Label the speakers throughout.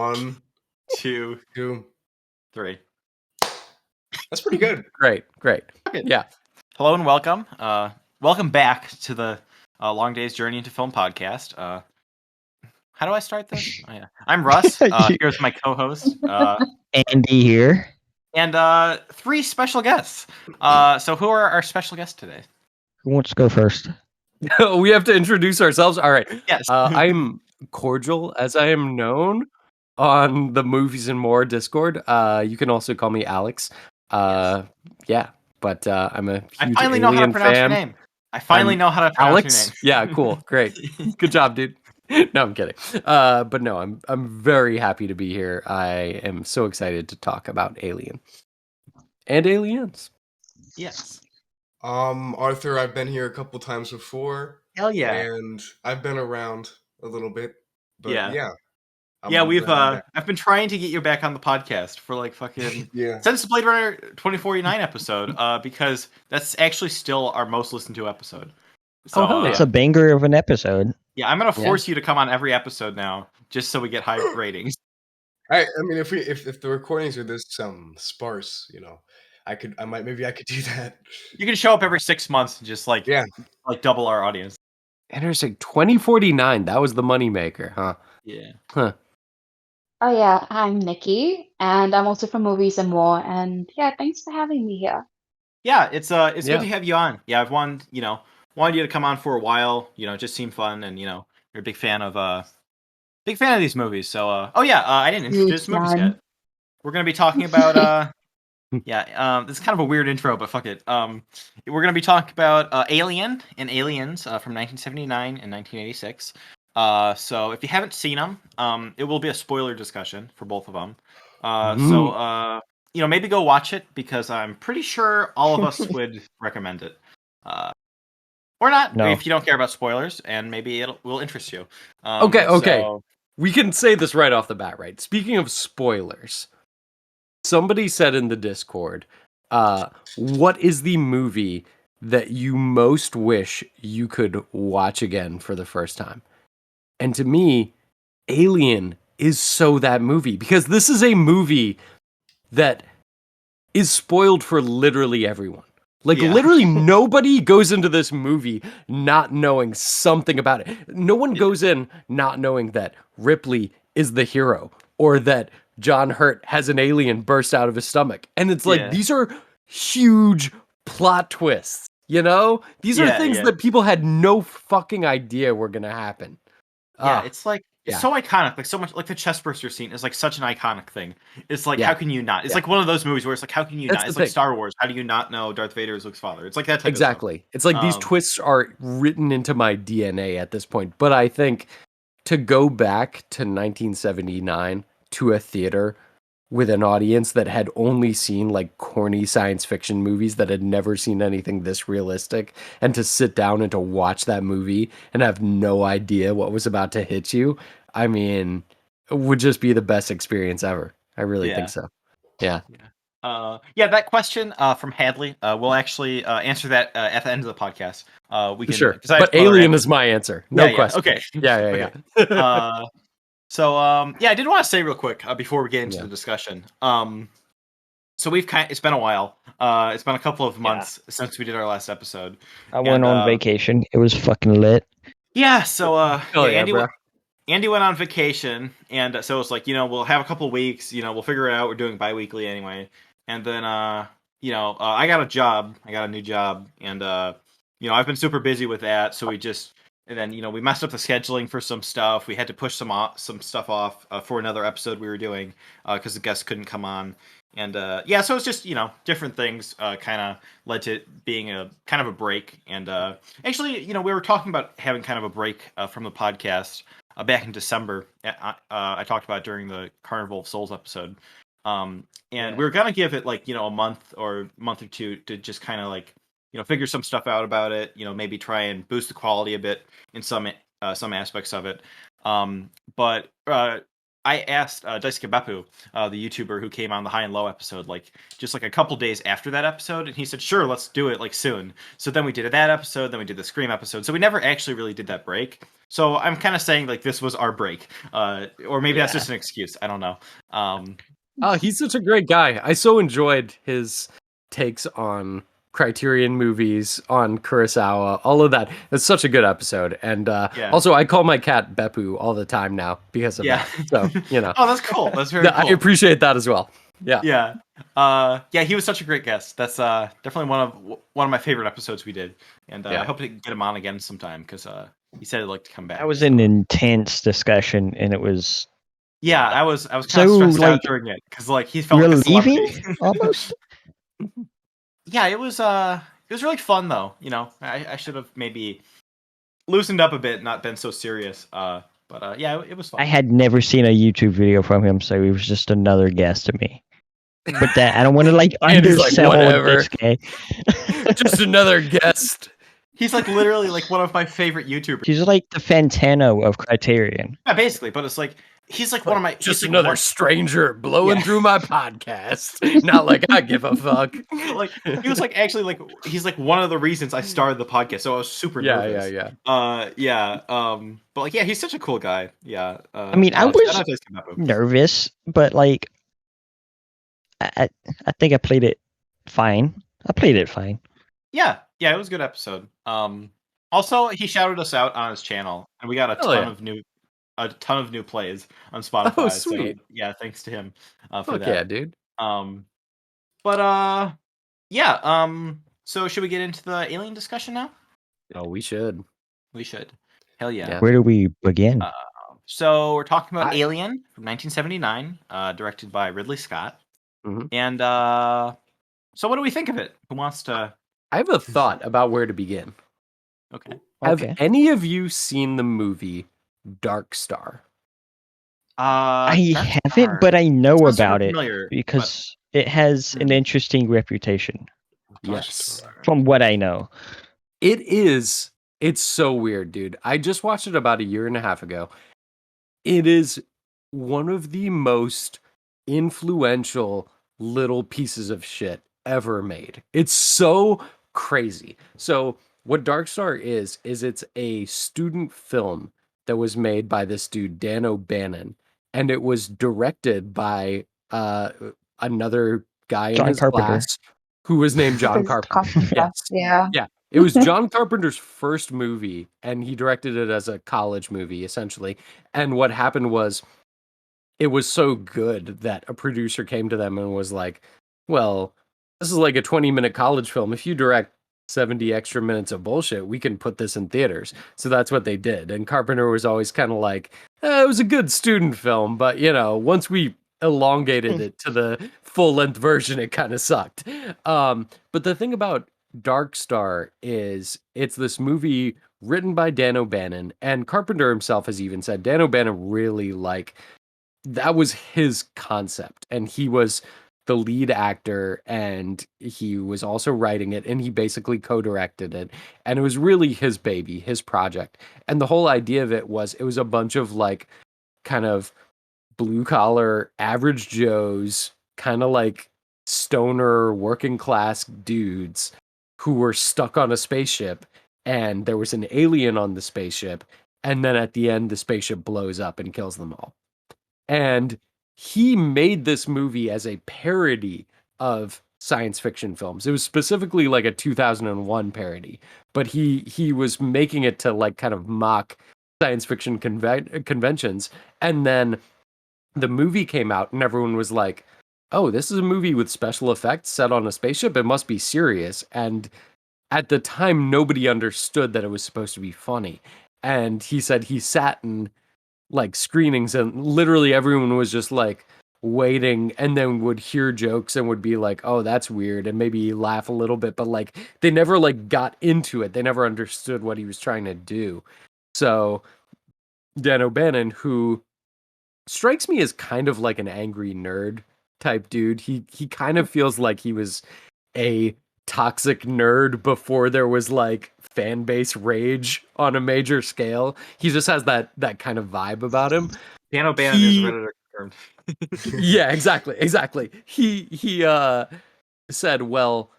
Speaker 1: 1,
Speaker 2: 2,
Speaker 1: 2,
Speaker 2: 3.
Speaker 1: That's pretty good.
Speaker 3: Great. Yeah.
Speaker 2: Hello and welcome. Welcome back to the Long Day's Journey into Film podcast. How do I start this? Oh, yeah. I'm Russ. Here's my co-host.
Speaker 4: Andy here.
Speaker 2: And 3 special guests. So who are our special guests today?
Speaker 4: Who wants to go first?
Speaker 3: We have to introduce ourselves. All right.
Speaker 2: Yes.
Speaker 3: I'm Cordial, as I am known on the Movies and More Discord. You can also call me Alex. Yeah, but I'm a huge
Speaker 2: I finally know how to
Speaker 3: Alien
Speaker 2: pronounce your
Speaker 3: fan.
Speaker 2: name. I finally know how to pronounce
Speaker 3: Alex?
Speaker 2: your name.
Speaker 3: Yeah, cool. Great. Good job, dude. No, I'm kidding. But no, I'm very happy to be here. I am so excited to talk about Alien and aliens.
Speaker 2: Yes.
Speaker 1: Arthur, I've been here a couple times before.
Speaker 2: Hell yeah.
Speaker 1: And I've been around a little bit. But yeah.
Speaker 2: I've been trying to get you back on the podcast for like fucking since the Blade Runner 2049 episode, because that's actually still our most listened to episode. So,
Speaker 3: hell yeah.
Speaker 4: It's a banger of an episode.
Speaker 2: Yeah, I'm gonna force you to come on every episode now, just so we get high ratings.
Speaker 1: I mean, if the recordings are this sparse, I could do that.
Speaker 2: You can show up every 6 months and just like double our audience.
Speaker 3: Interesting. 2049. That was the moneymaker, huh?
Speaker 2: Yeah.
Speaker 3: Huh.
Speaker 5: Oh yeah, I'm Nikki, and I'm also from Movies and More. And yeah, thanks for having me here.
Speaker 2: Yeah, it's good to have you on. Yeah, I've wanted you to come on for a while. It just seemed fun, and you're a big fan of these movies. So I didn't introduce movies yet. We're gonna be talking about this is kind of a weird intro, but fuck it. We're gonna be talking about Alien and Aliens from 1979 and 1986. So if you haven't seen them, it will be a spoiler discussion for both of them. So maybe go watch it, because I'm pretty sure all of us would recommend it. Or not, if you don't care about spoilers, and maybe it will interest you.
Speaker 3: Okay.
Speaker 2: So...
Speaker 3: We can say this right off the bat, right? Speaking of spoilers, somebody said in the Discord, what is the movie that you most wish you could watch again for the first time? And to me, Alien is so that movie, because this is a movie that is spoiled for literally everyone. Literally nobody goes into this movie not knowing something about it. No one goes in not knowing that Ripley is the hero, or that John Hurt has an alien burst out of his stomach. And it's like, these are huge plot twists, These are things that people had no fucking idea were going to happen.
Speaker 2: Yeah, it's like so iconic, like so much, like the chestburster scene is like such an iconic thing. It's like, how can you not? It's like one of those movies where it's like, how can you not? It's like Star Wars. How do you not know Darth Vader is Luke's father? It's like that type of stuff.
Speaker 3: It's like these twists are written into my DNA at this point. But I think to go back to 1979 to a theater with an audience that had only seen like corny science fiction movies, that had never seen anything this realistic, and to sit down and to watch that movie and have no idea what was about to hit you, I mean, it would just be the best experience ever. I really think so. Yeah.
Speaker 2: That question from Hadley, we'll actually answer that at the end of the podcast. We can,
Speaker 3: sure, but Alien is my answer. No question.
Speaker 2: Okay.
Speaker 3: Yeah.
Speaker 2: I did want to say real quick before we get into the discussion. So it's been a while. It's been a couple of months since we did our last episode.
Speaker 4: I went on vacation. It was fucking lit.
Speaker 2: Yeah. So Andy went on vacation, and so it's like, we'll have a couple of weeks. We'll figure it out. We're doing bi-weekly anyway, and then I got a job. I got a new job, and I've been super busy with that. So and then, we messed up the scheduling for some stuff. We had to push some stuff off for another episode we were doing because the guests couldn't come on. And so it's just, different things kind of led to it being a kind of a break. And actually, we were talking about having kind of a break from the podcast back in December. I talked about it during the Carnival of Souls episode. And we were going to give it like, a month or two to just kind of like, figure some stuff out about it, maybe try and boost the quality a bit in some aspects of it. But I asked Daisuke Beppu, the YouTuber who came on the High and Low episode, like just like a couple days after that episode, and he said, "Sure, let's do it like soon." So then we did that episode, then we did the Scream episode. So we never actually really did that break. So I'm kind of saying like this was our break, or maybe that's just an excuse. I don't know.
Speaker 3: Oh, he's such a great guy. I so enjoyed his takes on Criterion movies, on Kurosawa, all of that. It's such a good episode. And also, I call my cat Beppu all the time now because of that. So, you know.
Speaker 2: Oh, that's cool. That's very cool.
Speaker 3: I appreciate that as well. Yeah.
Speaker 2: Yeah. He was such a great guest. That's definitely one of my favorite episodes we did. And I hope to get him on again sometime because he said he'd like to come back.
Speaker 4: That was an intense discussion, and it was.
Speaker 2: Yeah, I was kind of stressed out during it because like he felt like a celebrity
Speaker 4: almost.
Speaker 2: Yeah, it was really fun though. You know, I should have maybe loosened up a bit, not been so serious. But yeah, it was fun.
Speaker 4: I had never seen a YouTube video from him, so he was just another guest to me. But that I don't want to like undersell this guy.
Speaker 3: Just another guest.
Speaker 2: He's like literally like one of my favorite YouTubers.
Speaker 4: He's like the Fantano of Criterion.
Speaker 2: Yeah, basically, but it's like he's like one of my
Speaker 3: just another stranger blowing through my podcast. Not like I give a fuck.
Speaker 2: Like he was like actually like he's like one of the reasons I started the podcast, so I was super nervous. But like he's such a cool guy. Yeah.
Speaker 4: I mean, I was nervous, but like I think I played it fine.
Speaker 2: Yeah, it was a good episode. Also he shouted us out on his channel, and we got a ton of new plays on Spotify.
Speaker 3: Oh, sweet.
Speaker 2: So, yeah, thanks to him for that.
Speaker 3: Yeah, dude.
Speaker 2: So should we get into the Alien discussion now?
Speaker 3: Oh, we should.
Speaker 2: Hell yeah.
Speaker 4: Where do we begin?
Speaker 2: So we're talking about Alien from 1979, directed by Ridley Scott.
Speaker 3: Mm-hmm.
Speaker 2: And so what do we think of it? Who wants to?
Speaker 3: I have a thought about where to begin.
Speaker 2: Okay.
Speaker 3: Have any of you seen the movie Dark Star?
Speaker 4: I haven't, but I know about it because it has an interesting reputation.
Speaker 3: Yes.
Speaker 4: From what I know.
Speaker 3: It's so weird, dude. I just watched it about a year and a half ago. It is one of the most influential little pieces of shit ever made. It's so crazy. So what Dark Star is it's a student film that was made by this dude, Dan O'Bannon, and it was directed by another guy in his class who was named John Carpenter. Yes.
Speaker 5: Yeah.
Speaker 3: It was John Carpenter's first movie, and he directed it as a college movie, essentially. And what happened was, it was so good that a producer came to them and was like, well, this is like a 20-minute college film. If you direct 70 extra minutes of bullshit, we can put this in theaters. So that's what they did. And Carpenter was always kind of like, it was a good student film, but, you know, once we elongated it to the full-length version, it kind of sucked. But the thing about Dark Star is it's this movie written by Dan O'Bannon, and Carpenter himself has even said Dan O'Bannon really that was his concept, and he was the lead actor, and he was also writing it, and he basically co-directed it, and it was really his baby, his project. And the whole idea of it was a bunch of like kind of blue collar average Joes, kind of like stoner working class dudes who were stuck on a spaceship, and there was an alien on the spaceship, and then at the end the spaceship blows up and kills them all. And he made this movie as a parody of science fiction films. It was specifically like a 2001 parody, but he was making it to like kind of mock science fiction conventions. And then the movie came out and everyone was like, oh, this is a movie with special effects set on a spaceship. It must be serious. And at the time, nobody understood that it was supposed to be funny. And he said he sat in like screenings and literally everyone was just like waiting, and then would hear jokes and would be like, oh, that's weird, and maybe laugh a little bit, but like they never like got into it. They never understood what he was trying to do. So Dan O'Bannon, who strikes me as kind of like an angry nerd type dude, he kind of feels like he was a toxic nerd before there was like fan base rage on a major scale. He just has that kind of vibe about him.
Speaker 2: Dan O'Bannon is confirmed.
Speaker 3: Yeah, exactly. He said, "Well,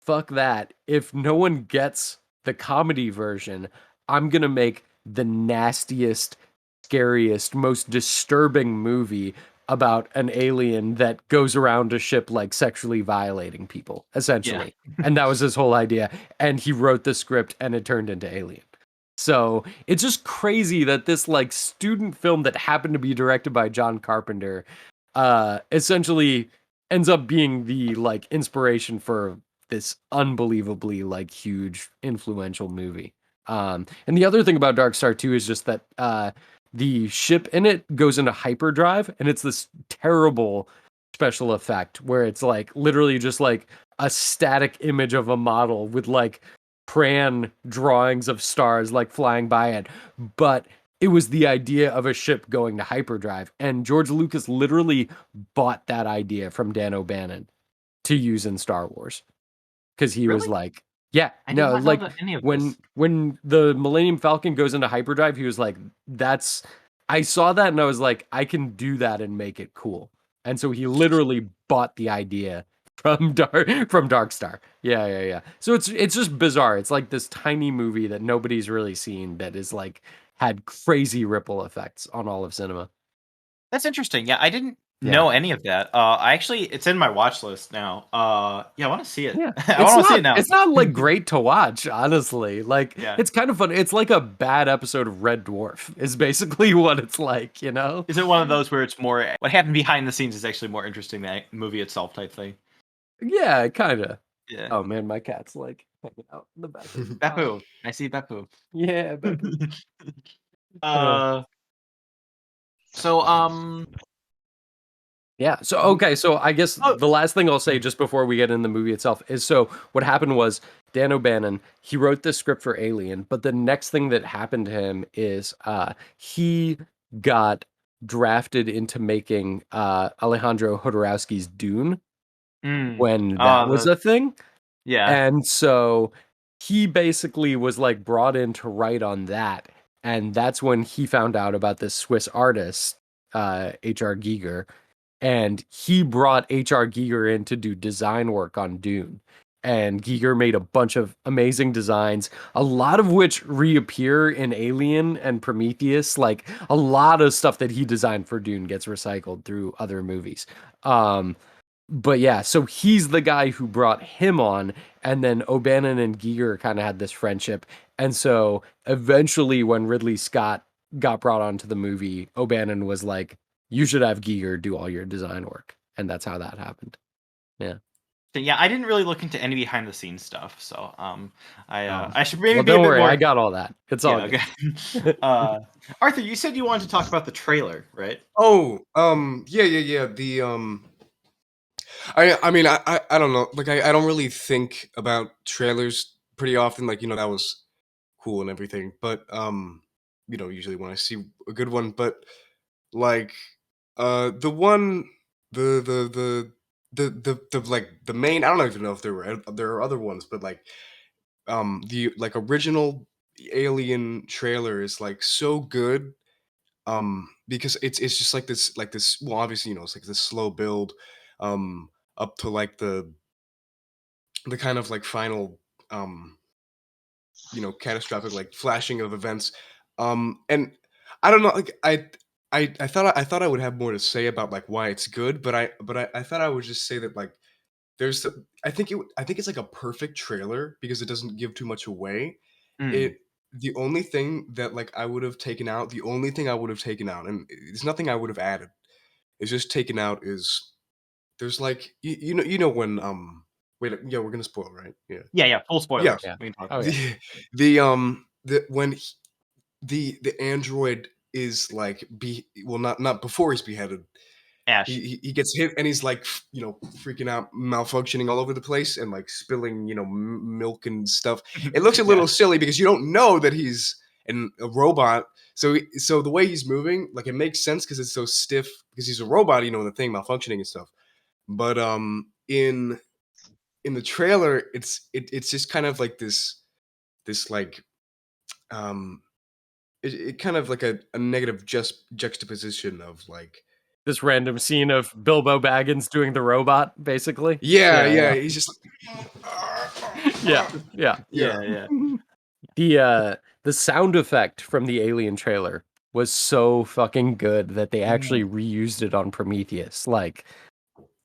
Speaker 3: fuck that. If no one gets the comedy version, I'm gonna make the nastiest, scariest, most disturbing movie about an alien that goes around a ship like sexually violating people,
Speaker 2: Yeah.
Speaker 3: essentially." And that was his whole idea. And he wrote the script and it turned into Alien. So it's just crazy that this like student film that happened to be directed by John Carpenter essentially ends up being the like inspiration for this unbelievably like huge influential movie. And the other thing about Dark Star 2 is just that the ship in it goes into hyperdrive and it's this terrible special effect where it's like literally just like a static image of a model with like crayon drawings of stars like flying by it. But it was the idea of a ship going to hyperdrive. And George Lucas literally bought that idea from Dan O'Bannon to use in Star Wars. Because he was
Speaker 2: Really?
Speaker 3: like, yeah,
Speaker 2: I did
Speaker 3: no,
Speaker 2: not know
Speaker 3: like
Speaker 2: that any of
Speaker 3: when
Speaker 2: this.
Speaker 3: when the Millennium Falcon goes into hyperdrive, he was like, that's I saw that and I was like, I can do that and make it cool. And so he literally bought the idea from Dark Star. Yeah. So it's just bizarre. It's like this tiny movie that nobody's really seen that is like had crazy ripple effects on all of cinema.
Speaker 2: That's interesting. Yeah, I didn't
Speaker 3: Yeah.
Speaker 2: know any of that. I actually, it's in my watch list now. Yeah, I want to see it.
Speaker 3: Yeah.
Speaker 2: I want to see it now.
Speaker 3: It's not like great to watch, honestly. Like
Speaker 2: Yeah.
Speaker 3: it's kind of fun. It's like a bad episode of Red Dwarf is basically what it's like, you know?
Speaker 2: Is it one of those where it's more what happened behind the scenes is actually more interesting than the movie itself type thing?
Speaker 3: Yeah, kind of.
Speaker 2: Yeah.
Speaker 3: Oh man, my cat's like hanging out in the bathroom.
Speaker 2: Beppu. I see Beppu.
Speaker 3: Yeah, Beppu.
Speaker 2: uh so
Speaker 3: Yeah. So okay. So I guess
Speaker 2: oh
Speaker 3: the last thing I'll say just before we get in the movie itself is so what happened was Dan O'Bannon he wrote this script for Alien, but the next thing that happened to him is he got drafted into making Alejandro Jodorowsky's Dune when that was
Speaker 2: the
Speaker 3: a thing,
Speaker 2: yeah.
Speaker 3: and so he basically was like brought in to write on that, and that's when he found out about this Swiss artist H.R. Giger and he brought H.R. Giger in to do design work on Dune. And Giger made a bunch of amazing designs, a lot of which reappear in Alien and Prometheus. Like a lot of stuff that he designed for Dune gets recycled through other movies. But yeah, so he's the guy who brought him on, and then O'Bannon and Giger kind of had this friendship. And so eventually, when Ridley Scott got brought onto the movie, O'Bannon was like, you should have Giger do all your design work. And that's how that happened. Yeah.
Speaker 2: Yeah, I didn't really look into any behind the scenes stuff, so I should maybe
Speaker 3: Well,
Speaker 2: be a
Speaker 3: don't
Speaker 2: bit
Speaker 3: worry,
Speaker 2: more.
Speaker 3: I got all that. It's all good.
Speaker 2: Okay. Arthur, you said you wanted to talk about the trailer, right?
Speaker 1: Oh, yeah. I mean, I don't know. Like, I don't really think about trailers pretty often. Like, that was cool and everything. But, usually when I see a good one, but like, the one, the like the main. I don't even know if there are other ones, but like, the like original Alien trailer is like so good. Because it's just like this. Well, obviously, it's like this slow build, um, up to like the kind of like final, um, catastrophic like flashing of events. And I don't know, like I thought I would have more to say about like why it's good, but I thought I would just say that like I think it's like a perfect trailer because it doesn't give too much away.
Speaker 2: Mm.
Speaker 1: It The only thing that like I would have taken out, the only thing I would have taken out, and it's nothing I would have added. It's just taken out is there's like when wait, yeah, we're gonna spoil, right? Yeah.
Speaker 2: Yeah, full
Speaker 1: Yeah.
Speaker 2: spoilers.
Speaker 3: Yeah.
Speaker 2: We can talk
Speaker 3: Oh,
Speaker 2: about
Speaker 3: yeah.
Speaker 2: it.
Speaker 1: The when the android is like not before he's beheaded.
Speaker 2: Ash.
Speaker 1: He gets hit and he's like freaking out, malfunctioning all over the place and like spilling milk and stuff. It looks a
Speaker 2: Yeah.
Speaker 1: little silly because you don't know that he's a robot. So the way he's moving, like it makes sense because it's so stiff because he's a robot, the thing malfunctioning and stuff. But in the trailer, it's just kind of like this like um it kind of like a negative just juxtaposition of like
Speaker 3: This random scene of Bilbo Baggins doing the robot, basically.
Speaker 1: Yeah. He's just
Speaker 2: Yeah.
Speaker 3: The sound effect from the Alien trailer was so fucking good that they actually reused it on Prometheus like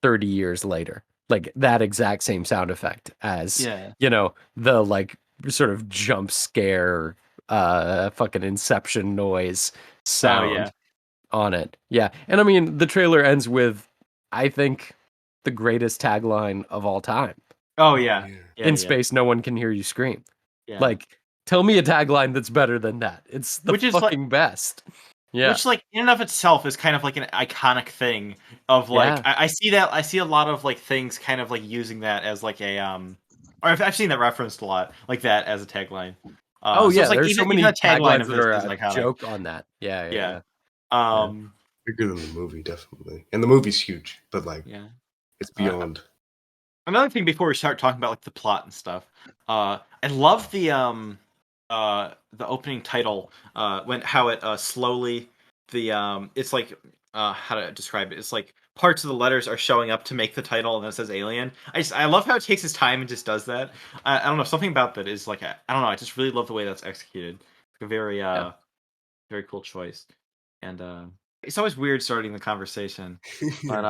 Speaker 3: 30 years later. Like that exact same sound effect as the like sort of jump scare fucking Inception noise sound on it. Yeah. And I mean the trailer ends with I think the greatest tagline of all time.
Speaker 2: Oh yeah.
Speaker 3: In space no one can hear you scream.
Speaker 2: Yeah.
Speaker 3: Like tell me a tagline that's better than that. It's the fucking best. Yeah.
Speaker 2: Which, like, in and of itself is kind of like an iconic thing of like I see a lot of like things kind of like using that as like a or I've seen that referenced a lot like that as a tagline.
Speaker 3: So
Speaker 2: it's like
Speaker 3: there's so many
Speaker 2: tagline of
Speaker 3: that are
Speaker 2: this is iconic.
Speaker 3: joke on that. Yeah.
Speaker 1: bigger than the movie, definitely. And the movie's huge, but like it's beyond.
Speaker 2: Another thing before we start talking about like the plot and stuff, I love the opening title when how it slowly it's like how to describe it. It's like parts of the letters are showing up to make the title, and then it says Alien. I love how it takes its time and just does that. I don't know, something about that is like I don't know. I just really love the way that's executed. It's a very very cool choice, and it's always weird starting the conversation, but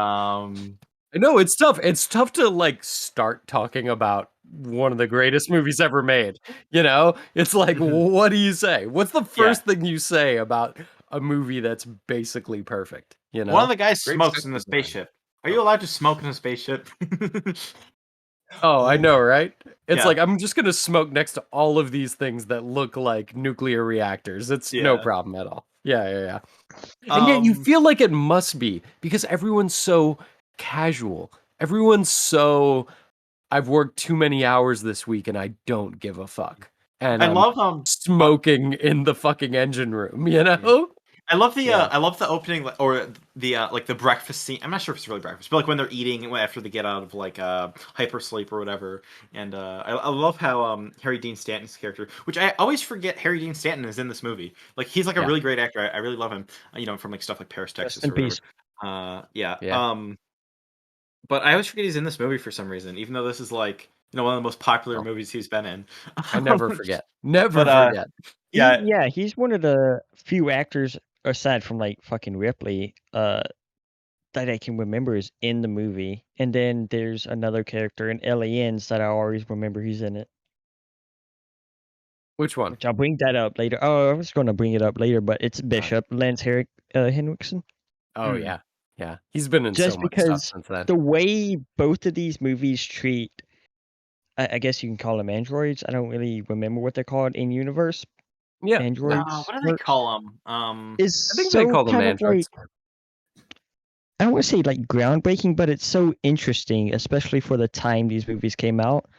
Speaker 3: No, it's tough. It's tough to like start talking about one of the greatest movies ever made. You know, it's like, what do you say? What's the first thing you say about a movie that's basically perfect? You know,
Speaker 2: one of the guys smokes in the spaceship. Are you allowed to smoke in a spaceship?
Speaker 3: Oh, I know, right? It's like I'm just gonna smoke next to all of these things that look like nuclear reactors. It's no problem at all. Yeah. And yet you feel like it must be because everyone's so casual. Everyone's so I've worked too many hours this week and I don't give a fuck. And
Speaker 2: I love
Speaker 3: smoking in the fucking engine room, you know?
Speaker 2: I love the opening or the like the breakfast scene. I'm not sure if it's really breakfast, but like when they're eating after they get out of like hypersleep or whatever. And I love how Harry Dean Stanton's character, which I always forget Harry Dean Stanton is in this movie. Like he's like a really great actor. I really love him. You know, from like stuff like Paris, Texas.
Speaker 4: Rest in peace.
Speaker 2: But I always forget he's in this movie for some reason, even though this is like one of the most popular movies he's been in.
Speaker 3: I never forget. Never forget.
Speaker 4: He's one of the few actors aside from like fucking Ripley that I can remember is in the movie. And then there's another character in Aliens that I always remember he's in it.
Speaker 3: Which one?
Speaker 4: Which I'll bring that up later. Oh, I was going to bring it up later, but it's Bishop Lance Henriksen.
Speaker 3: Oh yeah. He's been in so much stuff since then.
Speaker 4: The way both of these movies treat, I guess you can call them androids. I don't really remember what they're called in universe.
Speaker 3: Yeah,
Speaker 4: androids.
Speaker 2: What do they call them?
Speaker 3: I think they call them androids.
Speaker 4: I don't want to say like groundbreaking, but it's so interesting, especially for the time these movies came out.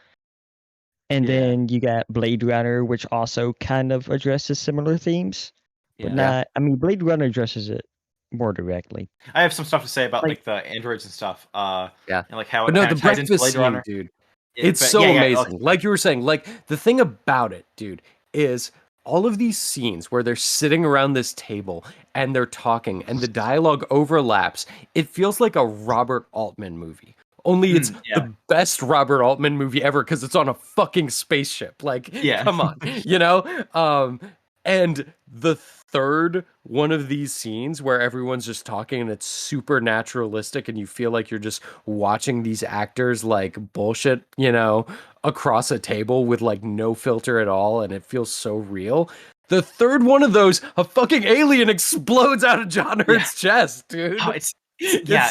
Speaker 4: And then you got Blade Runner, which also kind of addresses similar themes, but not. I mean, Blade Runner addresses it more directly.
Speaker 2: I have some stuff to say about like the androids and stuff. And like how
Speaker 3: but
Speaker 2: it
Speaker 3: no, the
Speaker 2: ties into
Speaker 3: breakfast
Speaker 2: Blade Runner,
Speaker 3: scene, dude. It's so amazing. Like you were saying, like the thing about it, dude, is all of these scenes where they're sitting around this table and they're talking and the dialogue overlaps. It feels like a Robert Altman movie. Only it's the best Robert Altman movie ever because it's on a fucking spaceship. Like, come on, you know? And the third one of these scenes where everyone's just talking and it's super naturalistic and you feel like you're just watching these actors like bullshit, you know, across a table with like no filter at all and it feels so real. The third one of those, a fucking alien explodes out of John Hurt's chest, dude.
Speaker 2: Oh,
Speaker 3: it's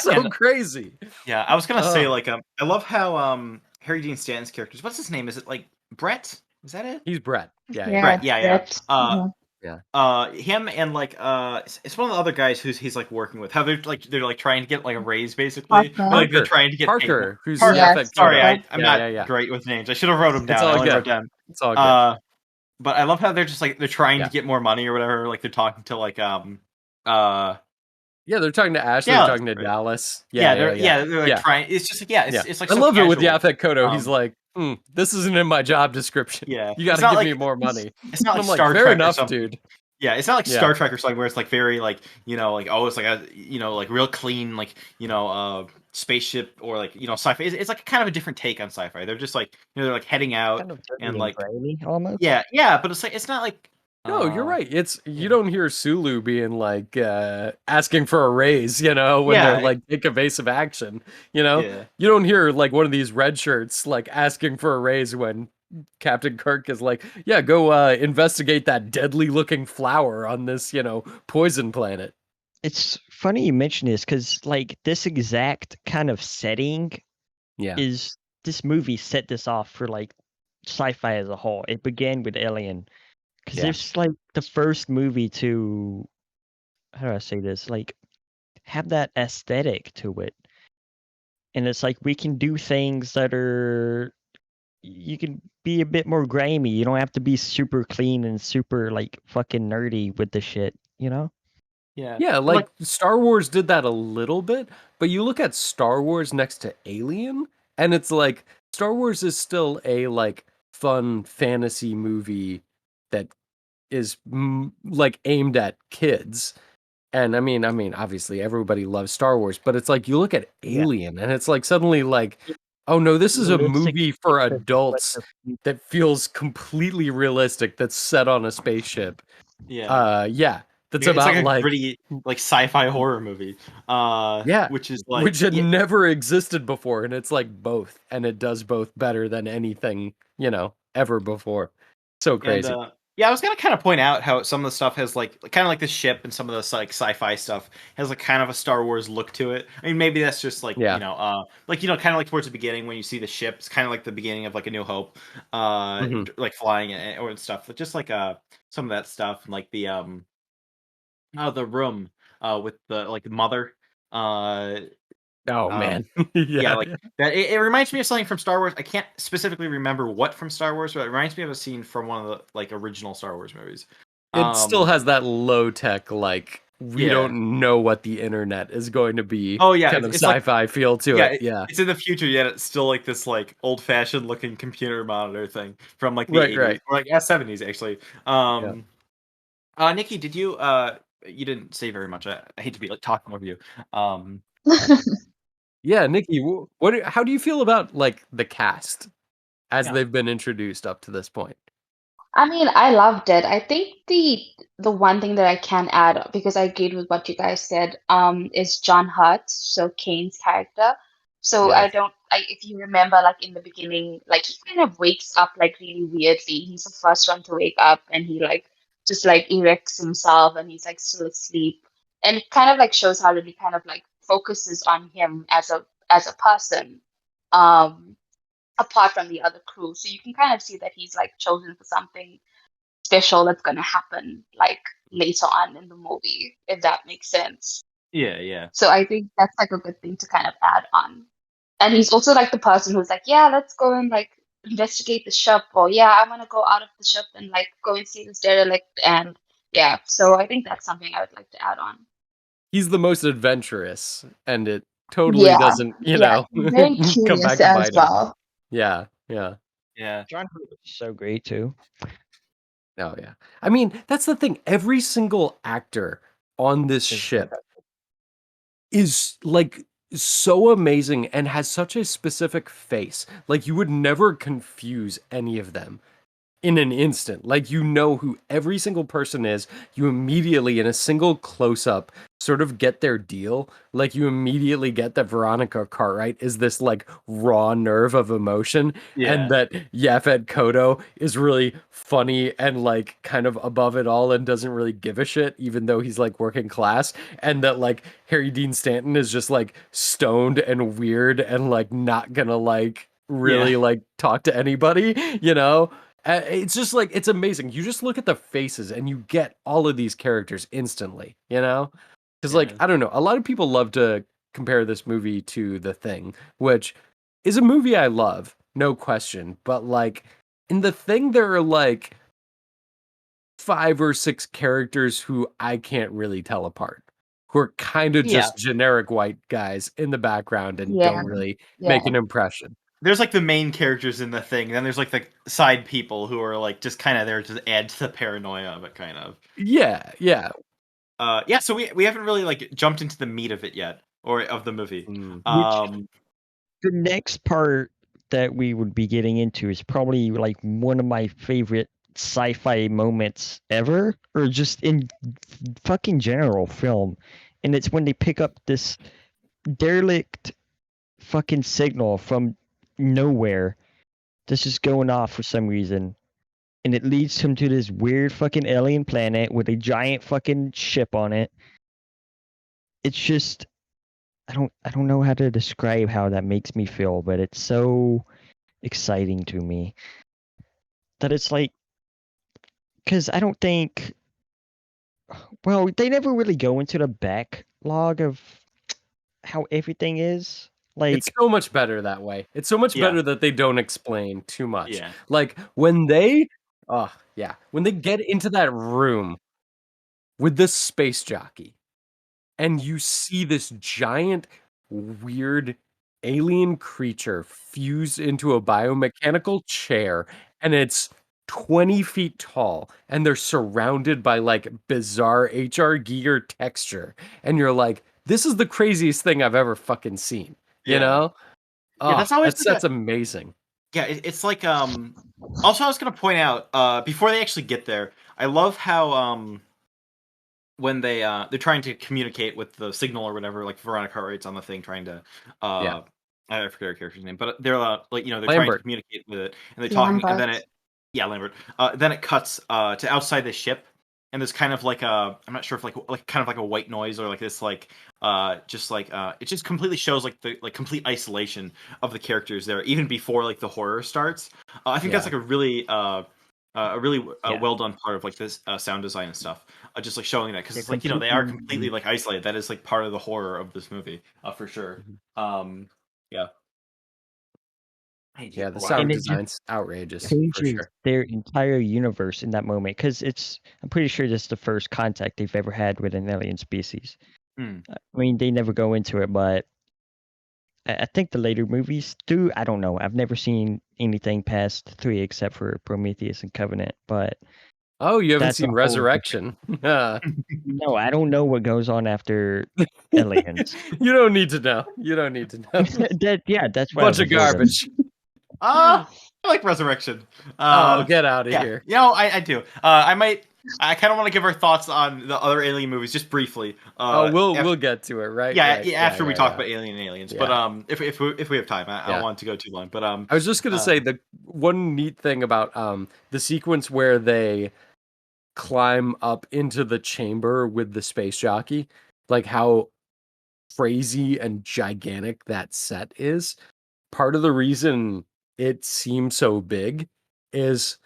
Speaker 3: so crazy.
Speaker 2: Yeah, I was gonna say like I love how Harry Dean Stanton's characters. What's his name? Is it like Brett? Is that it?
Speaker 3: He's Brett. Yeah,
Speaker 2: Brett. Yeah.
Speaker 5: Mm-hmm.
Speaker 2: Him and like it's one of the other guys he's like working with. How they're like trying to get like a raise basically.
Speaker 5: Parker.
Speaker 2: Like they're trying to get
Speaker 3: Parker. Who's
Speaker 2: sorry, I'm not great with names. I should have wrote them down.
Speaker 3: It's all good. It's all good.
Speaker 2: But I love how they're just like they're trying to get more money or whatever. Like they're talking to like
Speaker 3: yeah, they're talking to Ashley. They're talking to Dallas.
Speaker 2: They're like trying. It's just like it's like
Speaker 3: I
Speaker 2: so
Speaker 3: love
Speaker 2: casual.
Speaker 3: it with Yaphet Kotto. He's like, this isn't in my job description.
Speaker 2: Yeah,
Speaker 3: you got to give me more money.
Speaker 2: It's not like
Speaker 3: I'm
Speaker 2: Star
Speaker 3: fair
Speaker 2: Trek
Speaker 3: enough,
Speaker 2: or something.
Speaker 3: dude.
Speaker 2: Yeah, it's not like Star Trek or something where it's like very like like it's like a like real clean like spaceship or like sci-fi. It's like kind of a different take on sci-fi. They're just like they're like heading out
Speaker 4: Kind of dirty
Speaker 2: and
Speaker 4: and
Speaker 2: like
Speaker 4: grimy almost.
Speaker 2: yeah, but it's like it's not like
Speaker 3: No, you're right. It's you
Speaker 2: yeah.
Speaker 3: don't hear Sulu being like asking for a raise, when they're like take evasive action.
Speaker 2: Yeah.
Speaker 3: You don't hear like one of these red shirts like asking for a raise when Captain Kirk is like, yeah, go investigate that deadly looking flower on this, poison planet.
Speaker 4: It's funny you mention this because like this exact kind of setting is this movie set this off for like sci-fi as a whole. It began with Alien because it's like the first movie to, how do I say this, like have that aesthetic to it. And it's like we can do things that are, you can be a bit more grimy. You don't have to be super clean and super like fucking nerdy with the shit,
Speaker 2: Yeah.
Speaker 3: Yeah, like Star Wars did that a little bit, but you look at Star Wars next to Alien, and it's like Star Wars is still a like fun fantasy movie that is like aimed at kids. And I mean, obviously everybody loves Star Wars, but it's like you look at Alien, and it's like suddenly like, oh no, this is a movie for adults that feels completely realistic. That's set on a spaceship.
Speaker 2: Yeah.
Speaker 3: That's
Speaker 2: it's
Speaker 3: about
Speaker 2: like a
Speaker 3: like
Speaker 2: gritty like sci-fi horror movie. Which is like
Speaker 3: which had never existed before, and it's like both, and it does both better than anything ever before. So crazy.
Speaker 2: And, I was gonna kind of point out how some of the stuff has like kind of like the ship and some of the like sci-fi stuff has like kind of a Star Wars look to it. I mean, maybe that's just like kind of like towards the beginning when you see the ship, it's kind of like the beginning of like A New Hope, like flying or stuff. But just like some of that stuff and like the room with the like mother
Speaker 3: man.
Speaker 2: like that. It reminds me of something from Star Wars. I can't specifically remember what from Star Wars, but it reminds me of a scene from one of the like original Star Wars movies.
Speaker 3: It still has that low tech, like we don't know what the internet is going to be.
Speaker 2: Oh yeah,
Speaker 3: kind of
Speaker 2: it's
Speaker 3: sci-fi
Speaker 2: like,
Speaker 3: feel to it. Yeah,
Speaker 2: it's in the future, yet it's still like this like old fashioned looking computer monitor thing from like the 80s or like 70s actually. Nikki, did you you didn't say very much. I hate to be like talking over you.
Speaker 3: Yeah, Nikki, how do you feel about like the cast as they've been introduced up to this point?
Speaker 5: I mean, I loved it. I think the one thing that I can add, because I agreed with what you guys said, is John Hurt, so Kane's character. So if you remember, like in the beginning, like he kind of wakes up like really weirdly. He's the first one to wake up, and he like just like erects himself, and he's like still asleep, and it kind of like shows how really kind of like focuses on him as a person. Um, Apart from the other crew. So you can kind of see that he's like chosen for something special that's going to happen like later on in the movie, if that makes sense.
Speaker 2: Yeah.
Speaker 5: So I think that's like a good thing to kind of add on. And he's also like the person who's like, yeah, let's go and like investigate the ship, or yeah, I want to go out of the ship and like go and see this derelict. And yeah, so I think that's something I would like to add on.
Speaker 3: He's the most adventurous, and it totally doesn't,
Speaker 5: very
Speaker 3: come back
Speaker 5: curious
Speaker 3: to
Speaker 5: as
Speaker 3: bite
Speaker 5: well.
Speaker 3: him. Yeah.
Speaker 4: John Hurt is so great too.
Speaker 3: Oh yeah. I mean, that's the thing. Every single actor on this ship is like so amazing and has such a specific face. Like you would never confuse any of them in an instant. Like you know who every single person is. You immediately in a single close up sort of get their deal. Like you immediately get that Veronica Cartwright is this like raw nerve of emotion, and that Yaphet Kotto is really funny and like kind of above it all and doesn't really give a shit even though he's like working class, and that like Harry Dean Stanton is just like stoned and weird and like not gonna like really like talk to anybody. It's just like, it's amazing. You just look at the faces and you get all of these characters instantly, Because, like, I don't know, a lot of people love to compare this movie to The Thing, which is a movie I love, no question. But, like, in The Thing, there are, like, 5 or 6 characters who I can't really tell apart, who are kind of just generic white guys in the background and don't really make an impression.
Speaker 2: there's like the main characters in the thing, then there's like the side people who are like just kind of there to add to the paranoia of it, kind of.
Speaker 3: Yeah.
Speaker 2: Yeah. So we haven't really like jumped into the meat of it yet, or of the movie.
Speaker 4: The next part that we would be getting into is probably like one of my favorite sci-fi moments ever, or just in fucking general film, and it's when they pick up this derelict fucking signal from nowhere that's just going off for some reason, and it leads him to this weird fucking alien planet with a giant fucking ship on it. It's just I don't know how to describe how that makes me feel, but it's so exciting to me that it's like, because I don't think, well, they never really go into the backlog of how everything is. Like,
Speaker 3: It's so much better that way. It's so much
Speaker 2: Yeah.
Speaker 3: better that they don't explain too much.
Speaker 2: Yeah.
Speaker 3: Like when they when they get into that room with this space jockey and you see this giant weird alien creature fused into a biomechanical chair, and it's 20 feet tall, and they're surrounded by like bizarre HR Giger texture, and you're like, this is the craziest thing I've ever fucking seen. You
Speaker 2: Yeah.
Speaker 3: know?
Speaker 2: Yeah, that's always
Speaker 3: that's amazing.
Speaker 2: Yeah, it's like Also, I was gonna point out before they actually get there, I love how when they're trying to communicate with the signal or whatever, like Veronica Cartwright's on the thing trying to I forget her character's name, but they're like they're trying to
Speaker 3: Lambert.
Speaker 2: communicate with it, and they're talking, and then Lambert. Then it cuts to outside the ship, and there's kind of like I'm not sure if like kind of like a white noise or like this like just like it just completely shows like the like complete isolation of the characters there even before like the horror starts. I think that's like a really well done part of like this sound design and stuff. Just like showing that because it's like they are completely like isolated. That is like part of the horror of this movie for sure. Yeah.
Speaker 3: Yeah, the sound design's outrageous for sure.
Speaker 4: Their entire universe in that moment, because I'm pretty sure this is the first contact they've ever had with an alien species. I mean, they never go into it, but I think the later movies do. I don't know. I've never seen anything past 3 except for Prometheus and Covenant, but
Speaker 3: oh, you haven't seen Resurrection?
Speaker 4: No, I don't know what goes on after Aliens.
Speaker 3: You don't need to know. You don't need to know.
Speaker 4: That's why
Speaker 3: bunch of garbage.
Speaker 2: I like Resurrection.
Speaker 3: Get out of here.
Speaker 2: I do. I kind of want to give our thoughts on the other Alien movies just briefly.
Speaker 3: We'll get to it, right?
Speaker 2: After we talk about Alien and Aliens. Yeah. But if we have time, I don't want to go too long. But
Speaker 3: I was just gonna say the one neat thing about the sequence where they climb up into the chamber with the space jockey, like how crazy and gigantic that set is. Part of the reason it seems so big is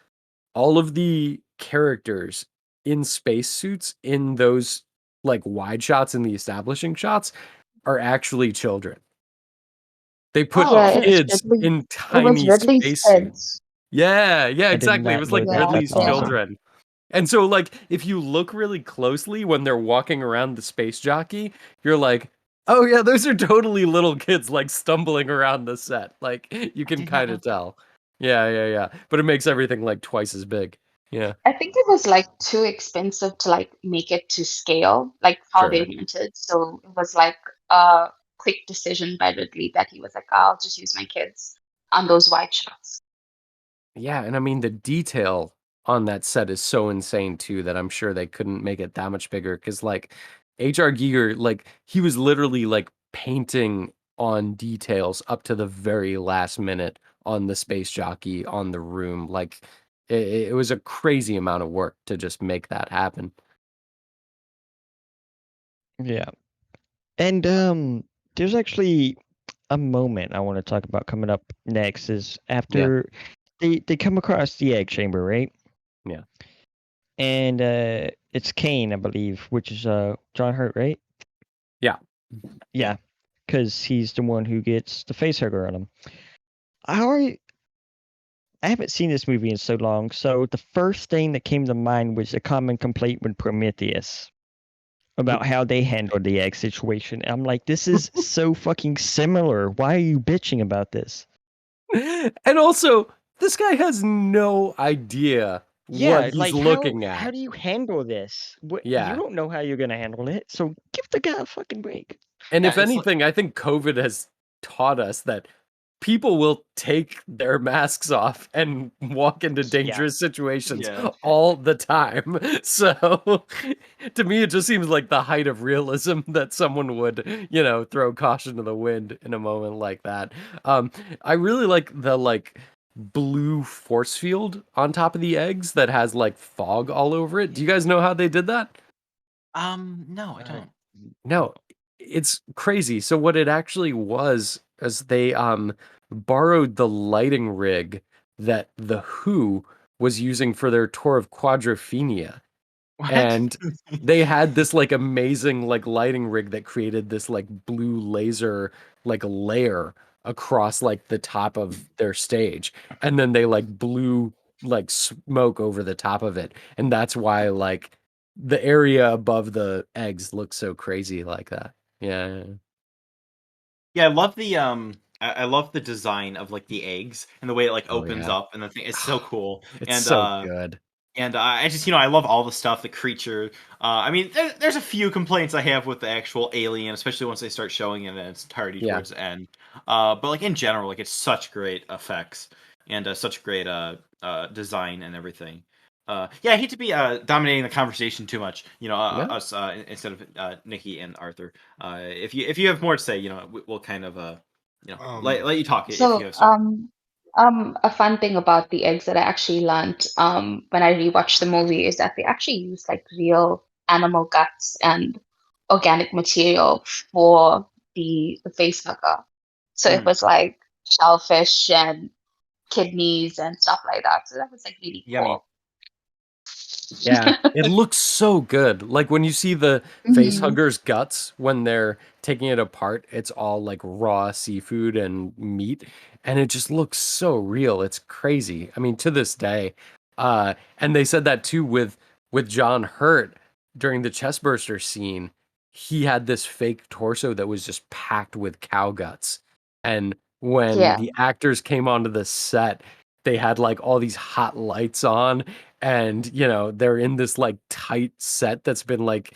Speaker 3: all of the characters in spacesuits in those like wide shots and the establishing shots are actually children. They put kids in tiny spacesuits. Yeah, exactly. It was like Ridley's children. And so like if you look really closely when they're walking around the space jockey, you're like, oh yeah, those are totally little kids like stumbling around the set. Like you can kind of tell. Yeah. But it makes everything like twice as big. Yeah.
Speaker 5: I think it was like too expensive to like make it to scale, like how they wanted. So it was like a quick decision by Ridley that he was like, I'll just use my kids on those wide shots.
Speaker 3: Yeah, and I mean the detail on that set is so insane too that I'm sure they couldn't make it that much bigger because like HR Giger, like he was literally like painting on details up to the very last minute on the space jockey on the room. Like it was a crazy amount of work to just make that happen.
Speaker 4: Yeah. And there's actually a moment I want to talk about coming up next is after they come across the egg chamber, right?
Speaker 3: Yeah.
Speaker 4: And it's Kane, I believe, which is John Hurt, right?
Speaker 3: Yeah.
Speaker 4: Yeah, because he's the one who gets the face hugger on him. I haven't seen this movie in so long, so the first thing that came to mind was a common complaint with Prometheus about how they handled the egg situation. I'm like, this is so fucking similar. Why are you bitching about this?
Speaker 3: And also, this guy has no idea what
Speaker 4: Yeah,
Speaker 3: he's
Speaker 4: like how
Speaker 3: looking
Speaker 4: how
Speaker 3: at.
Speaker 4: do you handle this? What you
Speaker 3: Yeah.
Speaker 4: don't know how you're gonna handle it, so give the guy a fucking break.
Speaker 3: And
Speaker 2: Yeah,
Speaker 3: if anything, I think COVID has taught us that people will take their masks off and walk into
Speaker 4: Yeah.
Speaker 3: dangerous situations
Speaker 2: Yeah.
Speaker 3: all the time. So to me, it just seems like the height of realism that someone would, throw caution to the wind in a moment like that. I really like the blue force field on top of the eggs that has like fog all over it. Do you guys know how they did that?
Speaker 2: No, I don't.
Speaker 3: No, it's crazy. So what it actually was is they borrowed the lighting rig that the Who was using for their tour of Quadrophenia.
Speaker 2: What?
Speaker 3: And they had this like amazing like lighting rig that created this like blue laser like layer across like the top of their stage. And then they like blew like smoke over the top of it. And that's why like the area above the eggs looks so crazy like that. Yeah.
Speaker 2: Yeah, I love the I love the design of like the eggs and the way it like
Speaker 3: Oh
Speaker 2: opens
Speaker 3: yeah.
Speaker 2: up and the thing. It's so cool.
Speaker 3: It's so good.
Speaker 2: And I just, I love all the stuff, the creature. I mean, there's a few complaints I have with the actual alien, especially once they start showing it in its entirety
Speaker 3: Yeah.
Speaker 2: towards the end. But like in general, like it's such great effects and such great design and everything. Yeah, I hate to be dominating the conversation too much.
Speaker 3: Yeah.
Speaker 2: Us instead of Nikki and Arthur. If you have more to say, we'll kind of let you talk if you
Speaker 5: So,
Speaker 2: have something.
Speaker 5: a fun thing about the eggs that I actually learned when I rewatched the movie is that they actually use like real animal guts and organic material for the face hugger. So it was like shellfish and kidneys and stuff like that. So that was like really
Speaker 2: Yummy.
Speaker 5: cool.
Speaker 3: Yeah, it looks so good. Like when you see the face
Speaker 5: Mhm.
Speaker 3: hugger's guts when they're taking it apart, it's all like raw seafood and meat, and it just looks so real. It's crazy. I mean, to this day. And they said that too with John Hurt during the chestburster scene. He had this fake torso that was just packed with cow guts. And when
Speaker 5: Yeah.
Speaker 3: the actors came onto the set, they had like all these hot lights on and they're in this like tight set that's been like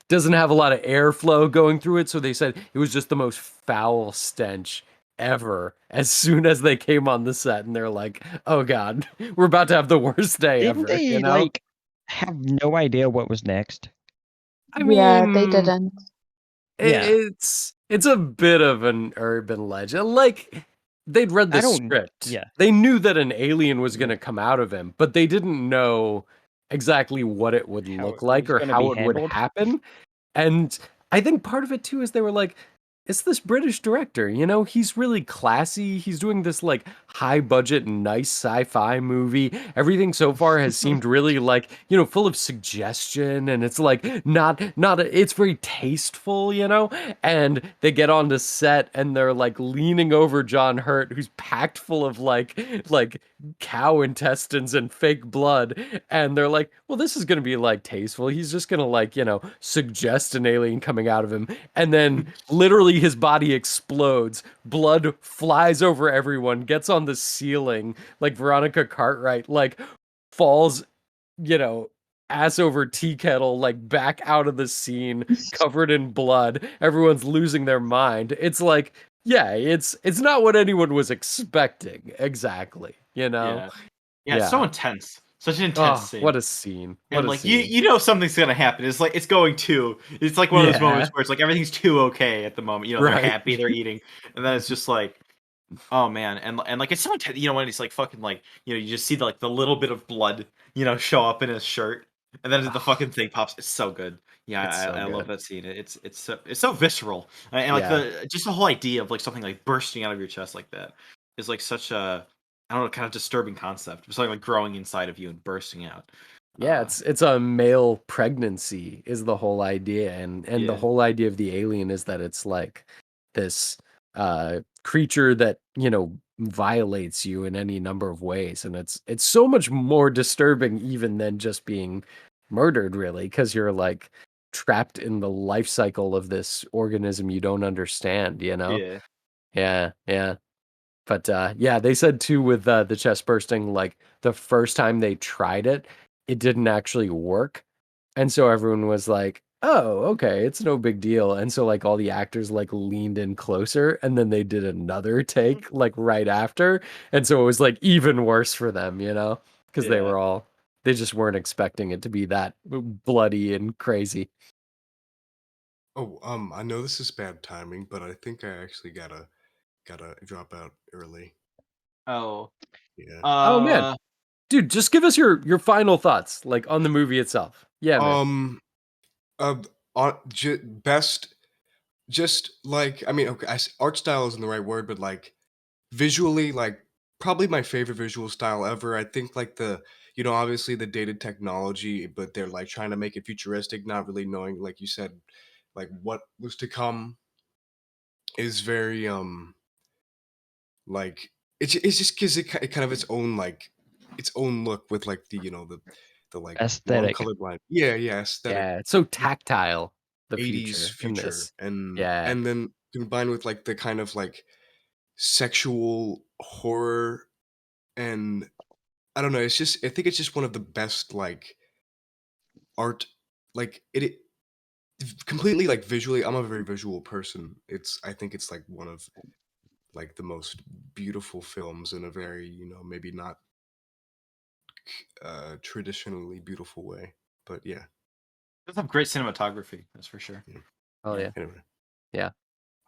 Speaker 3: doesn't have a lot of airflow going through it, so they said it was just the most foul stench ever as soon as they came on the set, and they're like, oh god, we're about to have the worst day
Speaker 4: Didn't
Speaker 3: ever,
Speaker 4: they like have no idea what was next?
Speaker 3: I
Speaker 5: Yeah, they
Speaker 3: mean,
Speaker 5: didn't.
Speaker 4: Yeah.
Speaker 3: it's a bit of an urban legend. Like they'd read the
Speaker 4: I don't
Speaker 3: script.
Speaker 4: yeah.
Speaker 3: They knew that an alien was going to come out of him, but they didn't know exactly what it would
Speaker 4: How
Speaker 3: look
Speaker 4: it
Speaker 3: like
Speaker 4: was
Speaker 3: or
Speaker 4: gonna be
Speaker 3: how it would
Speaker 4: handled.
Speaker 3: happen. And I think part of it too is they were like, it's this British director, he's really classy. He's doing this like high budget, nice sci-fi movie. Everything so far has seemed really like, full of suggestion, and it's like it's very tasteful, And they get onto set and they're like leaning over John Hurt, who's packed full of like cow intestines and fake blood, and they're like, well, this is gonna be like tasteful. He's just gonna like suggest an alien coming out of him, and then literally his body explodes, blood flies over everyone, gets on the ceiling, like Veronica Cartwright like falls, you know ass over tea kettle, like back out of the scene covered in blood. Everyone's losing their mind. It's like, yeah, it's not what anyone was expecting exactly,
Speaker 2: Yeah. Yeah, it's so
Speaker 3: yeah.
Speaker 2: intense. Such an intense
Speaker 3: Oh,
Speaker 2: scene.
Speaker 3: what a scene. What
Speaker 2: And
Speaker 3: a
Speaker 2: like you
Speaker 3: scene.
Speaker 2: you know something's gonna happen. It's like it's going to. It's like one of those
Speaker 3: Yeah.
Speaker 2: moments where it's like everything's too okay at the moment. They're
Speaker 3: Right.
Speaker 2: happy, they're eating, and then it's just like, oh man, and like it's so intense. When it's like fucking like you just see the little bit of blood show up in his shirt, and then the fucking thing pops. It's so good. Yeah,
Speaker 3: It's so
Speaker 2: I love
Speaker 3: good.
Speaker 2: that scene. It's so visceral, and like
Speaker 3: Yeah.
Speaker 2: just the whole idea of like something like bursting out of your chest like that is like such a, I don't know, kind of disturbing concept. Something like growing inside of you and bursting out.
Speaker 3: Yeah, it's a male pregnancy is the whole idea, and the
Speaker 2: Yeah.
Speaker 3: whole idea of the alien is that it's like this creature that, violates you in any number of ways, and it's so much more disturbing even than just being murdered, really, because you're like trapped in the life cycle of this organism you don't understand.
Speaker 2: Yeah.
Speaker 3: Yeah, yeah. But yeah, they said too with the chest bursting, like the first time they tried it, it didn't actually work. And so everyone was like, oh, okay, it's no big deal. And so like all the actors like leaned in closer and then they did another take like right after. And so it was like even worse for them, you know, because they just weren't expecting it to be that bloody and crazy.
Speaker 1: Oh, I know this is bad timing, but I think I actually gotta drop out early.
Speaker 2: Oh.
Speaker 1: Yeah.
Speaker 3: Oh man. Dude, just give us your final thoughts, like on the movie itself. Yeah, man.
Speaker 1: Best, just like, I mean, okay, art style isn't the right word, but like visually, like probably my favorite visual style ever. I think like obviously the dated technology, but they're like trying to make it futuristic, not really knowing, like you said, like what was to come is very like it's just gives it kind of its own like its own look with like the like long
Speaker 4: Aesthetic.
Speaker 1: colorblind. Yeah, aesthetic.
Speaker 3: Yeah, it's so tactile, the
Speaker 1: 80s
Speaker 3: future in
Speaker 1: future,
Speaker 3: this.
Speaker 1: and
Speaker 3: Yeah.
Speaker 1: then combined with like the kind of like sexual horror, and I don't know, I think it's just one of the best like art, like it completely like visually. I'm a very visual person. I think it's like one of like the most beautiful films in a very, maybe not traditionally beautiful way, but yeah.
Speaker 2: It does have great cinematography, that's for sure.
Speaker 3: Oh yeah.
Speaker 1: Anyway,
Speaker 3: Yeah.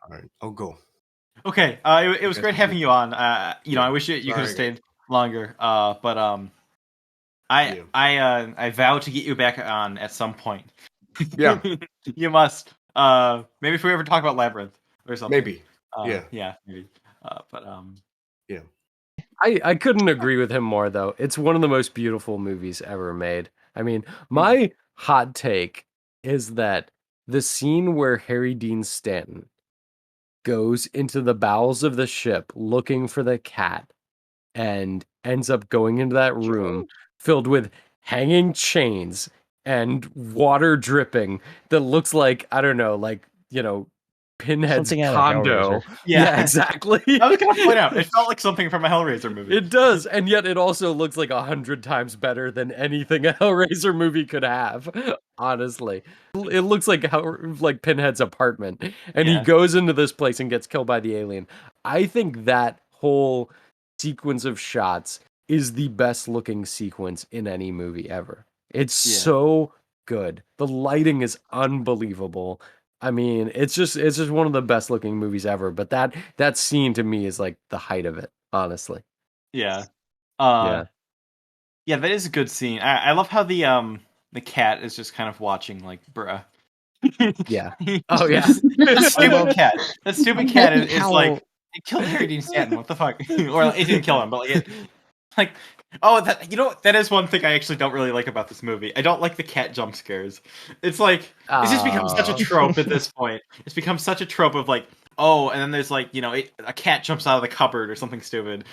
Speaker 1: all right, I'll go.
Speaker 2: Okay, it was great having you on. I wish you could have stayed longer. But I vow to get you back on at some point.
Speaker 1: Yeah.
Speaker 2: You must. Maybe if we ever talk about Labyrinth or something.
Speaker 1: Maybe.
Speaker 2: Yeah, maybe. But
Speaker 1: yeah.
Speaker 3: I couldn't agree with him more though. It's one of the most beautiful movies ever made. I mean, my hot take is that the scene where Harry Dean Stanton goes into the bowels of the ship looking for the cat and ends up going into that room filled with hanging chains and water dripping that looks like, I don't know, like, Pinhead's
Speaker 4: Something out of
Speaker 3: condo.
Speaker 4: Hellraiser.
Speaker 3: Yeah, exactly.
Speaker 2: I was gonna point out, it felt like something from a Hellraiser movie.
Speaker 3: It does, and yet it also looks like 100 times better than anything a Hellraiser movie could have. Honestly, it looks like Pinhead's apartment, and he goes into this place and gets killed by the alien. I think that whole sequence of shots is the best looking sequence in any movie ever. It's so good. The lighting is unbelievable. I mean, it's just one of the best looking movies ever. But that scene to me is like the height of it, honestly.
Speaker 2: Yeah.
Speaker 3: Yeah.
Speaker 2: Yeah, that is a good scene. I love how the cat is just kind of watching, like, bruh.
Speaker 3: Yeah. Oh yeah.
Speaker 2: That stupid cat. That stupid cat is like, it killed Harry Dean Stanton. What the fuck? Or it didn't kill him, but that is one thing I actually don't really like about this movie. I don't like the cat jump scares. It's like it's just become such a trope at this point. It's become such a trope of like, oh, and then there's like, a cat jumps out of the cupboard or something stupid.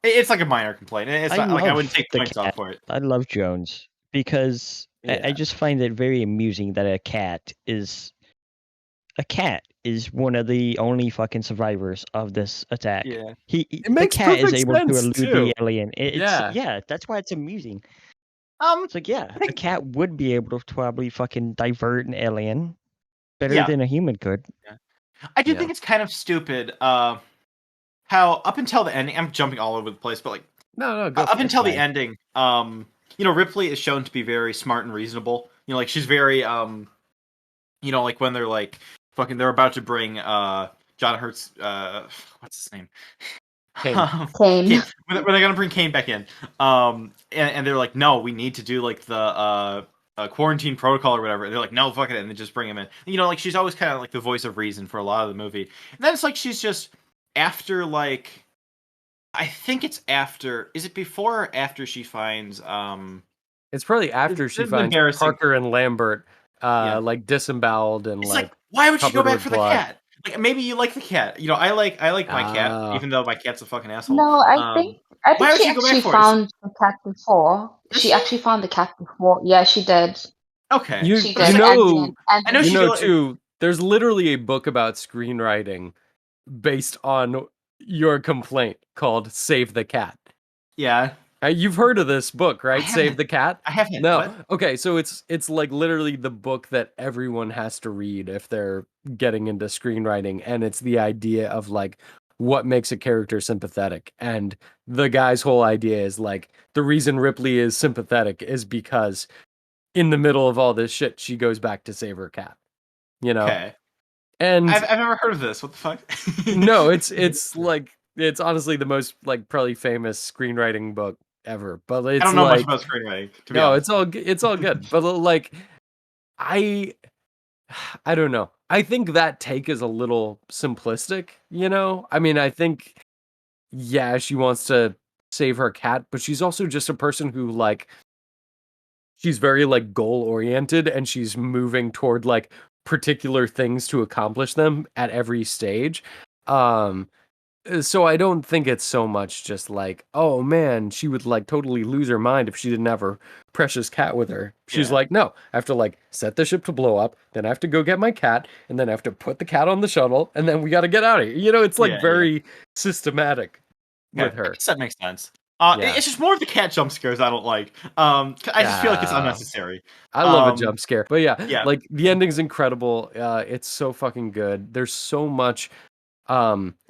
Speaker 2: It's like a minor complaint. It's not like I wouldn't take points off for it.
Speaker 4: I love Jones because I just find it very amusing that a cat is one of the only fucking survivors of this attack.
Speaker 2: Yeah.
Speaker 4: The cat is able to elude the alien.
Speaker 3: Yeah,
Speaker 4: that's why it's amusing. It's like, a cat would be able to probably fucking divert an alien better than a human could.
Speaker 2: Yeah. I do think it's kind of stupid. How up until the ending, I'm jumping all over the place, but like
Speaker 3: no, go
Speaker 2: up until the ending, Ripley is shown to be very smart and reasonable. Like she's very like when they're like fucking, they're about to bring John Hurt's what's his name?
Speaker 5: Kane.
Speaker 2: When they're gonna bring Kane back in, and they're like, no, we need to do like the quarantine protocol or whatever. And they're like, no, fuck it, and they just bring him in. Like she's always kind of like the voice of reason for a lot of the movie. And then it's like she's just after, like, I think it's after. Is it before or after she finds?
Speaker 3: It's probably after she finds Parker and Lambert, like disemboweled and
Speaker 2: it's
Speaker 3: like.
Speaker 2: Why would she go back for the cat? Like, maybe you like the cat. I like my cat, even though my cat's a fucking asshole.
Speaker 5: No, I think she actually found the cat before. She actually found the cat before. Yeah, she did.
Speaker 2: Okay,
Speaker 5: she did.
Speaker 2: I know
Speaker 3: too. There's literally a book about screenwriting based on your complaint called Save the Cat.
Speaker 2: Yeah.
Speaker 3: You've heard of this book, right? Save the Cat?
Speaker 2: I haven't.
Speaker 3: No.
Speaker 2: What?
Speaker 3: Okay, so it's like literally the book that everyone has to read if they're getting into screenwriting, and it's the idea of like what makes a character sympathetic. And the guy's whole idea is like the reason Ripley is sympathetic is because in the middle of all this shit, she goes back to save her cat. You know?
Speaker 2: Okay.
Speaker 3: And
Speaker 2: I've never heard of this. What the fuck?
Speaker 3: no, it's like it's honestly the most like probably famous screenwriting book ever. But it's
Speaker 2: I don't know much
Speaker 3: like
Speaker 2: about screenwriting, to be
Speaker 3: no,
Speaker 2: honest.
Speaker 3: it's all good. But like I I don't know. I think that take is a little simplistic, you know? I mean, I think yeah, she wants to save her cat, but she's also just a person who like she's very like goal oriented and she's moving toward like particular things to accomplish them at every stage. Um so I don't think it's so much just like, oh man, she would like totally lose her mind if she didn't have her precious cat with her. She's
Speaker 2: Yeah.
Speaker 3: like, no, I have to like set the ship to blow up, then I have to go get my cat, and then I have to put the cat on the shuttle, and then we got to get out of here. You know, it's like
Speaker 2: Yeah,
Speaker 3: very systematic
Speaker 2: yeah.
Speaker 3: with
Speaker 2: I
Speaker 3: her.
Speaker 2: guess that makes sense.
Speaker 3: Yeah.
Speaker 2: It's just more of the cat jump scares I don't like. I just feel like it's
Speaker 3: Yeah.
Speaker 2: unnecessary.
Speaker 3: I love a jump scare. But yeah,
Speaker 2: Yeah.
Speaker 3: like the ending's incredible. It's so fucking good. There's so much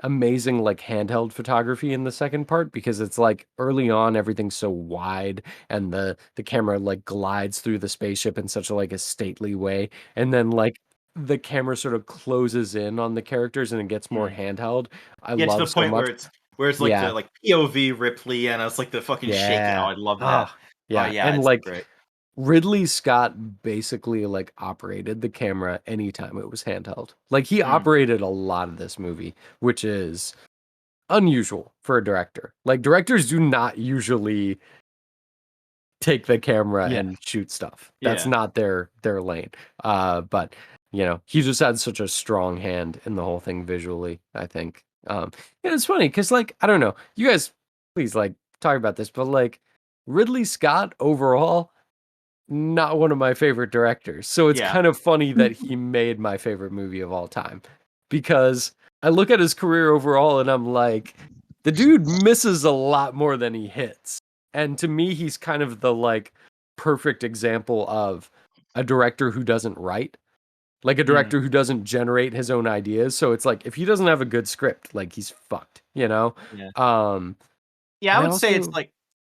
Speaker 3: amazing like handheld photography in the second part because it's like early on everything's so wide and the camera like glides through the spaceship in such a like a stately way, and then like the camera sort of closes in on the characters and it gets more handheld. I
Speaker 2: Yeah, to
Speaker 3: love
Speaker 2: the
Speaker 3: so
Speaker 2: point
Speaker 3: much.
Speaker 2: where it's like
Speaker 3: Yeah.
Speaker 2: the like POV Ripley and it's like the fucking shaking. Oh,
Speaker 3: Yeah.
Speaker 2: I love
Speaker 3: Oh,
Speaker 2: that. Oh
Speaker 3: yeah.
Speaker 2: yeah,
Speaker 3: And
Speaker 2: it's so
Speaker 3: like
Speaker 2: great.
Speaker 3: Ridley Scott basically like operated the camera anytime it was handheld. Like he operated a lot of this movie, which is unusual for a director. Like directors do not usually take the camera and shoot stuff. That's
Speaker 2: Yeah.
Speaker 3: not their lane. But you know, he just had such a strong hand in the whole thing visually, I think. Yeah, it's funny because like I don't know, you guys please like talk about this, but like Ridley Scott overall not one of my favorite directors. So it's
Speaker 2: Yeah.
Speaker 3: kind of funny that he made my favorite movie of all time because I look at his career overall and I'm like, the dude misses a lot more than he hits. And to me, he's kind of the like perfect example of a director who doesn't write, like a director who doesn't generate his own ideas. So it's like if he doesn't have a good script, like he's fucked, you know?
Speaker 2: Yeah.
Speaker 3: And
Speaker 2: I would say it's like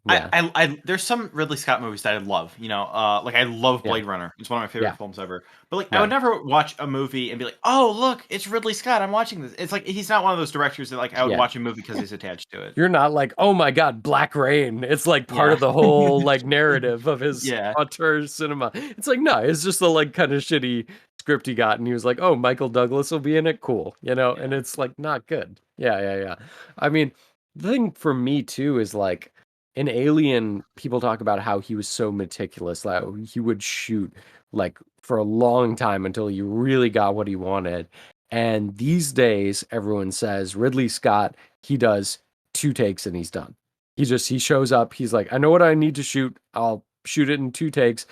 Speaker 3: yeah.
Speaker 2: I there's some Ridley Scott movies that I love, like I love
Speaker 3: Yeah.
Speaker 2: Blade Runner. It's one of my favorite
Speaker 3: Yeah.
Speaker 2: films ever. But like I would never watch a movie and be like, "Oh, look, it's Ridley Scott. I'm watching this." It's like he's not one of those directors that like I would watch a movie because he's attached to it.
Speaker 3: You're not like, "Oh my god, Black Rain." It's like part of the whole like narrative of his auteur cinema. It's like, no, it's just the like kind of shitty script he got and he was like, "Oh, Michael Douglas will be in it, cool." You know, and it's like not good. Yeah. I mean, the thing for me too is like in Alien, people talk about how he was so meticulous, like he would shoot like for a long time until he really got what he wanted. And these days, everyone says Ridley Scott, he does 2 takes and he's done. He shows up, he's like, I know what I need to shoot. I'll shoot it in 2 takes.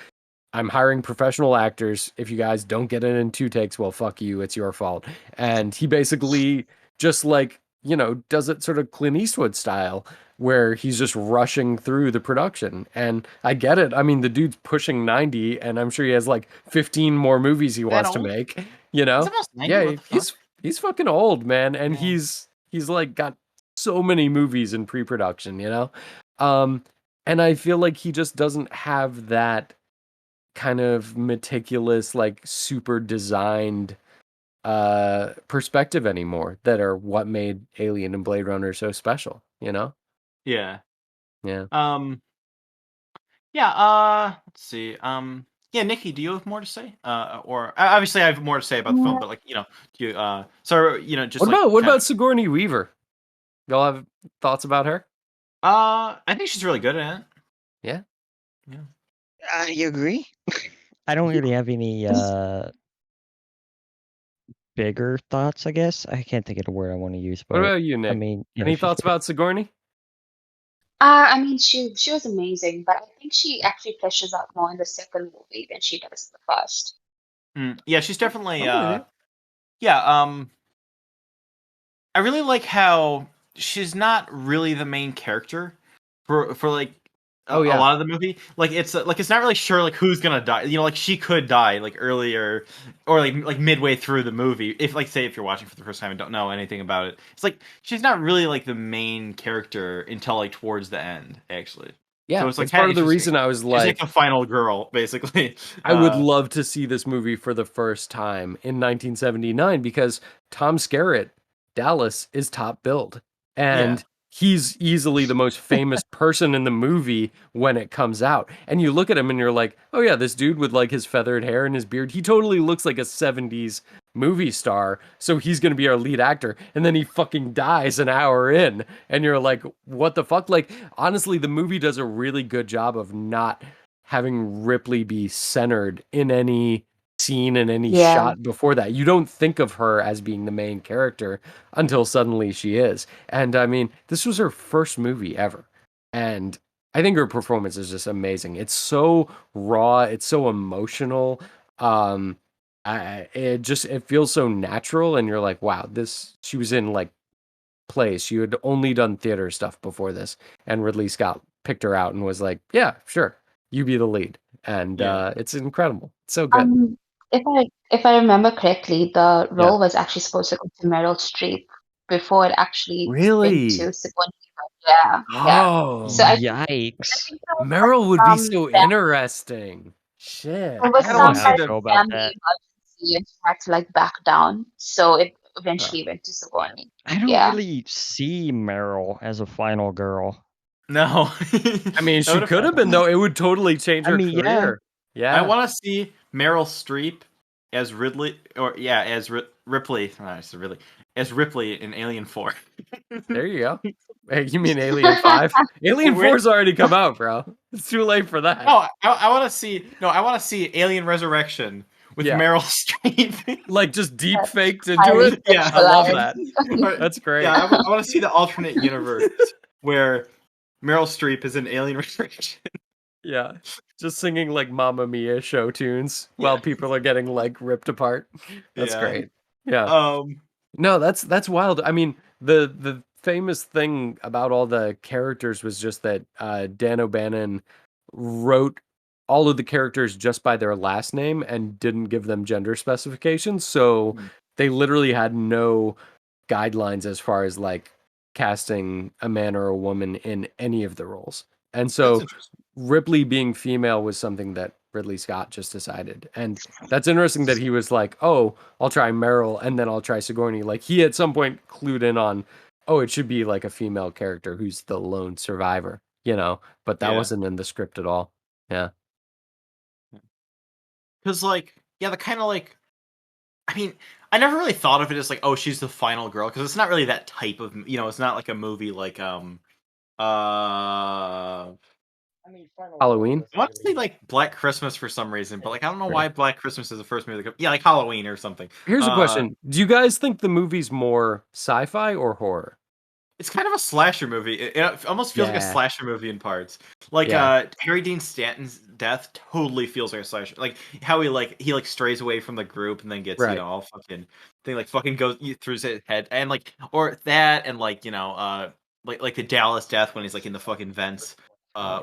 Speaker 3: I'm hiring professional actors. If you guys don't get it in 2 takes, well, fuck you. It's your fault. And he basically just like, you know, does it sort of Clint Eastwood style where he's just rushing through the production. And I get it. I mean, the dude's pushing 90 and I'm sure he has like 15 more movies he wants to make, you know?
Speaker 2: He's almost 90.
Speaker 3: Yeah, he's fucking old, man. And he's like got so many movies in pre-production, you know? And I feel like he just doesn't have that kind of meticulous, like super designed perspective anymore that are what made Alien and Blade Runner so special, you know?
Speaker 2: Yeah.
Speaker 3: Yeah.
Speaker 2: Let's see. Yeah, Nikki, do you have more to say? Or obviously I have more to say about the film, but like, do you just
Speaker 3: what about Sigourney Weaver? Y'all have thoughts about her?
Speaker 2: I think she's really good at it.
Speaker 3: Yeah.
Speaker 4: You agree? I don't really have any bigger thoughts, I guess. I can't think of the word I want to use, but
Speaker 3: What about you, Nick?
Speaker 4: I mean,
Speaker 3: Any thoughts about Sigourney?
Speaker 5: I mean, she was amazing, but I think she actually fleshes out more in the second movie than she does in the first.
Speaker 2: Yeah, she's definitely I really like how she's not really the main character for like a
Speaker 3: Oh, yeah.
Speaker 2: lot of the movie. Like it's not really sure like who's gonna die. You know, like she could die like earlier or like midway through the movie. If like say if you're watching for the first time and don't know anything about it, it's like she's not really like the main character until like towards the end, actually.
Speaker 3: Yeah,
Speaker 2: So it's like
Speaker 3: part of the reason I was
Speaker 2: she's like
Speaker 3: like,
Speaker 2: the final girl, basically.
Speaker 3: I would love to see this movie for the first time in 1979 because Tom Skerritt, Dallas, is top billed. And he's easily the most famous person in the movie when it comes out. And you look at him and you're like, oh yeah, this dude with like his feathered hair and his beard, he totally looks like a 70s movie star. So he's going to be our lead actor. And then he fucking dies an hour in. And you're like, what the fuck? Like, honestly, the movie does a really good job of not having Ripley be centered in any scene and any shot before that. You don't think of her as being the main character until suddenly she is. And I mean, this was her first movie ever. And I think her performance is just amazing. It's so raw, it's so emotional. It feels so natural and you're like, wow, she was in like plays. She had only done theater stuff before this and Ridley Scott picked her out and was like, yeah, sure. You be the lead. And it's incredible. It's so good.
Speaker 5: If I remember correctly, the
Speaker 3: Yeah.
Speaker 5: role was actually supposed to go to Meryl Streep before it actually went
Speaker 3: Really?
Speaker 5: to Sigourney Weaver. Yeah.
Speaker 3: Oh,
Speaker 5: So I
Speaker 4: Yikes.
Speaker 5: think there was
Speaker 3: Meryl would be so
Speaker 5: fam-
Speaker 3: interesting. Shit.
Speaker 5: there was
Speaker 2: I don't want
Speaker 5: some
Speaker 2: to see
Speaker 5: like
Speaker 2: the
Speaker 4: Feel about
Speaker 5: family
Speaker 4: that.
Speaker 5: emergency and she had to like back down. So it eventually went to Sigourney.
Speaker 4: I don't
Speaker 5: Yeah.
Speaker 4: really see Meryl as a final girl.
Speaker 2: No.
Speaker 3: I mean, she could have been, though. It would totally change her career. Yeah.
Speaker 2: I want to see Meryl Streep as Ridley, or as Ripley. Oh, I said Ridley. As Ripley in Alien 4.
Speaker 3: There you go. Hey, you mean Alien 5? Alien 4's already come out, bro. It's too late for that.
Speaker 2: No, I want to see. No, I want to see Alien Resurrection with Meryl Streep.
Speaker 3: Like just deep faked into it.
Speaker 2: Yeah,
Speaker 3: I love that. That's great.
Speaker 2: Yeah, I want to see the alternate universe where Meryl Streep is in Alien Resurrection.
Speaker 3: Yeah, just singing like Mamma Mia show tunes while people are getting like ripped apart. That's great. Yeah. No, that's wild. I mean, the famous thing about all the characters was just that Dan O'Bannon wrote all of the characters just by their last name and didn't give them gender specifications. So they literally had no guidelines as far as like casting a man or a woman in any of the roles. And so Ripley being female was something that Ridley Scott just decided. And that's interesting that he was like, oh, I'll try Meryl and then I'll try Sigourney. Like he at some point clued in on, oh, it should be like a female character who's the lone survivor, you know, but that wasn't in the script at all. Yeah.
Speaker 2: Because like, the kind of like, I mean, I never really thought of it as like, oh, she's the final girl. Because it's not really that type of, it's not like a movie like,
Speaker 3: Halloween?
Speaker 2: I want to say like Black Christmas for some reason, but like I don't know why Black Christmas is the first movie. Like Halloween or something.
Speaker 3: Here's a question: do you guys think the movie's more sci-fi or horror?
Speaker 2: It's kind of a slasher movie. It almost feels like a slasher movie in parts. Like Harry Dean Stanton's death totally feels like a slasher. Like how he strays away from the group and then gets all fucking thing like fucking goes through his head and like or that and like like the Dallas death when he's like in the fucking vents.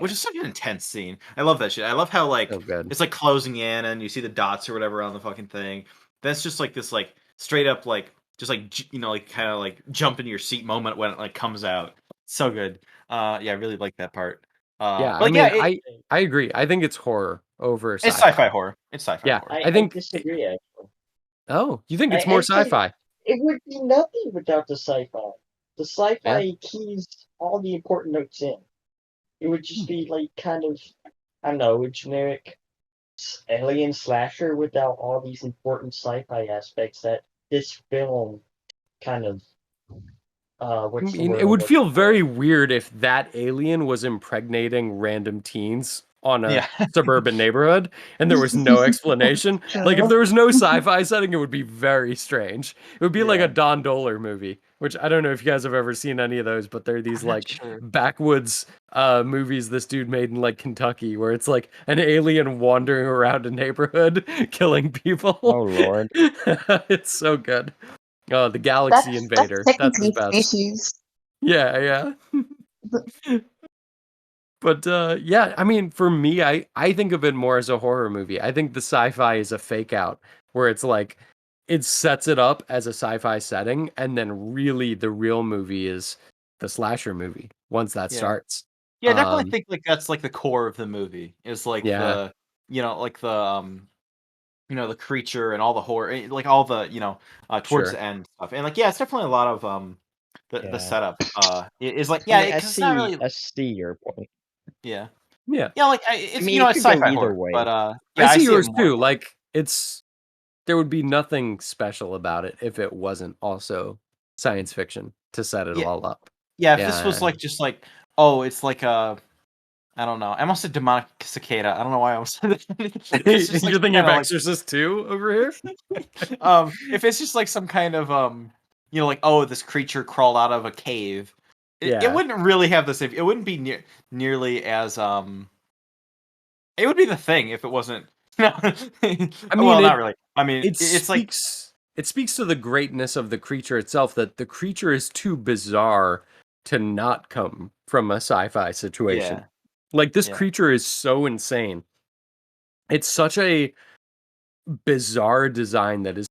Speaker 2: Which is such an intense scene. I love that shit. I love how like it's like closing in and you see the dots or whatever on the fucking thing. That's just like this like straight up like just like like kind of like jump into your seat moment when it like comes out. So good. I really like that part.
Speaker 3: I mean, I agree. I think it's horror over sci-fi.
Speaker 2: It's sci-fi horror. It's sci-fi horror.
Speaker 3: I think
Speaker 6: disagree actually.
Speaker 3: Oh, you think it's more sci-fi?
Speaker 6: It would be nothing without the sci-fi. The sci-fi keys all the important notes in. It would just be like kind of, I don't know, a generic alien slasher without all these important sci-fi aspects that this film kind of.
Speaker 3: It would feel very weird if that alien was impregnating random teens on a suburban neighborhood and there was no explanation. Like if there was no sci-fi setting, it would be very strange. It would be like a Don Dohler movie, which I don't know if you guys have ever seen any of those, but they're these like backwoods movies this dude made in like Kentucky where it's like an alien wandering around a neighborhood killing people.
Speaker 4: Oh Lord.
Speaker 3: It's so good. Oh, the Galaxy Invader. That's his best.
Speaker 5: Species.
Speaker 3: Yeah. But yeah, I mean, for me, I think of it more as a horror movie. I think the sci-fi is a fake out where it's like it sets it up as a sci-fi setting, and then really the real movie is the slasher movie once that starts.
Speaker 2: Yeah, I definitely think like that's like the core of the movie is like
Speaker 3: Yeah.
Speaker 2: like the the creature and all the horror, like all the towards
Speaker 3: Sure.
Speaker 2: the end stuff, and like it's definitely a lot of the
Speaker 6: Yeah.
Speaker 2: setup is like
Speaker 6: I mean,
Speaker 2: because it's not really
Speaker 6: I see your point.
Speaker 2: yeah
Speaker 3: Yeah.
Speaker 2: like
Speaker 6: I
Speaker 2: it's
Speaker 6: mean,
Speaker 2: it's
Speaker 6: it could go
Speaker 2: sci-fi
Speaker 6: either
Speaker 2: horror,
Speaker 6: way.
Speaker 2: but
Speaker 3: I
Speaker 2: I
Speaker 3: see
Speaker 2: see it
Speaker 3: yours
Speaker 2: more.
Speaker 3: too. Like there would be nothing special about it if it wasn't also science fiction to set it
Speaker 2: Yeah,
Speaker 3: all up.
Speaker 2: yeah. If this was like just like it's like I don't know. I almost said demonic cicada. I don't know why I almost said it. It's just like
Speaker 3: You're thinking
Speaker 2: kind
Speaker 3: of
Speaker 2: of like
Speaker 3: Exorcist 2 over here?
Speaker 2: if it's just like some kind of like this creature crawled out of a cave, it wouldn't really have the same. It wouldn't be nearly as It would be The Thing if it wasn't. No,
Speaker 3: I mean,
Speaker 2: well, not really. I mean,
Speaker 3: it
Speaker 2: it's like
Speaker 3: speaks to the greatness of the creature itself, that the creature is too bizarre to not come from a sci-fi situation.
Speaker 2: yeah,
Speaker 3: Like this
Speaker 2: yeah,
Speaker 3: creature is so insane. It's such a bizarre design that is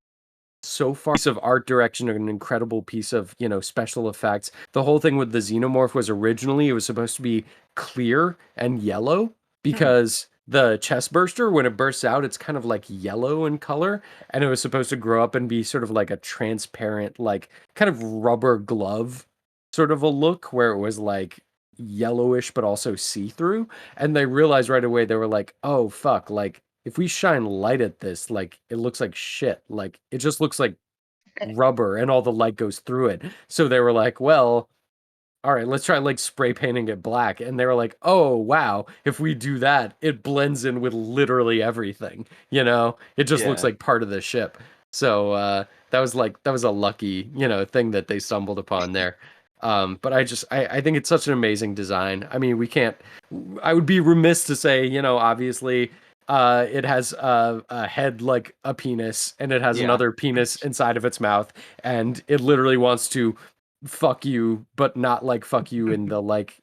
Speaker 3: so far piece of art direction, an incredible piece of special effects. The whole thing with the xenomorph was originally it was supposed to be clear and yellow because the chest burster, when it bursts out, it's kind of like yellow in color, and it was supposed to grow up and be sort of like a transparent, like kind of rubber glove sort of a look where it was like yellowish but also see-through. And they realized right away, they were like, oh fuck, like if we shine light at this, like it looks like shit. Like it just looks like rubber and all the light goes through it. So they were like, well, all right, let's try like spray painting it black. And they were like, oh wow, if we do that, it blends in with literally everything. It just looks
Speaker 2: yeah,
Speaker 3: like part of the ship. So that was a lucky, thing that they stumbled upon there. But I think it's such an amazing design. I mean, I would be remiss to say, obviously it has a head like a penis, and it has
Speaker 2: yeah,
Speaker 3: another penis inside of its mouth, and it literally wants to fuck you, but not like fuck you in the like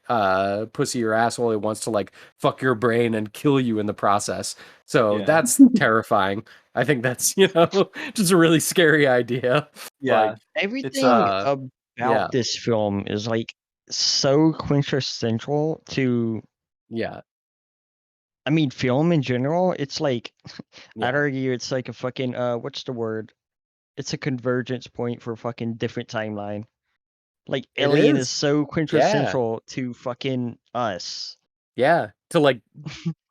Speaker 3: pussy or asshole. It wants to like fuck your brain and kill you in the process. So
Speaker 2: yeah,
Speaker 3: that's terrifying. I think that's just a really scary idea.
Speaker 2: yeah.
Speaker 3: Like
Speaker 2: It's
Speaker 4: Everything
Speaker 3: yeah,
Speaker 4: about this film is like so quintessential to,
Speaker 3: yeah,
Speaker 4: I mean, film in general. It's like I'd
Speaker 3: yeah.
Speaker 4: argue it's like a fucking what's the word? It's a convergence point for fucking different timeline. Like
Speaker 3: It
Speaker 4: Alien is
Speaker 3: is.
Speaker 4: so
Speaker 3: Yeah,
Speaker 4: quintessential to fucking us.
Speaker 3: yeah. To like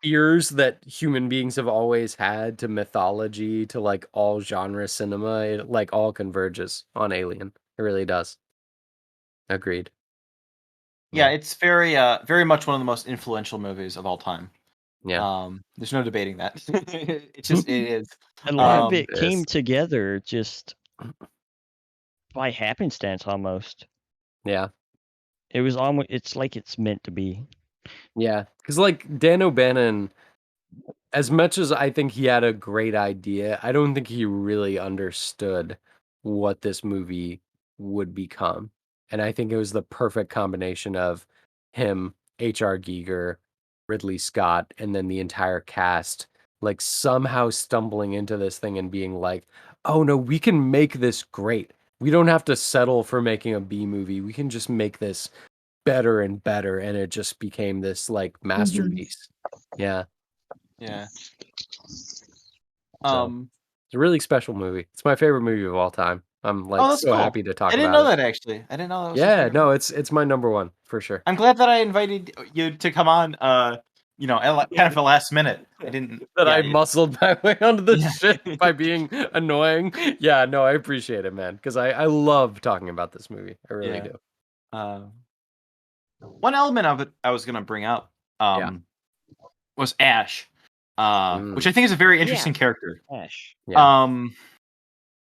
Speaker 3: fears that human beings have always had, to mythology, to like all genre cinema, it like all converges on Alien. It really does. Agreed.
Speaker 2: yeah,
Speaker 3: Yeah.
Speaker 2: it's very much one of the most influential movies of all time.
Speaker 3: Yeah.
Speaker 2: There's no debating that. It is.
Speaker 4: A lot of
Speaker 3: Yeah,
Speaker 2: Um,
Speaker 4: it
Speaker 3: it
Speaker 4: came
Speaker 3: is.
Speaker 4: together just by happenstance almost.
Speaker 3: Yeah.
Speaker 4: It was almost, it's like it's meant to be.
Speaker 3: Yeah. Because like Dan O'Bannon, as much as I think he had a great idea, I don't think he really understood what this movie would become. And I think it was the perfect combination of him, H.R. Giger, Ridley Scott, and then the entire cast, like somehow stumbling into this thing and being like, oh no, we can make this great. We don't have to settle for making a B movie. We can just make this better and better. And it just became this like masterpiece. Yeah.
Speaker 2: yeah.
Speaker 3: So
Speaker 2: Um,
Speaker 3: it's a really special movie. It's my favorite movie of all time. I'm
Speaker 2: oh,
Speaker 3: like
Speaker 2: that's
Speaker 3: so
Speaker 2: cool.
Speaker 3: happy to
Speaker 2: I
Speaker 3: talk
Speaker 2: didn't
Speaker 3: about
Speaker 2: know
Speaker 3: it.
Speaker 2: that actually. I didn't know that was your
Speaker 3: Yeah,
Speaker 2: favorite
Speaker 3: no,
Speaker 2: movie.
Speaker 3: it's my number one for sure.
Speaker 2: I'm glad that I invited you to come on. Kind of a last minute. I didn't.
Speaker 3: That
Speaker 2: Yeah,
Speaker 3: I muscled my way onto this
Speaker 2: yeah.
Speaker 3: shit by being annoying. Yeah, no, I appreciate it, man, because I love talking about this movie. I really
Speaker 2: Yeah.
Speaker 3: do.
Speaker 2: One element of it I was gonna bring up
Speaker 3: Yeah.
Speaker 2: was Ash, which
Speaker 3: Mm,
Speaker 2: I think is a very
Speaker 4: Yeah.
Speaker 2: interesting character.
Speaker 4: Ash.
Speaker 3: yeah.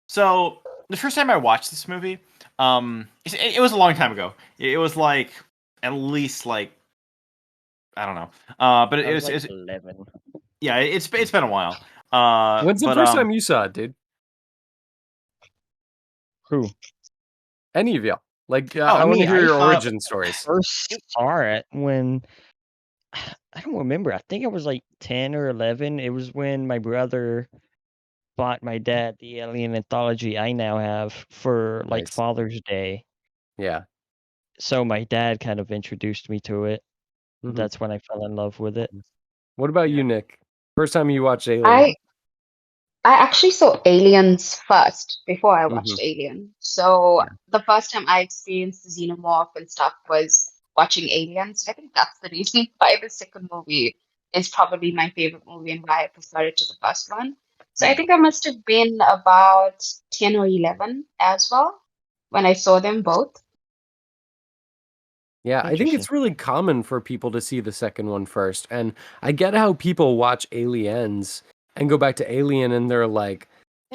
Speaker 2: So the first time I watched this movie, it was a long time ago. It was like at least like I don't know. But
Speaker 4: I
Speaker 2: it
Speaker 4: was
Speaker 2: was,
Speaker 4: like
Speaker 2: it's
Speaker 4: 11.
Speaker 2: yeah, it's been a while.
Speaker 3: When's the
Speaker 2: But
Speaker 3: first time you saw it, dude?
Speaker 4: Who?
Speaker 3: Any of y'all? Like,
Speaker 2: Oh,
Speaker 3: I want to hear
Speaker 4: I
Speaker 3: your
Speaker 2: uh,
Speaker 3: origin stories.
Speaker 4: first saw it when I don't remember. I think I was like 10 or 11. It was when my brother bought my dad the Alien anthology I now have for like
Speaker 3: Nice.
Speaker 4: Father's Day.
Speaker 3: Yeah.
Speaker 4: So my dad kind of introduced me to it.
Speaker 3: Mhm.
Speaker 4: That's when I fell in love with it.
Speaker 3: What about
Speaker 2: Yeah.
Speaker 3: you, Nick? First time you watched Alien?
Speaker 5: I actually saw Aliens first before I watched
Speaker 3: Mhm.
Speaker 5: Alien. So
Speaker 3: Yeah.
Speaker 5: the first time I experienced the xenomorph and stuff was watching Aliens. I think that's the reason why the second movie is probably my favorite movie and why I prefer it to the first one. So I think I must have been about 10 or 11 as well when I saw them both.
Speaker 3: Yeah, I think
Speaker 4: Interesting.
Speaker 3: it's really common for people to see the second one first. And I get how people watch Aliens and go back to Alien and they're like,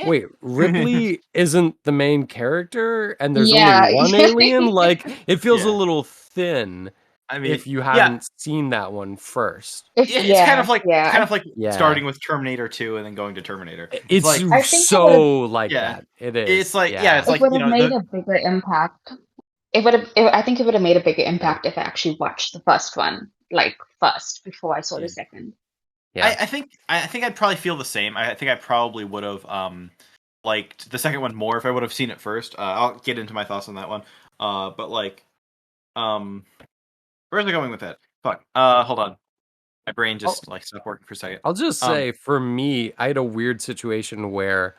Speaker 3: wait, Ripley isn't the main character and there's only
Speaker 5: Yeah.
Speaker 3: one alien? Like, it feels a
Speaker 2: Yeah.
Speaker 3: little thin
Speaker 2: I mean,
Speaker 3: if you
Speaker 2: yeah,
Speaker 3: haven't seen that one first.
Speaker 2: it's kind of like
Speaker 5: Yeah.
Speaker 3: Yeah.
Speaker 2: starting with Terminator 2 and then going to Terminator.
Speaker 3: It's
Speaker 2: like
Speaker 5: I think it would have
Speaker 3: so like
Speaker 2: yeah,
Speaker 3: that. It is.
Speaker 2: it's like
Speaker 3: Yeah.
Speaker 5: it would have made a bigger impact. I think it would have made a bigger impact if I actually watched the first one, like first, before I saw
Speaker 2: Yeah.
Speaker 5: the second.
Speaker 3: Yeah.
Speaker 2: I think I'd probably feel the same. I think I probably would have liked the second one more if I would have seen it first. I'll get into my thoughts on that one. But like where's I going with that? Fuck. Hold on. My brain
Speaker 3: I'll,
Speaker 2: just like stopped working for a second.
Speaker 3: I'll just say for me, I had a weird situation where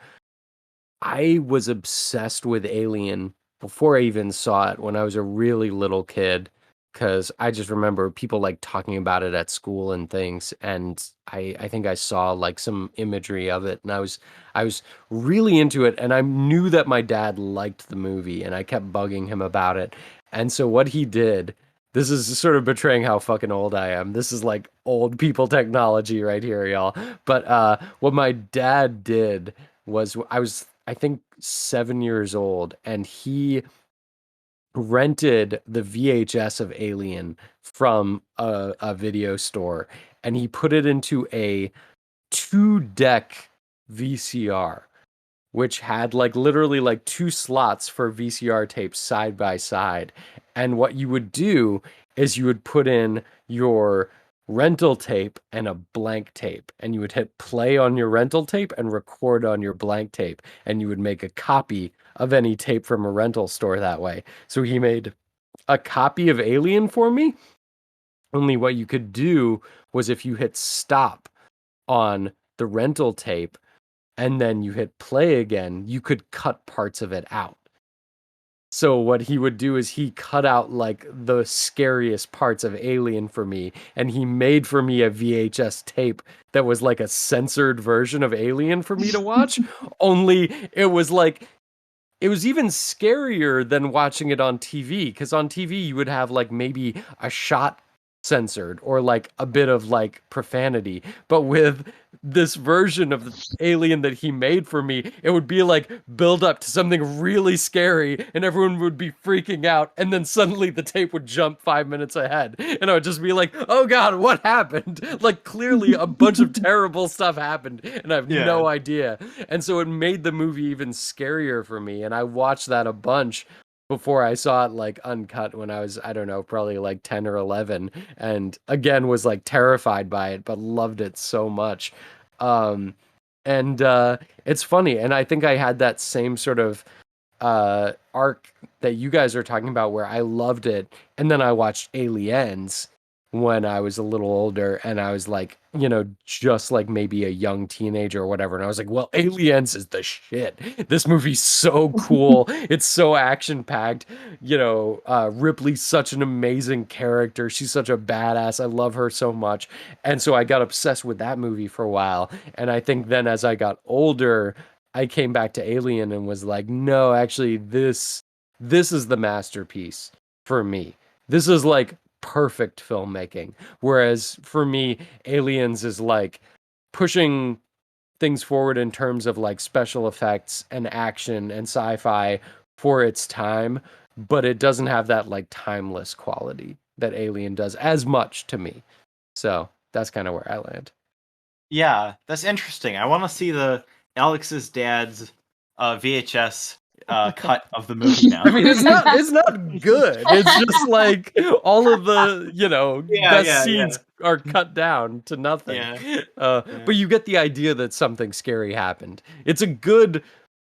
Speaker 3: I was obsessed with Alien before I even saw it when I was a really little kid. Because I just remember people like talking about it at school and things, and I think I saw like some imagery of it, and I was really into it, and I knew that my dad liked the movie, and I kept bugging him about it, and so what he did, this is sort of betraying how fucking old I am. This is like old people technology right here, y'all. But what my dad did was I think 7 years old, and he rented the VHS of Alien from a video store, and he put it into a 2-deck VCR, which had like literally like two slots for VCR tapes side by side. And what you would do is you would put in your rental tape and a blank tape, and you would hit play on your rental tape and record on your blank tape, and you would make a copy of any tape from a rental store that way. So he made a copy of Alien for me. Only what you could do was if you hit stop on the rental tape and then you hit play again, you could cut parts of it out. So what he would do is he cut out like the scariest parts of Alien for me, and he made for me a VHS tape that was like a censored version of Alien for me to watch. Only it was like it was even scarier than watching it on TV, because on TV you would have like maybe a shot censored or like a bit of like profanity. But with this version of the Alien that he made for me, it would be like build up to something really scary and everyone would be freaking out. And then suddenly the tape would jump 5 minutes ahead. And I would just be like, oh God, what happened? Like clearly a bunch of terrible stuff happened and I have no idea. And so it made the movie even scarier for me. And I watched that a bunch before I saw it like uncut when I was, I don't know, probably like 10 or 11. And again, was like terrified by it, but loved it so much. Um, and it's funny. And I think I had that same sort of arc that you guys are talking about where I loved it. And then I watched Aliens when I was a little older and I was like, you know, just like maybe a young teenager or whatever. And I was like, well, Aliens is the shit. This movie's so cool. It's so action packed. You know, Ripley's such an amazing character. She's such a badass. I love her so much. And so I got obsessed with that movie for a while. And I think then as I got older, I came back to Alien and was like, no, actually, this is the masterpiece for me. This is like perfect filmmaking. Whereas for me, Aliens is like pushing things forward in terms of like special effects and action and sci-fi for its time, but it doesn't have that like timeless quality that Alien does as much to me. So that's kind of where I land.
Speaker 2: Yeah, that's interesting. I want to see the Alex's dad's VHS cut of the movie now.
Speaker 3: I mean, it's not good. It's just like all of the best scenes are cut down to nothing. But you get the idea that something scary happened. It's a good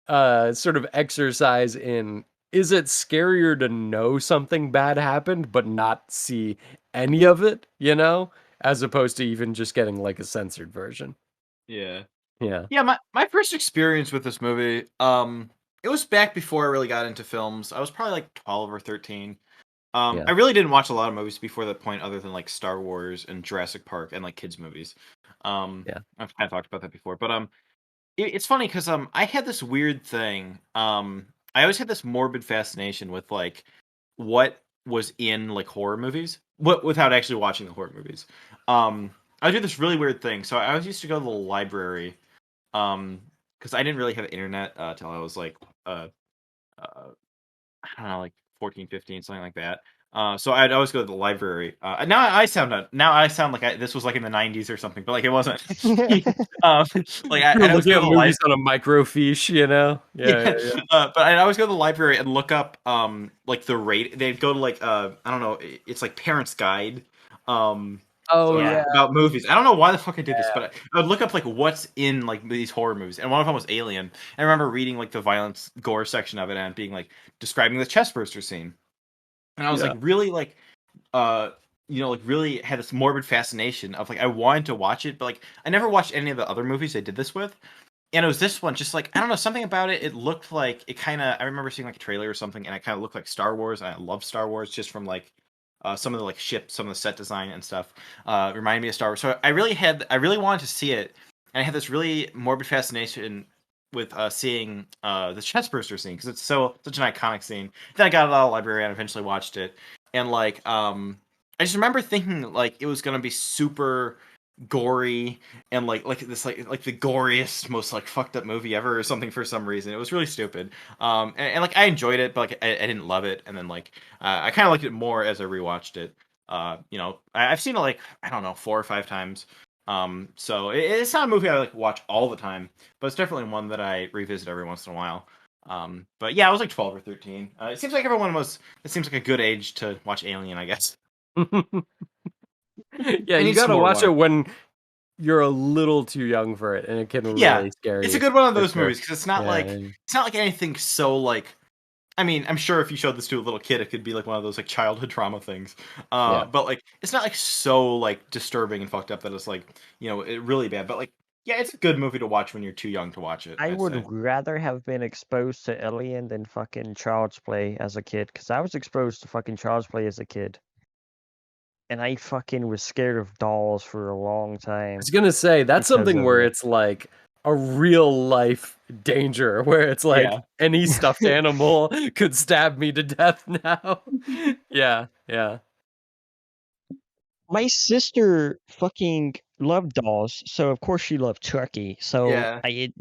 Speaker 3: sort of exercise in, is it scarier to know something bad happened but not see any of it, as opposed to even just getting like a censored version.
Speaker 2: Yeah.
Speaker 3: Yeah.
Speaker 2: My first experience with this movie, it was back before I really got into films. I was probably like 12 or 13.
Speaker 3: Yeah.
Speaker 2: I really didn't watch a lot of movies before that point, other than like Star Wars and Jurassic Park and like kids movies.
Speaker 3: Yeah.
Speaker 2: I've kind of talked about that before, but it's funny because I had this weird thing. I always had this morbid fascination with like what was in like horror movies, without actually watching the horror movies. I do this really weird thing. So I always used to go to the library, because I didn't really have internet till I was like I don't know, like 14, 15, something like that. So I'd always go to the library. Now I sound like this was like in the 90s or something, but like it wasn't. Like I
Speaker 3: You're
Speaker 2: always
Speaker 3: looking
Speaker 2: go
Speaker 3: at
Speaker 2: to the
Speaker 3: movies on a microfiche, Yeah.
Speaker 2: But I'd always go to the library and look up like the rate. They'd go to like I don't know, it's like Parents Guide.
Speaker 3: Oh yeah.
Speaker 2: About movies. I don't know why the fuck I did this, but I would look up like what's in like these horror movies, and one of them was Alien. And I remember reading like the violence gore section of it and being like describing the chestburster scene, and I was like really like like really had this morbid fascination of like I wanted to watch it, but like I never watched any of the other movies they did this with. And it was this one, just like I don't know, something about it. It looked like it kind of. I remember seeing like a trailer or something, and it kind of looked like Star Wars. And I love Star Wars just from like some of the like ships, some of the set design and stuff. Reminded me of Star Wars. So I really wanted to see it, and I had this really morbid fascination with seeing the chestburster scene because it's such an iconic scene. Then I got it out of the library and eventually watched it, and like I just remember thinking like it was gonna be super gory and like this like the goriest, most like fucked up movie ever or something for some reason. It was really stupid. And like I enjoyed it, but like I didn't love it. And then like I kind of liked it more as I rewatched it. I've seen it like I don't know 4 or 5 times. So it's not a movie I like watch all the time, but it's definitely one that I revisit every once in a while. But yeah, I was like 12 or 13. It seems like everyone was. It seems like a good age to watch Alien, I guess.
Speaker 3: Yeah, you gotta watch it when you're a little too young for it, and it can really scare you.
Speaker 2: It's a good one of those movies because it's not like anything so like. I mean, I'm sure if you showed this to a little kid, it could be like one of those like childhood trauma things. But like, it's not like so like disturbing and fucked up that it's like it really bad. But like, yeah, it's a good movie to watch when you're too young to watch it.
Speaker 4: I would rather have been exposed to Alien than fucking Child's Play as a kid, because I was exposed to fucking Child's Play as a kid. And I fucking was scared of dolls for a long time.
Speaker 3: I was gonna say, that's something where it's like a real life danger, where it's like any stuffed animal could stab me to death now. Yeah.
Speaker 4: My sister fucking loved dolls, so of course she loved Chucky. So it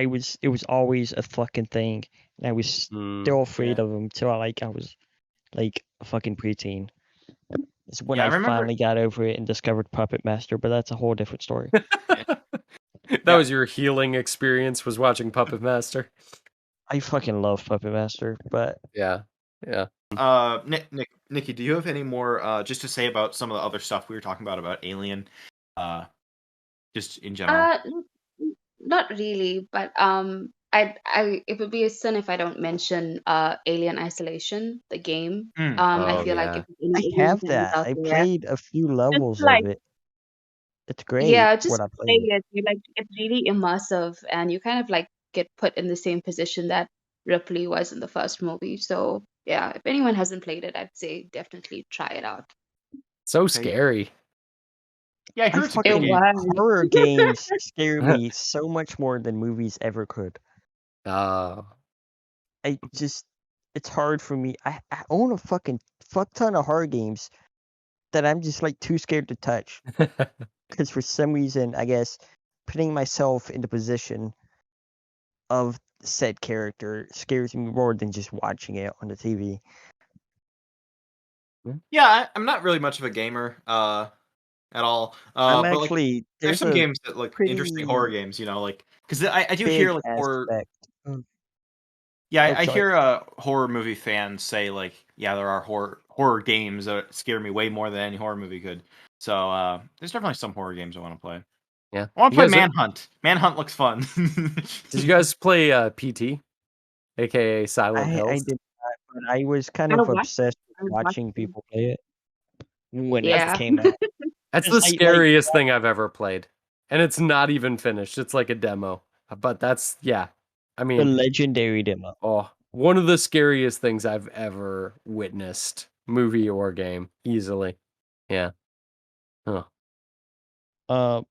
Speaker 4: was always a fucking thing. And I was still afraid of him till I was like a fucking preteen. It's when I finally got over it and discovered Puppet Master, but that's a whole different story.
Speaker 3: That was your healing experience, was watching Puppet Master.
Speaker 4: I fucking love Puppet Master, but
Speaker 3: yeah.
Speaker 2: Nikki, do you have any more just to say about some of the other stuff we were talking about Alien, just in general?
Speaker 5: Not really, but it would be a sin if I don't mention Alien Isolation, the game. I feel like if
Speaker 4: I have that. I played a few levels of it. It's great.
Speaker 5: Yeah, just play it. It's really immersive, and you kind of like get put in the same position that Ripley was in the first movie. So yeah, if anyone hasn't played it, I'd say definitely try it out.
Speaker 3: So scary.
Speaker 2: Yeah, I heard
Speaker 4: horror games scare me so much more than movies ever could. It's hard for me. I own a fucking fuck ton of horror games that I'm just like too scared to touch. Because for some reason, I guess, putting myself in the position of said character scares me more than just watching it on the TV.
Speaker 2: Yeah, I'm not really much of a gamer at all.
Speaker 4: I'm
Speaker 2: but
Speaker 4: actually
Speaker 2: like, there's some games that like interesting horror games, like because I do hear like horror. Yeah,
Speaker 4: Oh,
Speaker 2: I
Speaker 4: sorry.
Speaker 2: hear horror movie fans say like, yeah, there are horror games that scare me way more than any horror movie could. So there's definitely some horror games I want to play.
Speaker 3: Yeah.
Speaker 2: I want
Speaker 3: You
Speaker 2: to play
Speaker 3: guys
Speaker 2: Manhunt. Manhunt looks fun.
Speaker 3: Did you guys play PT, aka Silent
Speaker 4: I
Speaker 3: Hills?
Speaker 4: did not, but I was kind
Speaker 5: I
Speaker 4: of
Speaker 5: watched it.
Speaker 4: obsessed
Speaker 5: I
Speaker 4: with
Speaker 5: watched
Speaker 4: watching
Speaker 5: it.
Speaker 4: people play it when it
Speaker 5: Yeah.
Speaker 4: came out.
Speaker 3: That's
Speaker 4: 'Cause
Speaker 3: the
Speaker 4: I
Speaker 3: scariest thing I've ever played. And it's not even finished. It's like a demo. But that's yeah. I
Speaker 4: the
Speaker 3: mean,
Speaker 4: legendary demo.
Speaker 3: oh, one of the scariest things I've ever witnessed, movie or game, easily. Yeah. Huh.
Speaker 2: Back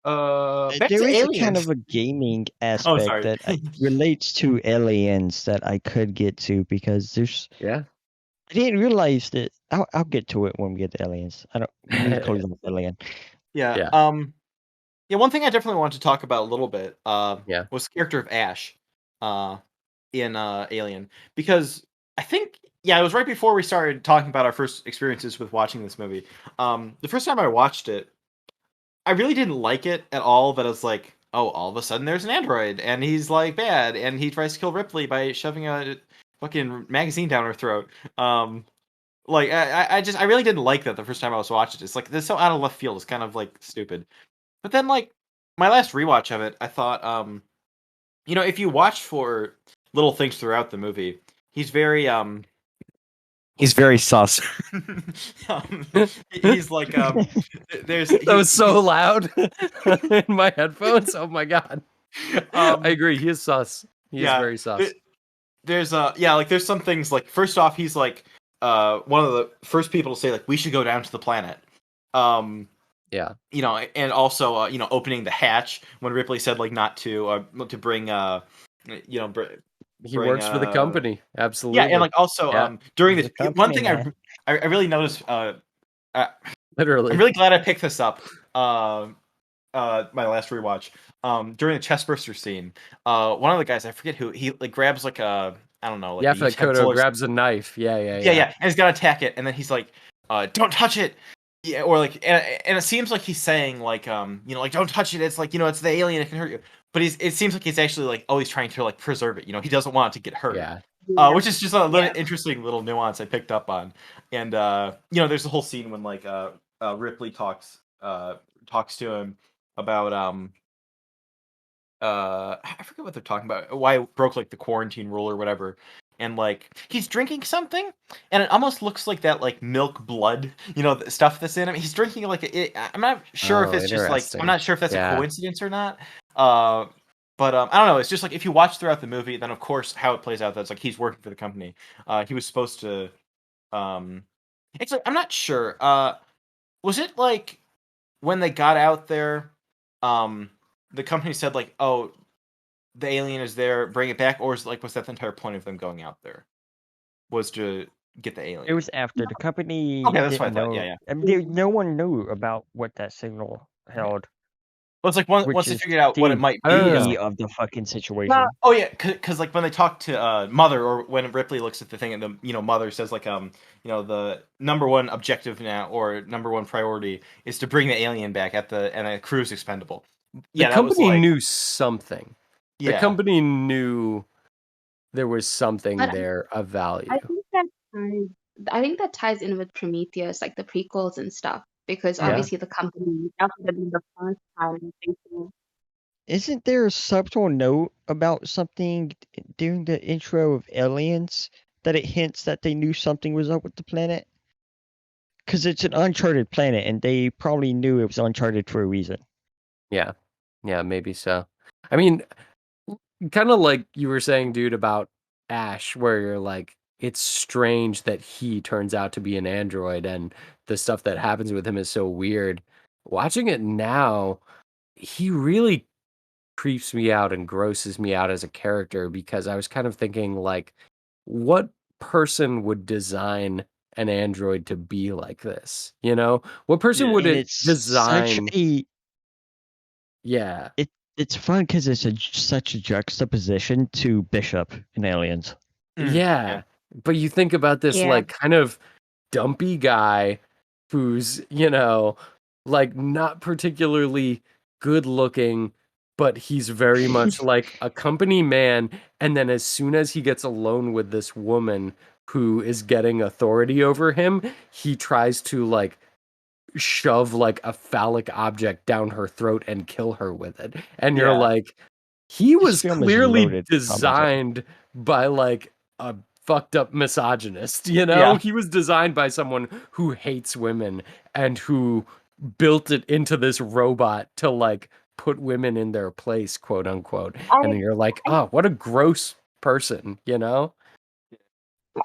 Speaker 4: There
Speaker 2: to
Speaker 4: is a kind
Speaker 2: Aliens.
Speaker 4: of a gaming
Speaker 2: Oh,
Speaker 4: aspect
Speaker 2: sorry.
Speaker 4: that relates to aliens that I could get to because there's.
Speaker 3: Yeah.
Speaker 4: I didn't realize that. I'll get to it when we get to aliens. I don't. We close on alien.
Speaker 2: Yeah.
Speaker 3: Yeah.
Speaker 2: Yeah. One thing I definitely want to talk about a little bit.
Speaker 3: Yeah.
Speaker 2: Was the character of Ash. In Alien, because I think it was right before we started talking about our first experiences with watching this movie. The first time I watched it, I really didn't like it at all. That it's like, oh, all of a sudden there's an android and he's like bad and he tries to kill Ripley by shoving a fucking magazine down her throat. Like I really didn't like that the first time I was watching it. It's like this is so out of left field. It's kind of like stupid. But then like my last rewatch of it, I thought, if you watch for little things throughout the movie, he's very sus. He's like there's
Speaker 3: That was so loud in my headphones. Oh my god. I agree. He is sus. He is very sus.
Speaker 2: There's there's some things like first off he's like one of the first people to say like we should go down to the planet.
Speaker 3: Yeah.
Speaker 2: And also opening the hatch when Ripley said like not to bring
Speaker 3: He works for the company. Absolutely.
Speaker 2: Yeah, and like also during this one thing
Speaker 4: man.
Speaker 2: I really noticed
Speaker 3: literally.
Speaker 2: I'm really glad I picked this up my last rewatch. During the chestburster scene, one of the guys, I forget who, he like grabs like a I don't know, like
Speaker 3: Yaphet Kotto grabs a knife. Yeah,
Speaker 2: and he's gonna attack it, and then he's like, don't touch it. Yeah, or like, and it seems like he's saying like, like don't touch it. It's like it's the alien. It can hurt you. But it seems like he's actually like always trying to like preserve it. He doesn't want it to get hurt.
Speaker 3: Yeah.
Speaker 2: Which is just a little interesting little nuance I picked up on. And there's a whole scene when like Ripley talks to him about I forget what they're talking about. Why it broke like the quarantine rule or whatever. And like he's drinking something, and it almost looks like that like milk blood, the stuff that's in him. He's drinking like I'm not sure if it's just like I'm not sure if that's a coincidence or not. But I don't know. It's just like if you watch throughout the movie, then of course how it plays out, that's like he's working for the company. He was supposed to. It's like I'm not sure. Was it like when they got out there, the company said like, oh, the alien is there, bring it back, or was that the entire point of them going out there? Was to get the alien?
Speaker 4: It was after the company.
Speaker 2: Okay, that's what I thought.
Speaker 4: Know,
Speaker 2: yeah.
Speaker 4: I mean, no one knew about what that signal held.
Speaker 2: Well, it's like once they figured out what it might be
Speaker 4: of the fucking situation.
Speaker 2: Oh yeah, because like when they talk to Mother, or when Ripley looks at the thing and the Mother says like the number one objective now or number one priority is to bring the alien back and the crew's expendable. Yeah,
Speaker 3: the company knew something.
Speaker 2: Yeah.
Speaker 3: The company knew there was something there of value.
Speaker 5: I think that ties in with Prometheus, like the prequels and stuff, because obviously the company after the first time.
Speaker 4: Isn't there a subtle note about something during the intro of Aliens that it hints that they knew something was up with the planet? Because it's an uncharted planet, and they probably knew it was uncharted for a reason.
Speaker 3: Yeah, maybe so. I mean, kind of like you were saying, dude, about Ash, where you're like, it's strange that he turns out to be an android, and the stuff that happens with him is so weird. Watching it now, he really creeps me out and grosses me out as a character, because I was kind of thinking like, what person would design an android to be like this? What person would it design?
Speaker 4: It's fun because it's such a juxtaposition to Bishop in Aliens.
Speaker 3: Yeah, but you think about this like kind of dumpy guy who's like not particularly good looking, but he's very much like a company man. And then as soon as he gets alone with this woman who is getting authority over him, he tries to like shove like a phallic object down her throat and kill her with it. And you're like, he was clearly designed by like a fucked up misogynist, you know? He was designed by someone who hates women and who built it into this robot to like put women in their place, quote unquote. And you're like, oh, what a gross person, you know?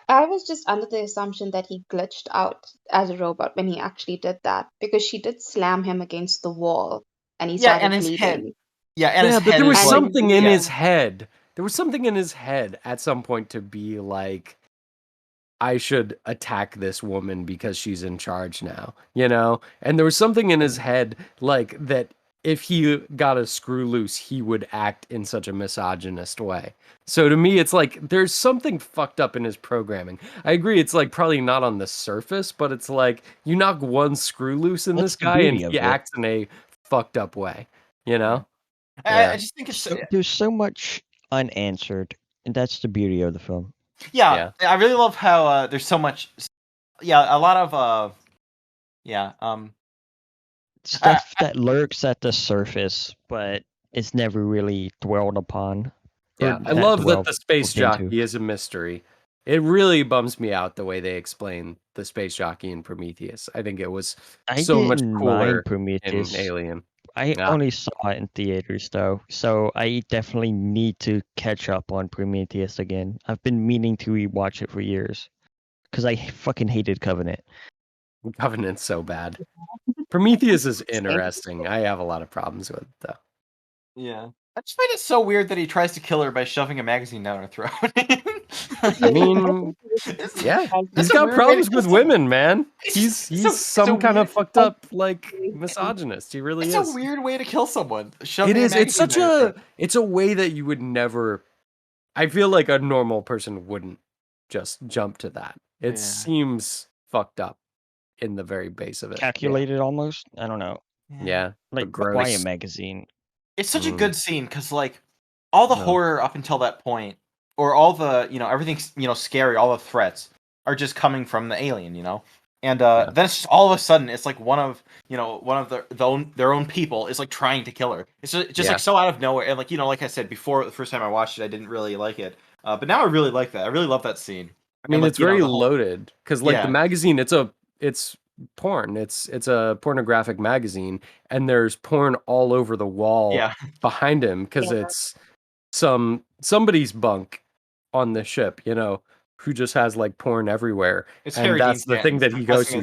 Speaker 5: I was just under the assumption that he glitched out as a robot when he actually did that because she did slam him against the wall and he started
Speaker 2: and his
Speaker 5: bleeding.
Speaker 2: head. Yeah, and his
Speaker 3: but
Speaker 2: head
Speaker 3: there was
Speaker 2: is
Speaker 3: something
Speaker 2: like,
Speaker 3: in his head. There was something in his head at some point to be like, I should attack this woman because she's in charge now, you know? And there was something in his head like that if he got a screw loose, he would act in such a misogynist way. So to me, it's like there's something fucked up in his programming. I agree, it's like probably not on the surface, but it's like you knock one screw loose in this guy and he acts in a fucked up way, you know?
Speaker 2: I just think
Speaker 4: there's so much unanswered, and that's the beauty of the film.
Speaker 2: Yeah, I really love how there's so much. Yeah, a lot of
Speaker 4: stuff that lurks at the surface, but it's never really dwelled upon.
Speaker 3: Yeah, I love that the space jockey is a mystery. It really bums me out the way they explain the space jockey in Prometheus. I think it was so much cooler in Alien.
Speaker 4: I only saw it in theaters though, so I definitely need to catch up on Prometheus again. I've been meaning to rewatch it for years because I fucking hated Covenant.
Speaker 3: Covenant's so bad. Prometheus is interesting. I have a lot of problems with it though.
Speaker 2: Yeah. I just find it so weird that he tries to kill her by shoving a magazine down her throat.
Speaker 3: I mean, yeah, he's got problems with women, man. He's some kind of fucked up like misogynist. He really is.
Speaker 2: It's a weird way to kill someone.
Speaker 3: It is. It's such a. It's a way that you would never. I feel like a normal person wouldn't just jump to that. It seems fucked up in the very base of it.
Speaker 4: Calculated almost. I don't know.
Speaker 3: Yeah,
Speaker 4: like why a magazine?
Speaker 2: It's such a good scene because like all the horror up until that point, or all the everything's scary, all the threats are just coming from the alien, and then it's just all of a sudden it's like one of their own people is like trying to kill her. It's just like so out of nowhere, and like I said before, the first time I watched it, I didn't really like it, but now I really like that. I really love that scene.
Speaker 3: I mean, it's very loaded because like the magazine, it's porn. It's a pornographic magazine, and there's porn all over the wall behind him because it's somebody's bunk on the ship, who just has like porn everywhere.
Speaker 2: It's
Speaker 3: and
Speaker 2: Harry
Speaker 3: that's
Speaker 2: Dean
Speaker 3: the thing that he goes to.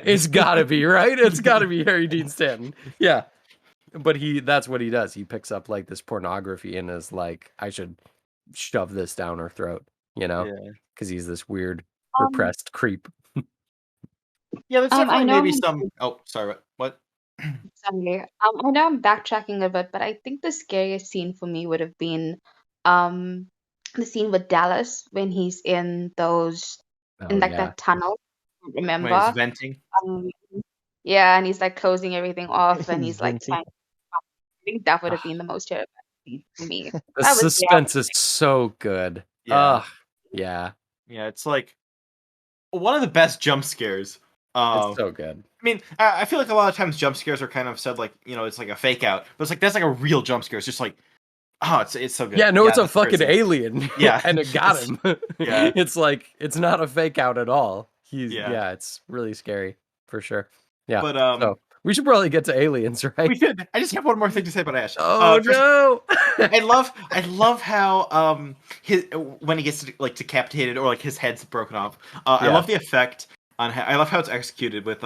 Speaker 3: It's gotta be, right? It's gotta be Harry Dean Stanton. Yeah. But that's what he does. He picks up like this pornography and is like, I should shove this down her throat, because he's this weird repressed creep.
Speaker 2: Yeah, there's definitely maybe some. Oh, sorry. What?
Speaker 5: Sorry. I know I'm backtracking a bit, but I think the scariest scene for me would have been the scene with Dallas when he's in that tunnel. Remember?
Speaker 2: When he's venting.
Speaker 5: Yeah, and he's like closing everything off, and he's like trying. I think that would have been the most terrifying scene for me.
Speaker 3: The suspense is so good. Yeah. Yeah,
Speaker 2: it's like one of the best jump scares.
Speaker 3: It's so good.
Speaker 2: I mean, I feel like a lot of times jump scares are kind of said like, it's like a fake out, but it's like that's like a real jump scare. It's just like, it's so good.
Speaker 3: Yeah, no, it's a fucking alien.
Speaker 2: Yeah,
Speaker 3: and it got him.
Speaker 2: Yeah,
Speaker 3: it's like it's not a fake out at all. It's really scary for sure. Yeah,
Speaker 2: but
Speaker 3: so we should probably get to aliens, right?
Speaker 2: We should. I just have one more thing to say about Ash.
Speaker 3: Oh no!
Speaker 2: I love how when he gets decapitated or like his head's broken off. I love the effect. I love how it's executed with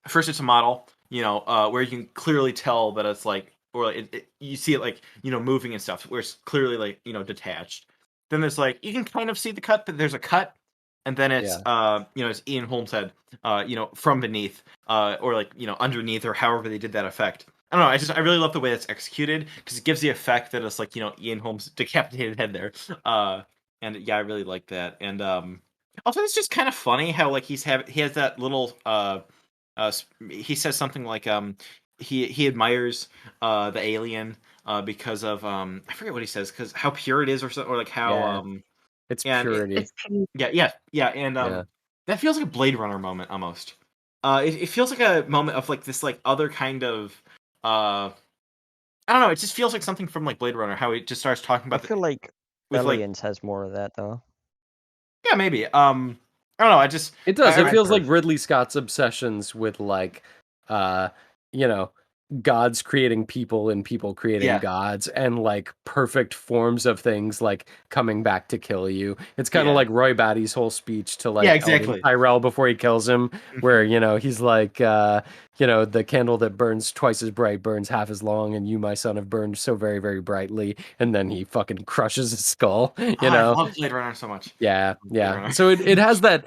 Speaker 2: first it's a model, where you can clearly tell that it's like, or you see it like, moving and stuff, where it's clearly like, detached. Then there's like, you can kind of see the cut, but there's a cut, and then it's it's Ian Holmes' head, from beneath, or like, underneath, or however they did that effect. I don't know. I really love the way that's executed because it gives the effect that it's like, Ian Holmes' decapitated head there. And yeah, I really like that. And also, it's just kind of funny how like he has that little he says something like he admires the alien because of I forget what he says, because how pure it is or something, or like how
Speaker 3: it's
Speaker 2: and
Speaker 3: purity.
Speaker 5: It's pretty.
Speaker 2: yeah, and that feels like a Blade Runner moment almost. It feels like a moment of like this like other kind of I don't know. It just feels like something from like Blade Runner. How it just starts talking
Speaker 4: I
Speaker 2: about
Speaker 4: feel like
Speaker 2: with like
Speaker 4: Aliens has more of that though.
Speaker 2: yeah, maybe. I don't know.
Speaker 3: It does. It
Speaker 2: I
Speaker 3: feels like Ridley Scott's obsessions with like, you know, gods creating people and people creating
Speaker 2: Yeah.
Speaker 3: gods and like perfect forms of things like coming back to kill you. It's kind of
Speaker 2: Yeah.
Speaker 3: like Roy Batty's whole speech to like
Speaker 2: Yeah,
Speaker 3: Elder
Speaker 2: exactly.
Speaker 3: Tyrell before he kills him, where
Speaker 2: Mhm.
Speaker 3: you know he's like, you know, the candle that burns twice as bright burns half as long, and you, my son, have burned so very, very brightly. And then he fucking crushes his skull. You
Speaker 2: I
Speaker 3: know,
Speaker 2: love Blade Runner so much.
Speaker 3: yeah,
Speaker 2: Blade
Speaker 3: yeah.
Speaker 2: Runner.
Speaker 3: So it has that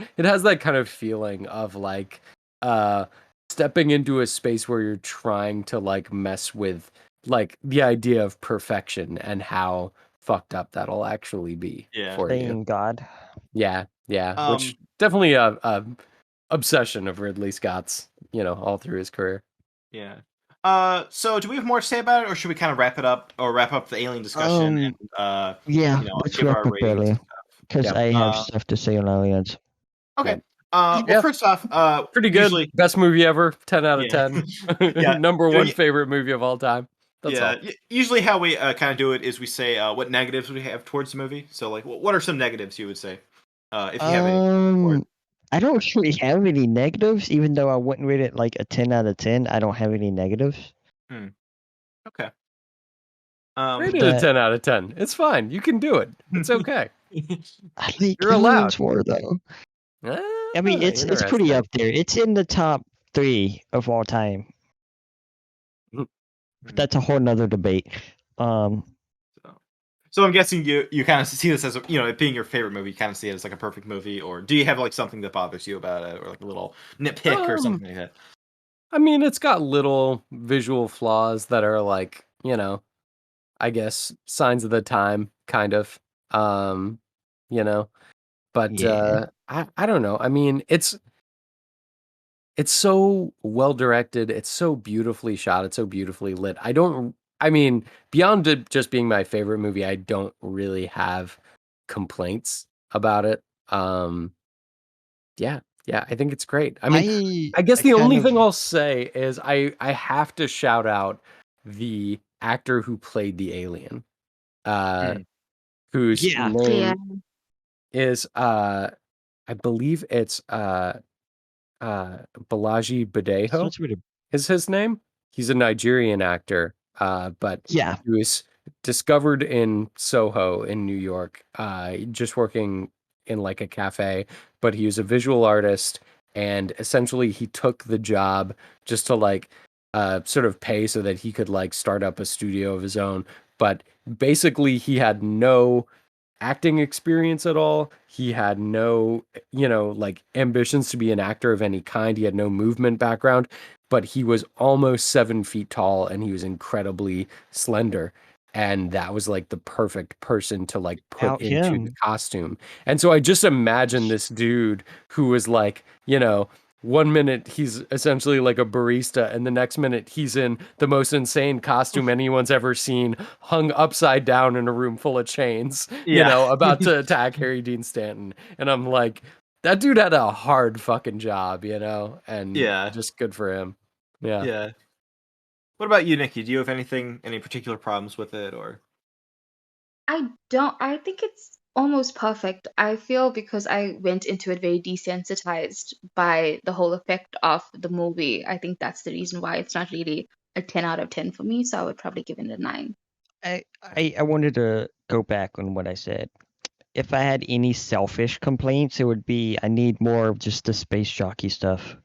Speaker 3: kind of feeling of like stepping into a space where you're trying to like mess with like the idea of perfection and how fucked up that'll actually be
Speaker 2: Yeah.
Speaker 3: for you.
Speaker 4: Playing God.
Speaker 3: Yeah, yeah. Which definitely a obsession of Ridley Scott's, you know, all through his career.
Speaker 2: Yeah. So do we have more to say about it, or should we kind of wrap it up, or wrap up the alien discussion and
Speaker 4: Yeah,
Speaker 2: you know,
Speaker 4: let's
Speaker 2: give
Speaker 4: wrap
Speaker 2: our
Speaker 4: up
Speaker 2: ratings
Speaker 4: early
Speaker 2: and stuff?
Speaker 4: because
Speaker 3: Yep.
Speaker 4: I have stuff to say on Aliens.
Speaker 2: Okay.
Speaker 3: Yep.
Speaker 2: Well,
Speaker 3: Yeah.
Speaker 2: first off,
Speaker 3: Pretty good.
Speaker 2: usually,
Speaker 3: Best movie ever. 10 out of
Speaker 2: yeah,
Speaker 3: 10.
Speaker 2: yeah.
Speaker 3: Number
Speaker 2: So
Speaker 3: one favorite movie of all time. That's all.
Speaker 2: Usually how we kind of do it is we say what negatives we have towards the movie. So like, what are some negatives you would say, if you have any?
Speaker 4: I don't really have any negatives, even though I wouldn't rate it like a 10 out of 10. I don't have any negatives.
Speaker 2: Okay.
Speaker 3: Rate it a 10 out of 10. It's fine. You can do it. It's okay.
Speaker 4: I like
Speaker 3: You're
Speaker 4: Aliens
Speaker 3: allowed.
Speaker 4: more though. I mean, it's pretty up there. It's in the top 3 of all time. But that's a whole nother debate.
Speaker 2: So I'm guessing you kind of see this as it being your favorite movie. You kind of see it as like a perfect movie, or do you have like something that bothers you about it, or like a little nitpick or something like that?
Speaker 3: I mean, it's got little visual flaws that are like, you know, I guess signs of the time, kind of. You know, but
Speaker 4: Yeah.
Speaker 3: I don't know. I mean, it's so well directed. It's so beautifully shot. It's so beautifully lit. I mean, beyond it just being my favorite movie, I don't really have complaints about it. Yeah, I think it's great. I mean, I guess the only thing I'll say is I have to shout out the actor who played the alien, whose name is I believe it's Balaji Badejo is his name. He's a Nigerian actor, but he was discovered in Soho in New York, just working in like a cafe, but he was a visual artist, and essentially he took the job just to like sort of pay so that he could like start up a studio of his own. But basically he had no acting experience at all. He had no, like ambitions to be an actor of any kind. He had no movement background, but he was almost 7 feet tall and he was incredibly slender. And that was like the perfect person to like put into the costume. And so I just imagine this dude who was like, 1 minute he's essentially like a barista, and the next minute he's in the most insane costume anyone's ever seen, hung upside down in a room full of chains, about to attack Harry Dean Stanton. And I'm like, that dude had a hard fucking job, and just good for him. Yeah.
Speaker 2: What about you, Nikki? Do you have any particular problems with it, or?
Speaker 5: I don't. I think it's almost perfect. I feel because I went into it very desensitized by the whole effect of the movie. I think that's the reason why it's not really a 10 out of 10 for me. So I would probably give it a 9.
Speaker 4: I wanted to go back on what I said. If I had any selfish complaints, it would be I need more of just the space jockey stuff.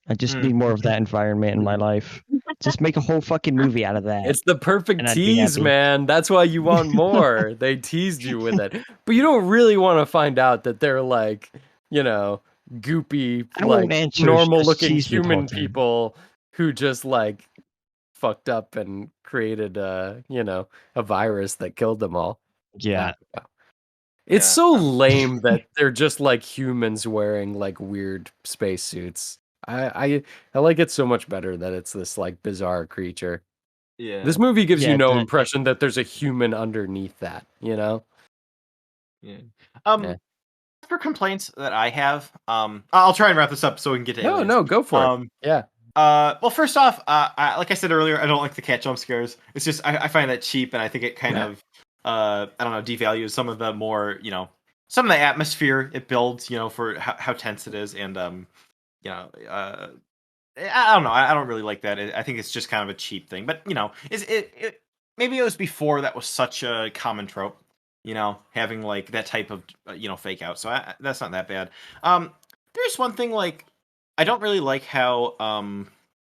Speaker 4: I just need more of that environment in my life. Just make a whole fucking movie out of that.
Speaker 3: It's the perfect tease, man. That's why you want more. They teased you with it. But you don't really want to find out that they're like, goopy, like normal looking human people who just like fucked up and created a virus that killed them all.
Speaker 4: Yeah.
Speaker 3: It's so lame that they're just like humans wearing like weird spacesuits. I like it so much better that it's this like bizarre creature.
Speaker 2: Yeah.
Speaker 3: This movie gives you
Speaker 4: Yeah,
Speaker 3: no
Speaker 4: the-
Speaker 3: impression that there's a human underneath that, you know?
Speaker 2: Yeah.
Speaker 3: Yeah.
Speaker 2: For complaints that I have, I'll try and wrap this up so we can get to aliens.
Speaker 3: No, go for it. Yeah.
Speaker 2: Well, first off, like I said earlier, I don't like the cat jump scares. It's just I find that cheap, and I think it kind of, I don't know, devalues some of the more, some of the atmosphere it builds, for how tense it is, and I don't know, I don't really like that. I think it's just kind of a cheap thing, but is it maybe it was before that was such a common trope, having like that type of fake out. So that's not that bad. There's one thing like I don't really like how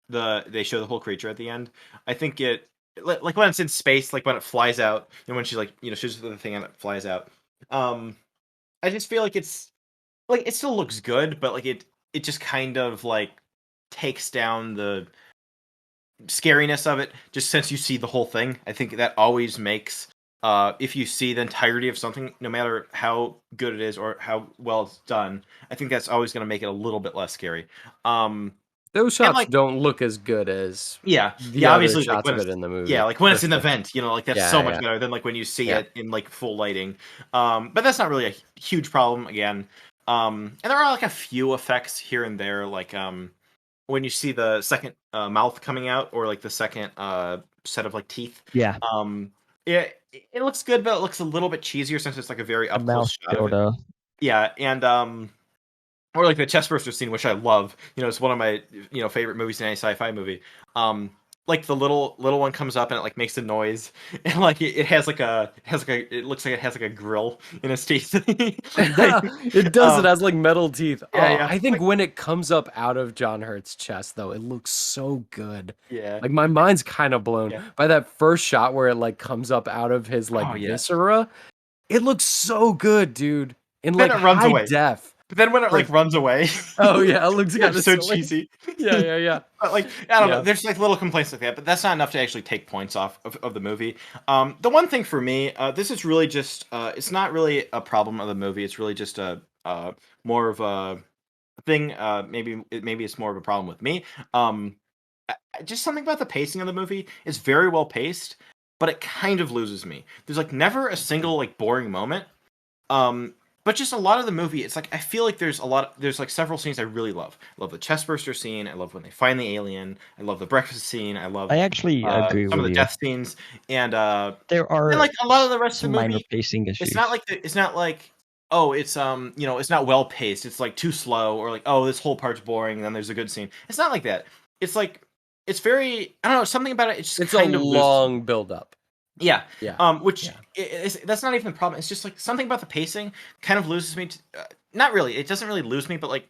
Speaker 2: they show the whole creature at the end. I think it like when it's in space, like when it flies out, and when she like shoots the thing and it flies out. I just feel like it's like it still looks good, but like it just kind of like takes down the scariness of it just since you see the whole thing. I think that always makes if you see the entirety of something, no matter how good it is or how well it's done, I think that's always going to make it a little bit less scary.
Speaker 3: Those shots
Speaker 2: like,
Speaker 3: don't look as good as
Speaker 2: the
Speaker 3: other
Speaker 2: obviously
Speaker 3: shots
Speaker 2: like
Speaker 3: of it in the movie.
Speaker 2: Yeah, like when it's in the vent, like that's so much
Speaker 3: yeah.
Speaker 2: better than like when you see it in like full lighting. But that's not really a huge problem again. And there are like a few effects here and there, like when you see the second mouth coming out or like the second set of like teeth.
Speaker 4: Yeah.
Speaker 2: It looks good, but it looks a little bit cheesier since it's like a very up close shot of it. Yeah, and or like the chest burster scene, which I love. It's one of my favorite movies in any sci-fi movie. Like the little one comes up and it like makes a noise, and like it looks like it has like a grill in its teeth.
Speaker 3: It does. It has like metal teeth.
Speaker 2: Yeah.
Speaker 3: I think when it comes up out of John Hurt's chest, though, it looks so good.
Speaker 2: Yeah.
Speaker 3: Like my mind's kind of blown by that first shot where it like comes up out of his like viscera. It looks so good, dude. In like high def.
Speaker 2: But then when it like runs away,
Speaker 3: oh yeah, it looks kind of
Speaker 2: so cheesy.
Speaker 3: Yeah.
Speaker 2: But like I don't know, there's like little complaints like that, but that's not enough to actually take points off of the movie. The one thing for me, this is really just it's not really a problem of the movie. It's really just a more of a thing. Maybe it's more of a problem with me. Just something about the pacing of the movie. It's very well paced, but it kind of loses me. There's like never a single like boring moment. But just a lot of the movie, it's like I feel like there's like several scenes I really love. I love the chest burster scene. I love when they find the alien. I love the breakfast scene. I
Speaker 4: actually agree
Speaker 2: some
Speaker 4: with
Speaker 2: of the
Speaker 4: you.
Speaker 2: death scenes, and
Speaker 4: there are
Speaker 2: and like a lot of the rest of the
Speaker 4: minor
Speaker 2: movie.
Speaker 4: Pacing issues.
Speaker 2: It's not like oh it's it's not well paced. It's like too slow, or like oh this whole part's boring. And then there's a good scene. It's not like that. It's like it's very I don't know something about it. It's kind of
Speaker 3: long build up.
Speaker 2: Yeah. That's not even the problem. It's just like something about the pacing kind of loses me. Not really. It doesn't really lose me, but like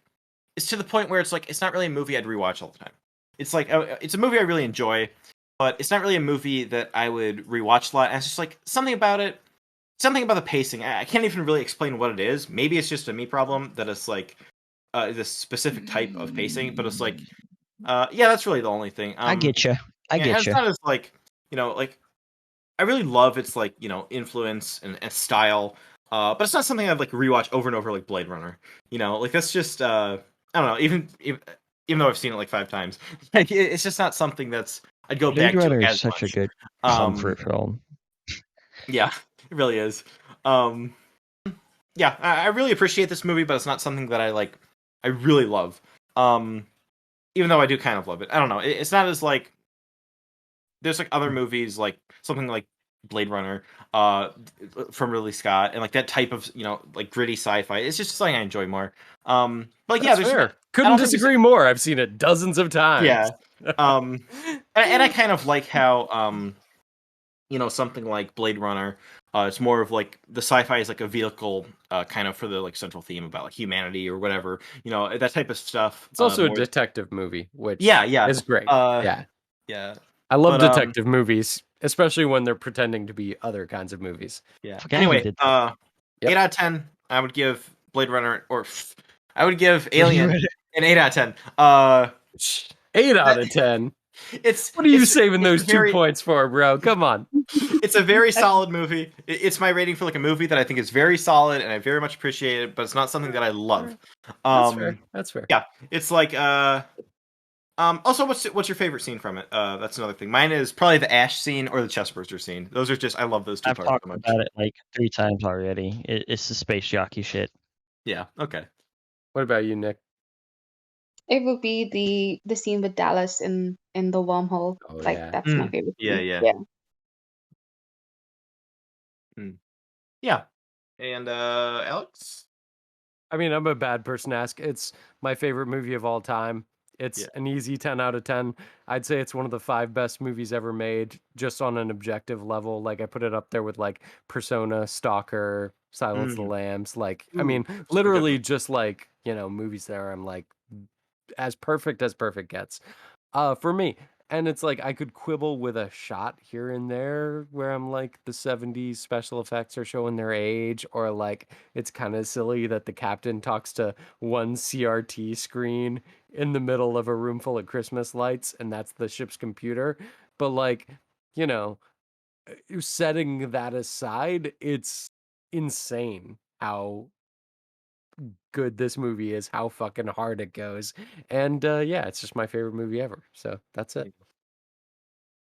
Speaker 2: it's to the point where it's like it's not really a movie I'd rewatch all the time. It's like it's a movie I really enjoy, but it's not really a movie that I would rewatch a lot. And it's just like something about it, something about the pacing. I can't even really explain what it is. Maybe it's just a me problem that it's like this specific type of pacing, but it's like that's really the only thing.
Speaker 4: I get you.
Speaker 2: It's not as like like. I really love its like influence and style, but it's not something I'd like rewatch over and over like Blade Runner. Like that's just I don't know. Even though I've seen it like 5 times, like it's just not something that's I'd go
Speaker 4: Blade
Speaker 2: back
Speaker 4: Runner
Speaker 2: to.
Speaker 4: is such a good comfort film.
Speaker 2: Yeah, it really is. Yeah, I really appreciate this movie, but it's not something that I really love. Even though I do kind of love it, I don't know. It's not as like. There's like other movies like something like Blade Runner from Ridley Scott and like that type of like gritty sci-fi. It's just something I enjoy more. But like,
Speaker 3: that's fair. Couldn't disagree more. I've seen it dozens of times.
Speaker 2: Yeah. And I kind of like how something like Blade Runner it's more of like the sci-fi is like a vehicle kind of for the like central theme about like humanity or whatever, that type of stuff.
Speaker 3: It's also a detective movie, which is great.
Speaker 2: Yeah.
Speaker 3: I love detective movies, especially when they're pretending to be other kinds of movies.
Speaker 2: Yeah. Anyway, 8 out of 10. I would give Blade Runner, or I would give Alien an 8 out of 10.
Speaker 3: 8 out of 10. What are you saving those 2 points for, bro? Come on.
Speaker 2: It's a very solid movie. It's my rating for like a movie that I think is very solid and I very much appreciate it, but it's not something that I love.
Speaker 3: That's fair.
Speaker 2: Yeah, it's like also, what's your favorite scene from it? That's another thing. Mine is probably the Ash scene or the chestburster scene. Those are just I love those 2
Speaker 4: I've
Speaker 2: parts
Speaker 4: talked
Speaker 2: so much.
Speaker 4: about it like 3 times already. It's the space jockey shit.
Speaker 2: Yeah. Okay.
Speaker 3: What about you, Nick?
Speaker 5: It would be the scene with Dallas in the wormhole.
Speaker 3: Oh,
Speaker 5: like
Speaker 3: yeah.
Speaker 5: that's my favorite scene.
Speaker 2: Yeah. Yeah. And Alex?
Speaker 3: I mean, I'm a bad person to ask. It's my favorite movie of all time. It's an easy 10 out of 10. I'd say it's one of the 5 best movies ever made, just on an objective level. Like, I put it up there with, like, Persona, Stalker, Silence of the Lambs. Like, I mean, literally just, like, you know, movies there I'm, like, as perfect gets. For me. And it's like I could quibble with a shot here and there where I'm like the 70s special effects are showing their age, or like it's kind of silly that the captain talks to one CRT screen in the middle of a room full of Christmas lights and that's the ship's computer. But like, you know, setting that aside, it's insane how good this movie is, how fucking hard it goes. And yeah, it's just my favorite movie ever. So that's it.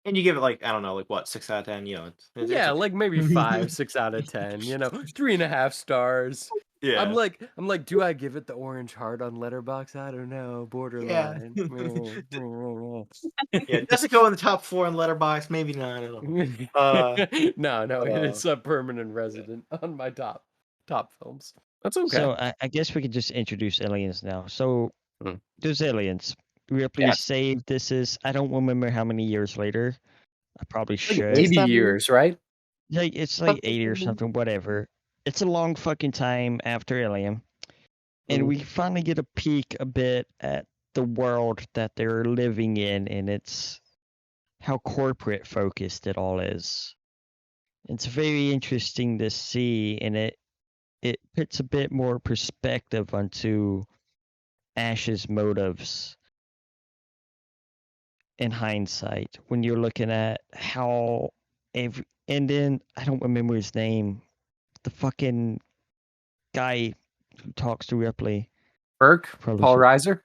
Speaker 2: And you give it like, I don't know, like what, 6 out of 10? You know, it's
Speaker 3: Yeah,
Speaker 2: okay.
Speaker 3: like maybe 5, 6 out of 10, you know, 3.5 stars.
Speaker 2: Yeah.
Speaker 3: I'm like, do I give it the orange heart on Letterboxd? I don't know, borderline.
Speaker 2: Yeah, does it go in the top 4 on Letterboxd? Maybe not. I don't know.
Speaker 3: No, it's a permanent resident on my top films. That's okay.
Speaker 4: So I guess we could just introduce aliens now. So there's aliens. Ripley
Speaker 3: Yeah.
Speaker 4: saved. This is I don't remember how many years later. I probably should.
Speaker 3: 80 years, right?
Speaker 4: Like it's like 80 or something, whatever. It's a long fucking time after Alien. And we finally get a peek a bit at the world that they're living in, and it's how corporate focused it all is. It's very interesting to see, and it puts a bit more perspective onto Ash's motives in hindsight when you're looking at how and then I don't remember his name, the fucking guy who talks to Ripley.
Speaker 3: Paul Reiser?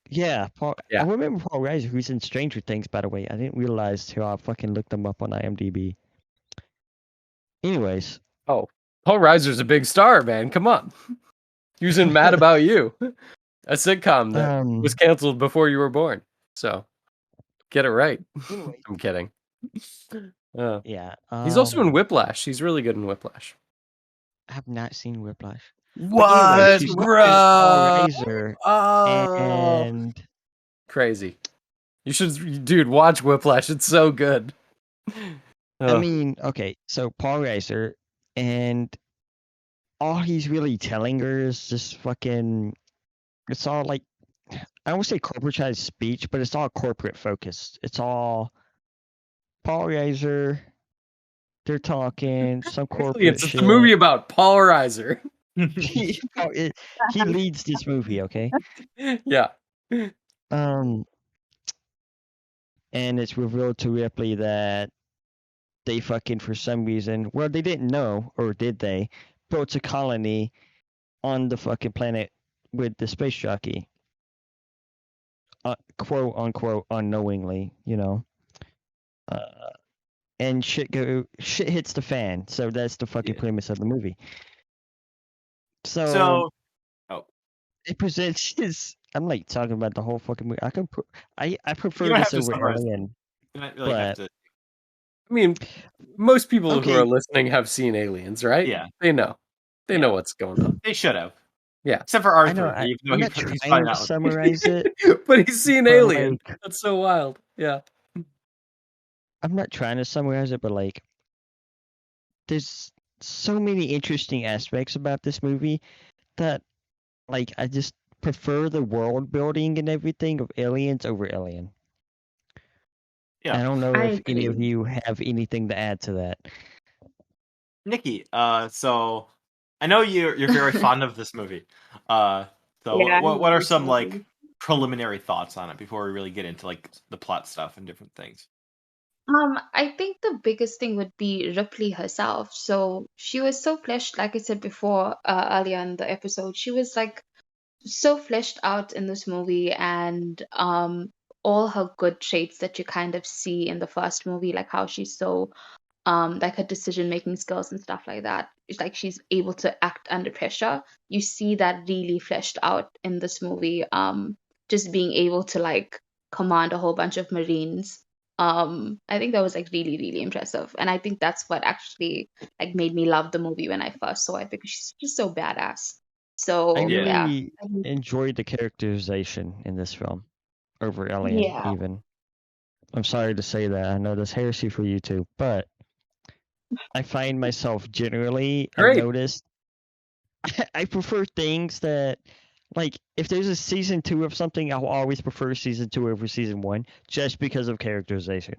Speaker 4: Yeah, Paul.
Speaker 3: Yeah.
Speaker 4: I remember Paul Reiser, who's in Stranger Things, by the way. I didn't realize till I fucking looked him up on IMDb. Anyways.
Speaker 3: Oh, Paul Reiser's a big star, man. Come on. He was in Mad About You, a sitcom that was canceled before you were born. So, get it right.
Speaker 4: Anyway.
Speaker 3: I'm kidding.
Speaker 4: Yeah.
Speaker 3: He's also in Whiplash. He's really good in Whiplash.
Speaker 4: I have not seen Whiplash.
Speaker 3: What,
Speaker 4: anyways,
Speaker 3: bro?
Speaker 4: Paul Reiser
Speaker 3: Oh,
Speaker 4: and
Speaker 3: crazy. You should, dude, watch Whiplash. It's so good.
Speaker 4: I mean, okay, so Paul Reiser, and all he's really telling her is just fucking. It's all like, I won't say corporatized speech, but it's all corporate focused. It's all Paul Reiser. They're talking some corporate
Speaker 3: it's
Speaker 4: shit.
Speaker 3: a movie about Paul Reiser.
Speaker 4: he leads this movie, okay?
Speaker 3: Yeah.
Speaker 4: And it's revealed to Ripley that they fucking, for some reason, well, they didn't know, or did they, built a colony on the fucking planet with the space jockey. Quote unquote, unknowingly, you know. And shit hits the fan. So that's the fucking premise of the movie. So it presents his. I'm like talking about the whole fucking movie. I prefer this over Alien.
Speaker 2: But
Speaker 3: I mean, most people who are listening have seen Aliens, right?
Speaker 2: Yeah,
Speaker 3: they know. They know what's going on.
Speaker 2: They should have.
Speaker 3: Yeah,
Speaker 2: except for Arthur.
Speaker 4: I'm not
Speaker 2: he's
Speaker 4: trying to summarize it,
Speaker 3: but he's seen Alien. Like, that's so wild. Yeah.
Speaker 4: I'm not trying to summarize it, but like, there's so many interesting aspects about this movie that, like, I just prefer the world building and everything of Aliens over Alien. Yeah, I don't know if any of you have anything to add to that.
Speaker 2: Nikki, so I know you're very fond of this movie. So what are some like preliminary thoughts on it before we really get into like the plot stuff and different things.
Speaker 5: I think the biggest thing would be Ripley herself. So she was so fleshed, like I said before, earlier in the episode, she was like so fleshed out in this movie, and all her good traits that you kind of see in the first movie, like how she's so like her decision making skills and stuff like that. It's like she's able to act under pressure. You see that really fleshed out in this movie. Just being able to like command a whole bunch of Marines. I think that was like really, really impressive. And I think that's what actually like made me love the movie when I first saw it, because she's just so badass. So
Speaker 4: I
Speaker 5: yeah.
Speaker 4: really enjoyed the characterization in this film over Alien,
Speaker 5: Yeah.
Speaker 4: even. I'm sorry to say that. I know that's heresy for you too, but I find myself generally, I've
Speaker 3: Great.
Speaker 4: noticed, I prefer things that, like, if there's a season 2 of something, I'll always prefer season 2 over season 1, just because of characterization.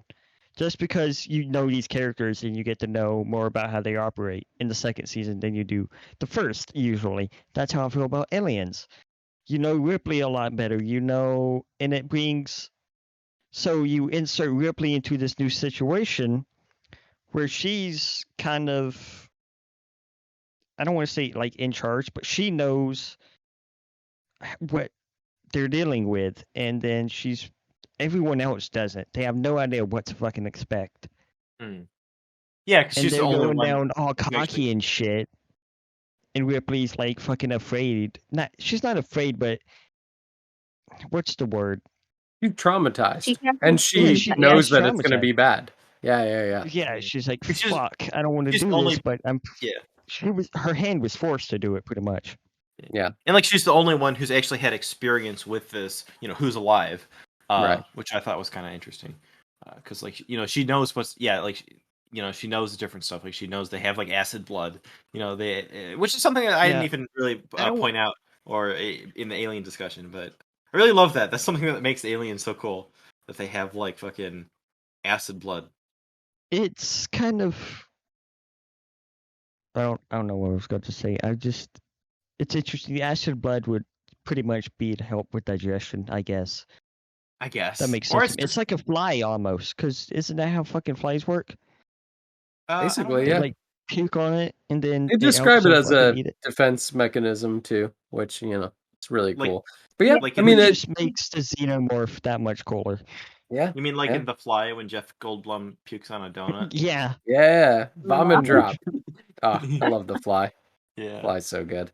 Speaker 4: Just because you know these characters and you get to know more about how they operate in the second season than you do the first, usually. That's how I feel about Aliens. You know Ripley a lot better, you know, and it brings... So you insert Ripley into this new situation where she's kind of... I don't want to say, like, in charge, but she knows what they're dealing with, and then everyone else doesn't. They have no idea what to fucking expect.
Speaker 2: Yeah, because
Speaker 4: And
Speaker 2: she's the
Speaker 4: they're
Speaker 2: only
Speaker 4: going
Speaker 2: one
Speaker 4: down all
Speaker 2: who
Speaker 4: cocky
Speaker 2: actually-
Speaker 4: and shit. And Ripley's like fucking afraid. She's not afraid, but what's the word?
Speaker 3: She's traumatized,
Speaker 5: She can't
Speaker 3: and
Speaker 5: see
Speaker 3: she
Speaker 5: that-
Speaker 3: knows
Speaker 4: she's
Speaker 3: that it's going to be bad. Yeah.
Speaker 4: Yeah, she's like,
Speaker 2: She's just-
Speaker 4: fuck, I don't want to
Speaker 2: she's
Speaker 4: do
Speaker 2: only-
Speaker 4: this, but
Speaker 2: Yeah.
Speaker 4: her hand was forced to do it, pretty much.
Speaker 3: Yeah.
Speaker 2: And like she's the only one who's actually had experience with this, who's alive,
Speaker 3: Right.
Speaker 2: which I thought was kind of interesting, because like she knows she knows the different stuff. Like she knows they have like acid blood, which is something that I didn't even really point out or in the alien discussion, but I really love that. That's something that makes aliens so cool, that they have like fucking acid blood.
Speaker 4: It's kind of... I don't know what I was going to say. It's interesting. The acid blood would pretty much be to help with digestion, I guess.
Speaker 2: I guess
Speaker 4: That makes
Speaker 2: Or
Speaker 4: sense. It's like a fly almost, because isn't that how fucking flies work?
Speaker 3: Basically,
Speaker 4: They
Speaker 3: yeah.
Speaker 4: like puke on it, and then
Speaker 3: They
Speaker 4: it
Speaker 3: describe
Speaker 4: helps
Speaker 3: it
Speaker 4: them
Speaker 3: as
Speaker 4: fucking
Speaker 3: a
Speaker 4: eat it.
Speaker 3: defense mechanism too, which it's really
Speaker 2: Like-
Speaker 3: cool. But yeah,
Speaker 2: like
Speaker 3: I
Speaker 2: in
Speaker 3: mean,
Speaker 4: It
Speaker 3: it,
Speaker 4: just makes the xenomorph that much cooler.
Speaker 3: yeah,
Speaker 2: You mean like
Speaker 3: yeah.
Speaker 2: in The Fly when Jeff Goldblum pukes on a donut?
Speaker 4: Yeah.
Speaker 3: Bomb and drop. Oh, I love The Fly.
Speaker 2: Yeah.
Speaker 3: Fly's so good.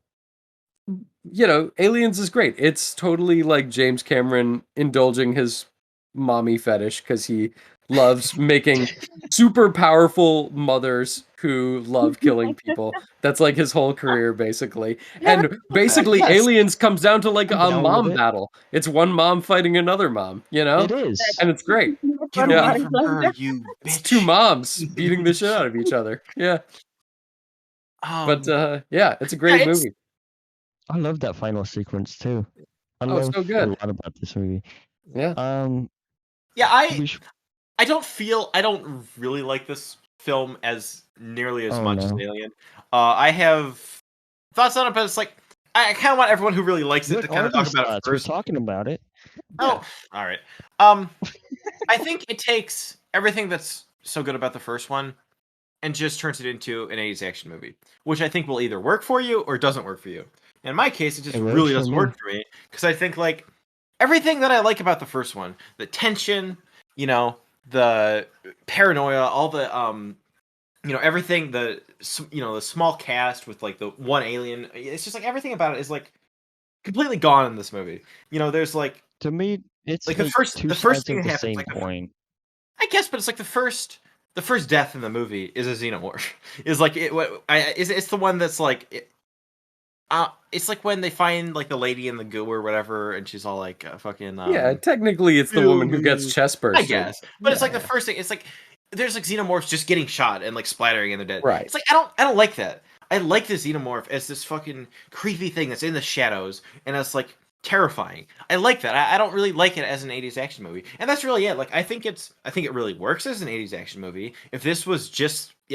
Speaker 3: Aliens is great. It's totally like James Cameron indulging his mommy fetish because he loves making super powerful mothers who love killing people. That's like his whole career, basically. And basically,
Speaker 4: Yes.
Speaker 3: Aliens comes down to like
Speaker 4: I'm
Speaker 3: a
Speaker 4: down with
Speaker 3: mom
Speaker 4: it.
Speaker 3: battle. It's one mom fighting another mom,
Speaker 4: It is.
Speaker 3: And it's great.
Speaker 2: Get away from her, you
Speaker 3: It's
Speaker 2: bitch.
Speaker 3: two moms beating the shit out of each other. Yeah. But yeah, it's a great
Speaker 2: it's-
Speaker 3: movie.
Speaker 4: I love that final sequence too. I
Speaker 3: Oh,
Speaker 4: love
Speaker 3: so
Speaker 4: a
Speaker 3: good.
Speaker 4: lot about this movie.
Speaker 3: Yeah.
Speaker 2: Yeah,
Speaker 4: we sh-
Speaker 2: I don't really like this film as nearly as much as Alien. I have thoughts on it, but it's like I kind of want everyone who really likes it
Speaker 4: What
Speaker 2: to kind
Speaker 4: are
Speaker 2: of talk
Speaker 4: these
Speaker 2: about it
Speaker 4: thoughts? We're
Speaker 2: first.
Speaker 4: talking about it.
Speaker 2: Oh, all right. I think it takes everything that's so good about the first one and just turns it into an 80s action movie, which I think will either work for you or doesn't work for you. In my case, it just
Speaker 4: It works
Speaker 2: really
Speaker 4: for
Speaker 2: doesn't
Speaker 4: me.
Speaker 2: work for me because I think like everything that I like about the first one, the tension, the paranoia, all the everything, the small cast with like the one alien, it's just like everything about it is like completely gone in this movie. There's like,
Speaker 4: To me, it's
Speaker 2: like
Speaker 4: like
Speaker 2: the first
Speaker 4: two
Speaker 2: thing
Speaker 4: sides of
Speaker 2: that
Speaker 4: the
Speaker 2: happens,
Speaker 4: same
Speaker 2: like
Speaker 4: coin.
Speaker 2: I guess, but it's like the first death in the movie is a xenomorph. Is like it's the one that's like it's like when they find like the lady in the goo or whatever, and she's all like fucking.
Speaker 3: Yeah, technically it's the woman who gets chest
Speaker 2: I
Speaker 3: bursted.
Speaker 2: guess, but it's like the first thing. It's like there's like xenomorphs just getting shot and like splattering and they're dead.
Speaker 3: Right.
Speaker 2: It's like I don't like that. I like the xenomorph as this fucking creepy thing that's in the shadows and it's like terrifying. I like that. I don't really like it as an 80s action movie. And that's really it. Like I think it really works as an 80s action movie. If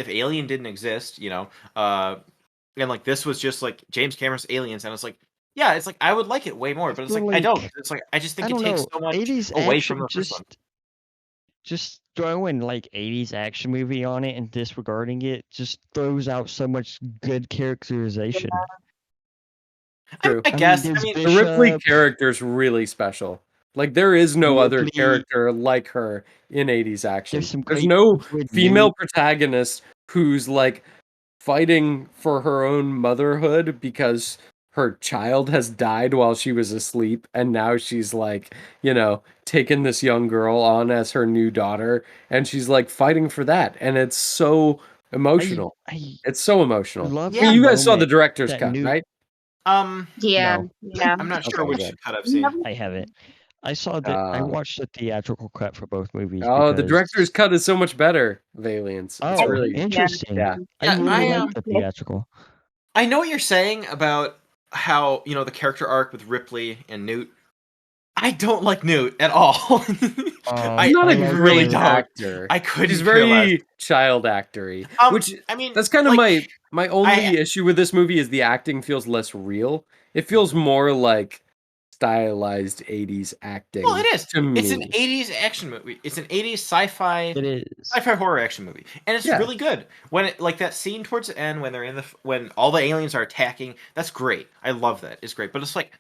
Speaker 2: Alien didn't exist, and like this was just like James Cameron's Aliens, and it's like, Yeah, it's like I would like it way more, but it's
Speaker 4: But,
Speaker 2: like I don't.
Speaker 4: like,
Speaker 2: It's like I just think
Speaker 4: I
Speaker 2: it
Speaker 4: don't
Speaker 2: takes
Speaker 4: know,
Speaker 2: so much
Speaker 4: 80s
Speaker 2: away from
Speaker 4: action,
Speaker 2: the first one.
Speaker 4: just throwing like 80s action movie on it and disregarding it just throws out so much good characterization.
Speaker 3: True.
Speaker 2: I guess.
Speaker 4: there's
Speaker 3: The Ripley
Speaker 4: Bishop,
Speaker 3: character's really special. Like there is no other
Speaker 4: Ripley,
Speaker 3: character like her in 80s action.
Speaker 4: there's some
Speaker 3: There's
Speaker 4: great
Speaker 3: no
Speaker 4: scenes with
Speaker 3: female
Speaker 4: Newt.
Speaker 3: protagonist who's like fighting for her own motherhood because her child has died while she was asleep, and now she's like, taking this young girl on as her new daughter, and she's like fighting for that, and it's so emotional. It's so emotional.
Speaker 4: Love
Speaker 2: Yeah.
Speaker 3: You guys saw the
Speaker 4: moment
Speaker 3: director's
Speaker 4: that
Speaker 3: cut,
Speaker 4: Newt.
Speaker 3: right?
Speaker 5: Yeah,
Speaker 4: No,
Speaker 5: yeah.
Speaker 2: I'm not sure
Speaker 3: Okay,
Speaker 2: which
Speaker 3: good.
Speaker 2: cut I've seen.
Speaker 4: I haven't. I saw that. I watched the theatrical cut for both movies
Speaker 3: Oh, the
Speaker 4: because.
Speaker 3: director's cut is so much better of Aliens. It's
Speaker 4: Oh,
Speaker 3: really
Speaker 4: interesting.
Speaker 3: yeah.
Speaker 4: I
Speaker 2: Yeah,
Speaker 4: really like the theatrical.
Speaker 2: I know what you're saying about how, the character arc with Ripley and Newt. I don't like Newt at all.
Speaker 3: He's not a
Speaker 2: really
Speaker 3: great
Speaker 2: don't.
Speaker 3: actor.
Speaker 2: I couldn't
Speaker 3: He's
Speaker 2: care less.
Speaker 3: very child actory, which
Speaker 2: I mean,
Speaker 3: that's kind of
Speaker 2: like,
Speaker 3: my only issue with this movie is the acting feels less real. It feels more like stylized 80s acting.
Speaker 2: Well, it is.
Speaker 3: To me.
Speaker 2: It's an 80s action movie. It's an 80s sci-fi.
Speaker 4: It is
Speaker 2: sci-fi horror action movie, and it's really good. When it like that scene towards the end when they're when all the aliens are attacking, that's great. I love that. It's great, but it's like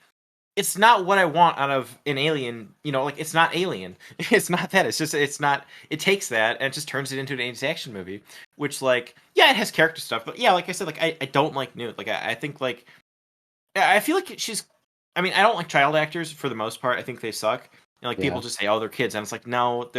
Speaker 2: it's not what I want out of an Alien. Like it's not Alien. It's not that. It's just it's not. It takes that and it just turns it into an 80s action movie, which like it has character stuff, but like I said, like I don't like Newt. Like I think like I feel like she's. I mean, I don't like child actors for the most part. I think they suck. And like people just say, "Oh, they're kids," and it's like, no,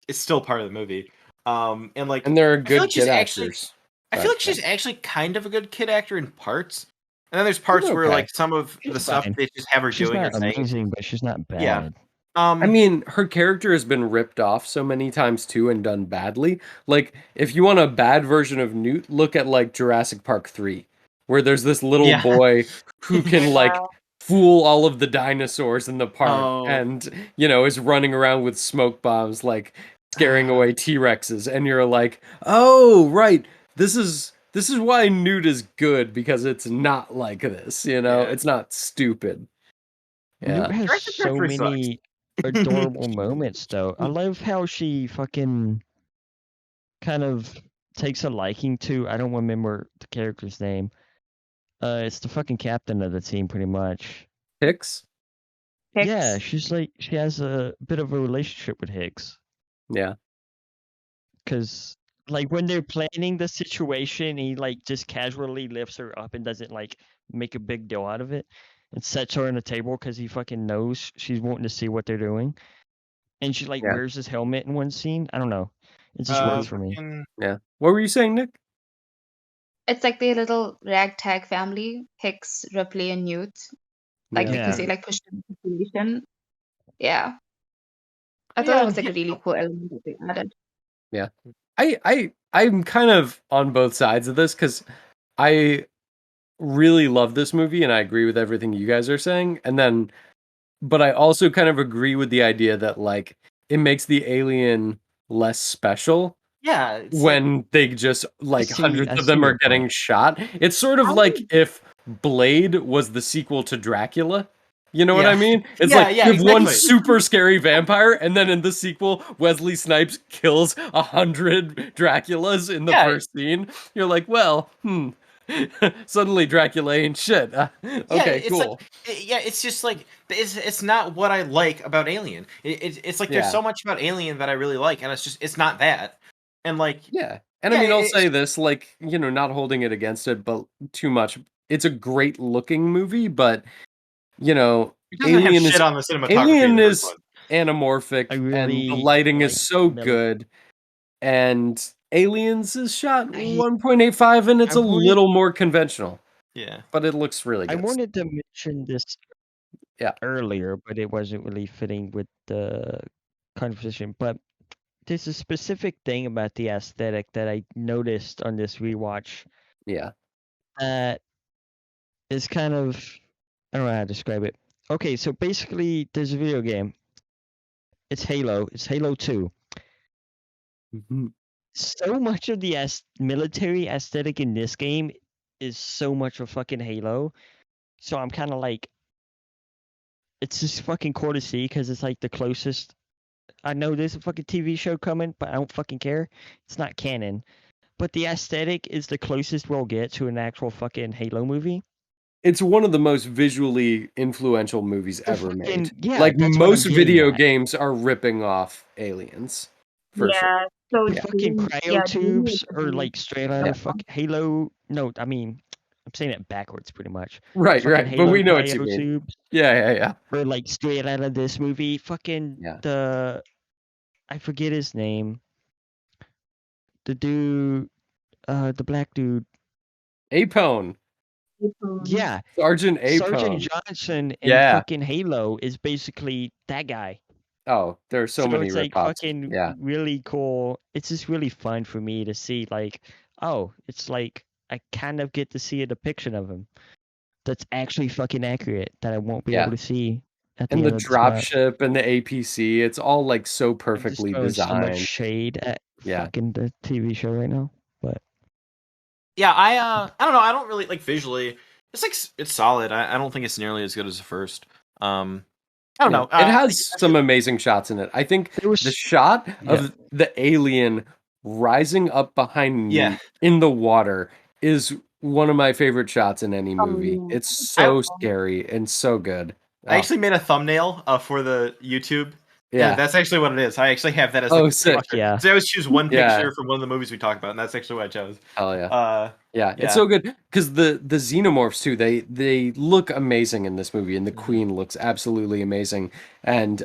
Speaker 2: it's still part of the movie. And
Speaker 3: there are good kid actors.
Speaker 2: I feel like she's actually kind of a good kid actor in parts. And then there's parts where like some of the stuff they just have her doing or saying.
Speaker 4: Amazing, but she's not bad.
Speaker 2: Yeah.
Speaker 3: I mean, her character has been ripped off so many times too and done badly. Like, if you want a bad version of Newt, look at like Jurassic Park 3, where there's this little boy who can like fool all of the dinosaurs in the park and, is running around with smoke bombs, like scaring away T-Rexes. And you're like, oh, right. This is why Newt is good, because it's not like this, It's not stupid. Yeah.
Speaker 4: Newt has so many adorable moments, though. I love how she fucking kind of takes a liking to. I don't remember the character's name. It's the fucking captain of the team, pretty much.
Speaker 3: Hicks?
Speaker 4: Yeah, she has a bit of a relationship with Hicks.
Speaker 3: Yeah.
Speaker 4: Because, like, when they're planning the situation, he, like, just casually lifts her up and doesn't, like, make a big deal out of it. And sets her on a table because he fucking knows she's wanting to see what they're doing. And she, like, wears his helmet in one scene. I don't know. It just works for me.
Speaker 3: Yeah. What were you saying, Nick?
Speaker 5: It's like their little ragtag family, Hicks, Ripley, and Newt. Like, because they, like, push the situation. Yeah. I thought it was, like, a really cool element that they added.
Speaker 3: Yeah. I'm kind of on both sides of this, because I really love this movie and I agree with everything you guys are saying. But I also kind of agree with the idea that like it makes the alien less special.
Speaker 2: Yeah.
Speaker 3: When they just like hundreds of them are getting shot. It's sort of like if Blade was the sequel to Dracula. You know what I mean? It's like you have one super scary vampire, and then in the sequel, Wesley Snipes kills 100 Draculas in the first scene. You're like, well, suddenly Dracula ain't shit. Okay, cool.
Speaker 2: It's just like it's not what I like about Alien. It's like there's so much about Alien that I really like, and it's not that. And like
Speaker 3: and I mean, I'll say this, like, not holding it against it, but too much. It's a great looking movie, but Alien is anamorphic, and the lighting is so good, and Aliens is shot 1.85, and it's a little more conventional.
Speaker 2: Yeah,
Speaker 3: but it looks really good.
Speaker 4: I wanted to mention this earlier, but it wasn't really fitting with the conversation. But there's a specific thing about the aesthetic that I noticed on this rewatch.
Speaker 3: Yeah.
Speaker 4: That is kind of, I don't know how to describe it. Okay, so basically there's a video game. It's Halo. It's Halo 2.
Speaker 3: Mm-hmm.
Speaker 4: So much of the military aesthetic in this game is so much of fucking Halo. So I'm kind of like, it's just fucking cool to see because it's like the closest. I know there's a fucking TV show coming, but I don't fucking care. It's not canon. But the aesthetic is the closest we'll get to an actual fucking Halo movie.
Speaker 3: It's one of the most visually influential movies ever made.
Speaker 4: Yeah,
Speaker 3: like
Speaker 4: that's what I'm
Speaker 3: most
Speaker 4: getting
Speaker 3: video
Speaker 4: at.
Speaker 3: games are ripping off Aliens. For sure.
Speaker 5: So
Speaker 4: Fucking cryo tubes or like straight out
Speaker 3: Yeah.
Speaker 4: of fucking Halo. No, I mean, I'm saying it backwards pretty much.
Speaker 3: Right,
Speaker 4: Fucking
Speaker 3: right. But
Speaker 4: Halo
Speaker 3: we know what you
Speaker 4: cryo
Speaker 3: mean.
Speaker 4: tubes.
Speaker 3: Yeah.
Speaker 4: Or like straight out of this movie. Fucking
Speaker 3: Yeah.
Speaker 4: I forget his name. The dude, the black dude.
Speaker 3: Apone.
Speaker 4: Yeah.
Speaker 3: Sergeant Apone.
Speaker 4: Sergeant Johnson in fucking Halo is basically that guy.
Speaker 3: Oh, there are so many
Speaker 4: it's like
Speaker 3: rip-offs.
Speaker 4: fucking
Speaker 3: Yeah.
Speaker 4: really cool. It's just really fun for me to see like, oh, it's like I kind of get to see a depiction of him that's actually fucking accurate that I won't be able to see at the
Speaker 3: And
Speaker 4: end
Speaker 3: the
Speaker 4: of this month.
Speaker 3: dropship and the APC, it's all like so
Speaker 4: I'm just
Speaker 3: perfectly
Speaker 4: throwing so much
Speaker 3: designed.
Speaker 4: shade at fucking the TV show right now, but
Speaker 2: yeah, I don't know. I don't really like visually. It's like it's solid. I don't think it's nearly as good as the first. I don't know.
Speaker 3: It has some amazing shots in it. I think the shot of the alien rising up behind me in the water is one of my favorite shots in any movie. It's so scary and so good.
Speaker 2: I actually made a thumbnail for the YouTube.
Speaker 3: Yeah,
Speaker 2: that's actually what it is. I actually have that as
Speaker 3: sick.
Speaker 2: Yeah. So I always choose one picture from one of the movies we talk about, and that's actually what I chose.
Speaker 3: Oh yeah. Yeah, it's so good because the xenomorphs too. They look amazing in this movie, and the Queen looks absolutely amazing. And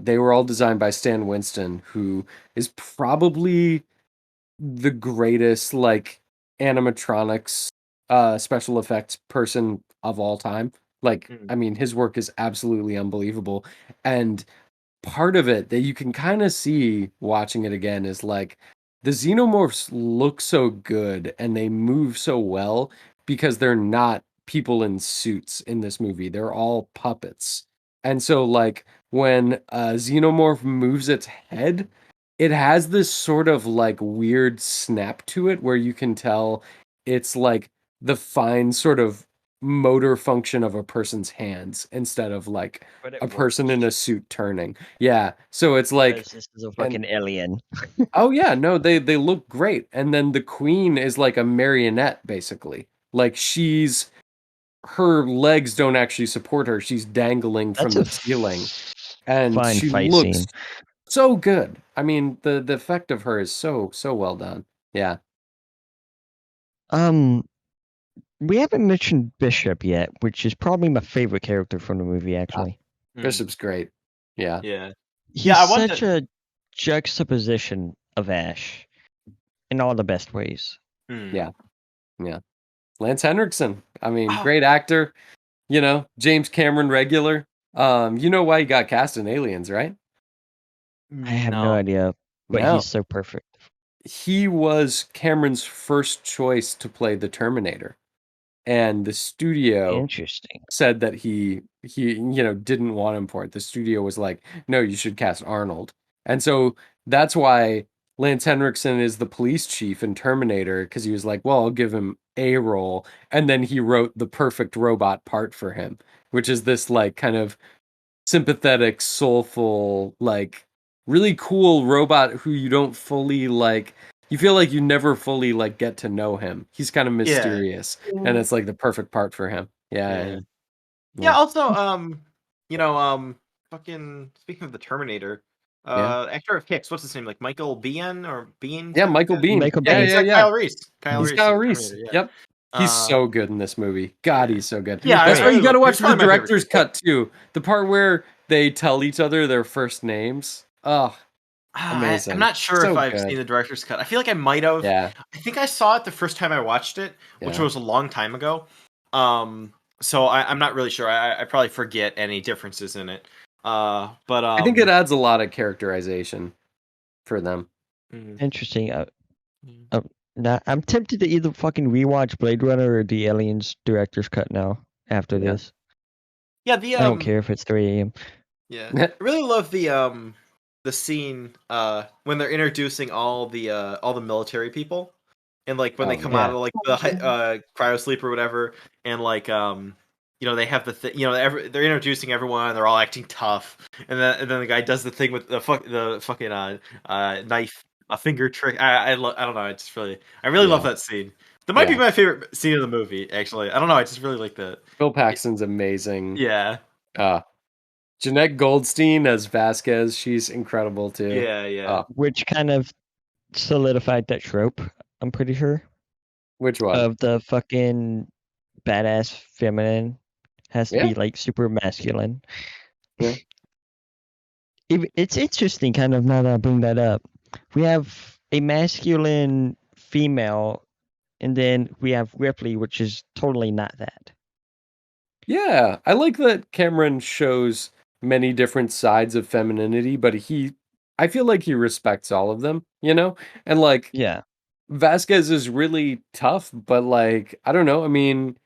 Speaker 3: they were all designed by Stan Winston, who is probably the greatest like animatronics special effects person of all time. Like, I mean, his work is absolutely unbelievable. And part of it that you can kind of see watching it again is like the xenomorphs look so good and they move so well because they're not people in suits in this movie. They're all puppets. And so like when a xenomorph moves its head, it has this sort of like weird snap to it where you can tell it's like the fine sort of motor function of a person's hands instead of like a person in a suit turning. Yeah. So it's like
Speaker 4: this is a fucking alien.
Speaker 3: Oh yeah, no, they look great. And then the Queen is like a marionette basically. Like her legs don't actually support her. She's dangling from the ceiling. And she looks so good. I mean, the effect of her is so well done. Yeah.
Speaker 4: We haven't mentioned Bishop yet, which is probably my favorite character from the movie, actually.
Speaker 3: Bishop's great. Yeah.
Speaker 2: Yeah.
Speaker 4: He's such a juxtaposition of Ash in all the best ways.
Speaker 3: Yeah. Yeah. Lance Henriksen. I mean, great actor. You know, James Cameron regular. You know why he got cast in Aliens, right?
Speaker 4: I have no idea, but he's so perfect.
Speaker 3: He was Cameron's first choice to play the Terminator. And the studio said that he didn't want him for it. The studio was like, no, you should cast Arnold. And so that's why Lance Henriksen is the police chief in Terminator, because he was like, well, I'll give him a role. And then he wrote the perfect robot part for him, which is this like kind of sympathetic, soulful, like really cool robot who you don't fully like. You feel like you never fully like get to know him. He's kind of mysterious, and it's like the perfect part for him. Yeah.
Speaker 2: Also, fucking speaking of the Terminator, actor of Hicks, what's his name? Like Michael Biehn or Bean?
Speaker 3: Yeah, Michael Biehn.
Speaker 2: Yeah. Kyle Reese.
Speaker 3: He's Kyle Reese. Yep. He's so good in this movie. God, he's so good.
Speaker 2: Yeah,
Speaker 3: that's why you got to watch the director's cut too. The part where they tell each other their first names. Oh. Amazing.
Speaker 2: I'm not sure if I've seen the director's cut. I feel like I might have.
Speaker 3: Yeah.
Speaker 2: I think I saw it the first time I watched it, which was a long time ago. So I'm not really sure. I probably forget any differences in it. But
Speaker 3: I think it adds a lot of characterization for them.
Speaker 4: Interesting. Now I'm tempted to either fucking rewatch Blade Runner or the Aliens director's cut now after this.
Speaker 2: Yeah,
Speaker 4: I don't care if it's 3 a.m.
Speaker 2: Yeah, I really love the scene when they're introducing all the military people, and like when they come out of like the cryo sleep or whatever, and like they have the thing, they're introducing everyone, they're all acting tough, and then the guy does the thing with the fucking knife, a finger trick. I don't know. I really love that scene. That might be my favorite scene of the movie. Actually, I don't know. I just really like that.
Speaker 3: Bill Paxton's amazing.
Speaker 2: Yeah.
Speaker 3: Jeanette Goldstein as Vasquez, she's incredible too.
Speaker 2: Yeah.
Speaker 4: Which kind of solidified that trope, I'm pretty sure.
Speaker 3: Which one?
Speaker 4: Of the fucking badass feminine has to be like super masculine.
Speaker 3: Yeah.
Speaker 4: It's interesting, kind of, now that I bring that up. We have a masculine female, and then we have Ripley, which is totally not that.
Speaker 3: Yeah, I like that Cameron shows many different sides of femininity, but I feel like he respects all of them, And like, Vasquez is really tough, but like, I don't know. I mean,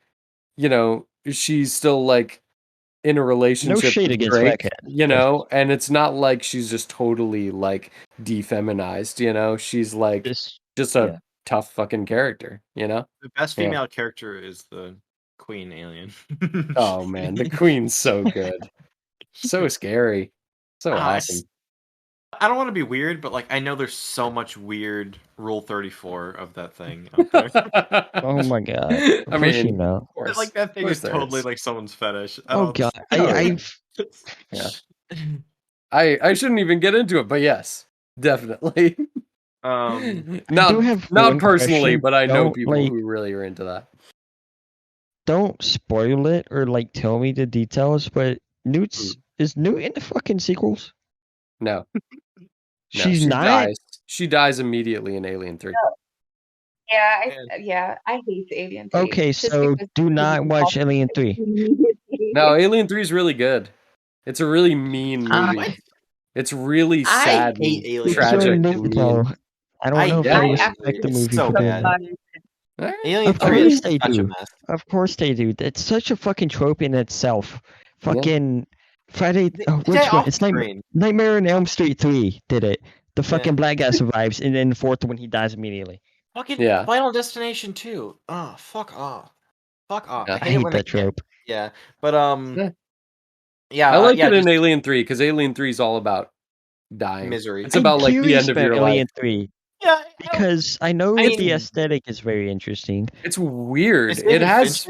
Speaker 3: she's still like in a relationship
Speaker 4: no shade
Speaker 3: with
Speaker 4: against
Speaker 3: Drake,
Speaker 4: Vasquez.
Speaker 3: and it's not like she's just totally like defeminized, She's like just a tough fucking character,
Speaker 2: The best female character is the Queen alien.
Speaker 3: Oh man, the Queen's so good. So scary. So awesome.
Speaker 2: I don't want to be weird, but like I know there's so much weird Rule 34 of that thing out there.
Speaker 4: Oh my god!
Speaker 3: I mean,
Speaker 4: you know,
Speaker 2: like that thing is totally like someone's fetish.
Speaker 4: God,
Speaker 3: I shouldn't even get into it, but yes, definitely. Not personally, but I know people who really are into that.
Speaker 4: Don't spoil it or like tell me the details, but is Newt in the fucking sequels?
Speaker 3: No.
Speaker 4: She's not.
Speaker 3: Dies. She dies immediately in Alien 3.
Speaker 5: Yeah, I hate Alien 3.
Speaker 4: Okay, so do not watch Alien 3.
Speaker 3: No, Alien 3 is really good. It's a really mean movie. It's really sad and tragic.
Speaker 4: I don't know if I respect the movie for doing that.
Speaker 2: Alien 3 is such a mess.
Speaker 4: Of course they do. It's such a fucking trope in itself. Fucking Friday. Which one? It's Nightmare on Elm Street 3 did it. The fucking black guy survives, and then the fourth one he dies immediately.
Speaker 2: Fucking Final Destination 2. Oh, fuck off. Fuck off.
Speaker 4: I hate that trope.
Speaker 2: Yeah, but
Speaker 3: I like it in Alien 3 because Alien 3 is all about dying.
Speaker 2: Misery.
Speaker 3: It's about like the end of your
Speaker 4: Alien
Speaker 3: life.
Speaker 4: 3. Yeah, because I know the aesthetic is very interesting.
Speaker 3: It's weird. It has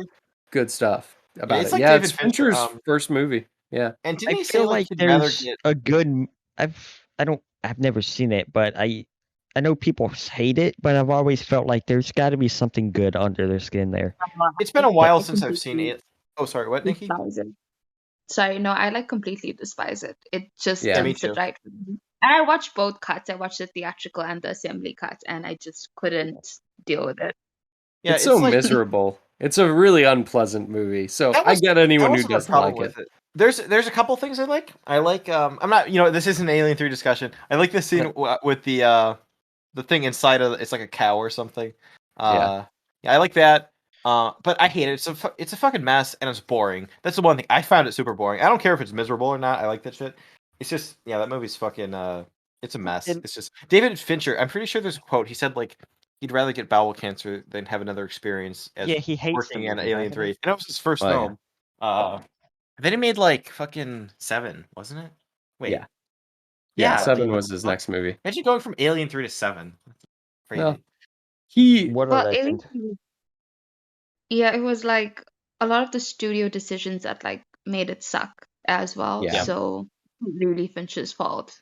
Speaker 3: good stuff about it. Yeah, it's Fincher's first movie. Yeah,
Speaker 2: and didn't
Speaker 4: I feel like there's a good. I've never seen it, but I know people hate it, but I've always felt like there's got to be something good under their skin there.
Speaker 2: It's been a while since I've seen it. Oh, sorry, what, Nikki?
Speaker 5: Sorry, no, I like completely despise it. It just
Speaker 2: me
Speaker 5: doesn't
Speaker 2: too.
Speaker 5: sit right with me. And I watched both cuts. I watched the theatrical and the assembly cut, and I just couldn't deal with it.
Speaker 3: Yeah, it's so like, miserable. It's a really unpleasant movie. So I get anyone who doesn't like it.
Speaker 2: There's a couple things I like. I'm not, this isn't an Alien 3 discussion. I like this scene with the thing inside of it's like a cow or something. Yeah, I like that. But I hate it. It's a fucking mess and it's boring. That's the one thing. I found it super boring. I don't care if it's miserable or not. I like that shit. It's just that movie's fucking it's a mess. It's just David Fincher. I'm pretty sure there's a quote. He said like he'd rather get bowel cancer than have another experience as
Speaker 4: he hates
Speaker 2: working in Alien 3. And that was his first film. Then he made like fucking 7, wasn't it? Wait.
Speaker 3: Yeah, 7 was his next movie.
Speaker 2: Imagine going from Alien 3 to 7. That's
Speaker 3: crazy.
Speaker 5: Alien 3, it was like a lot of the studio decisions that like made it suck as well.
Speaker 3: Yeah.
Speaker 5: So really Fincher's fault.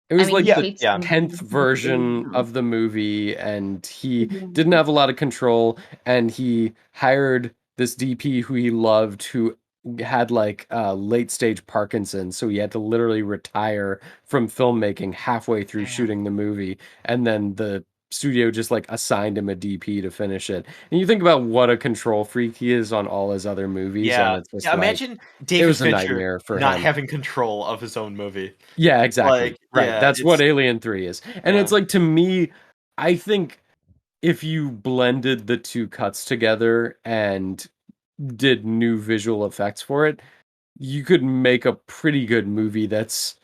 Speaker 3: It was the 10th version of the movie, and he didn't have a lot of control, and he hired this DP who he loved, who had like late stage Parkinson's, so he had to literally retire from filmmaking halfway through shooting the movie, and then the studio just like assigned him a DP to finish it. And you think about what a control freak he is on all his other movies.
Speaker 2: Yeah,
Speaker 3: and it's just
Speaker 2: imagine David Fincher not having control of his own movie.
Speaker 3: Yeah, exactly. That's what Alien 3 is. And it's like, to me, I think if you blended the two cuts together and did new visual effects for it, you could make a pretty good movie that's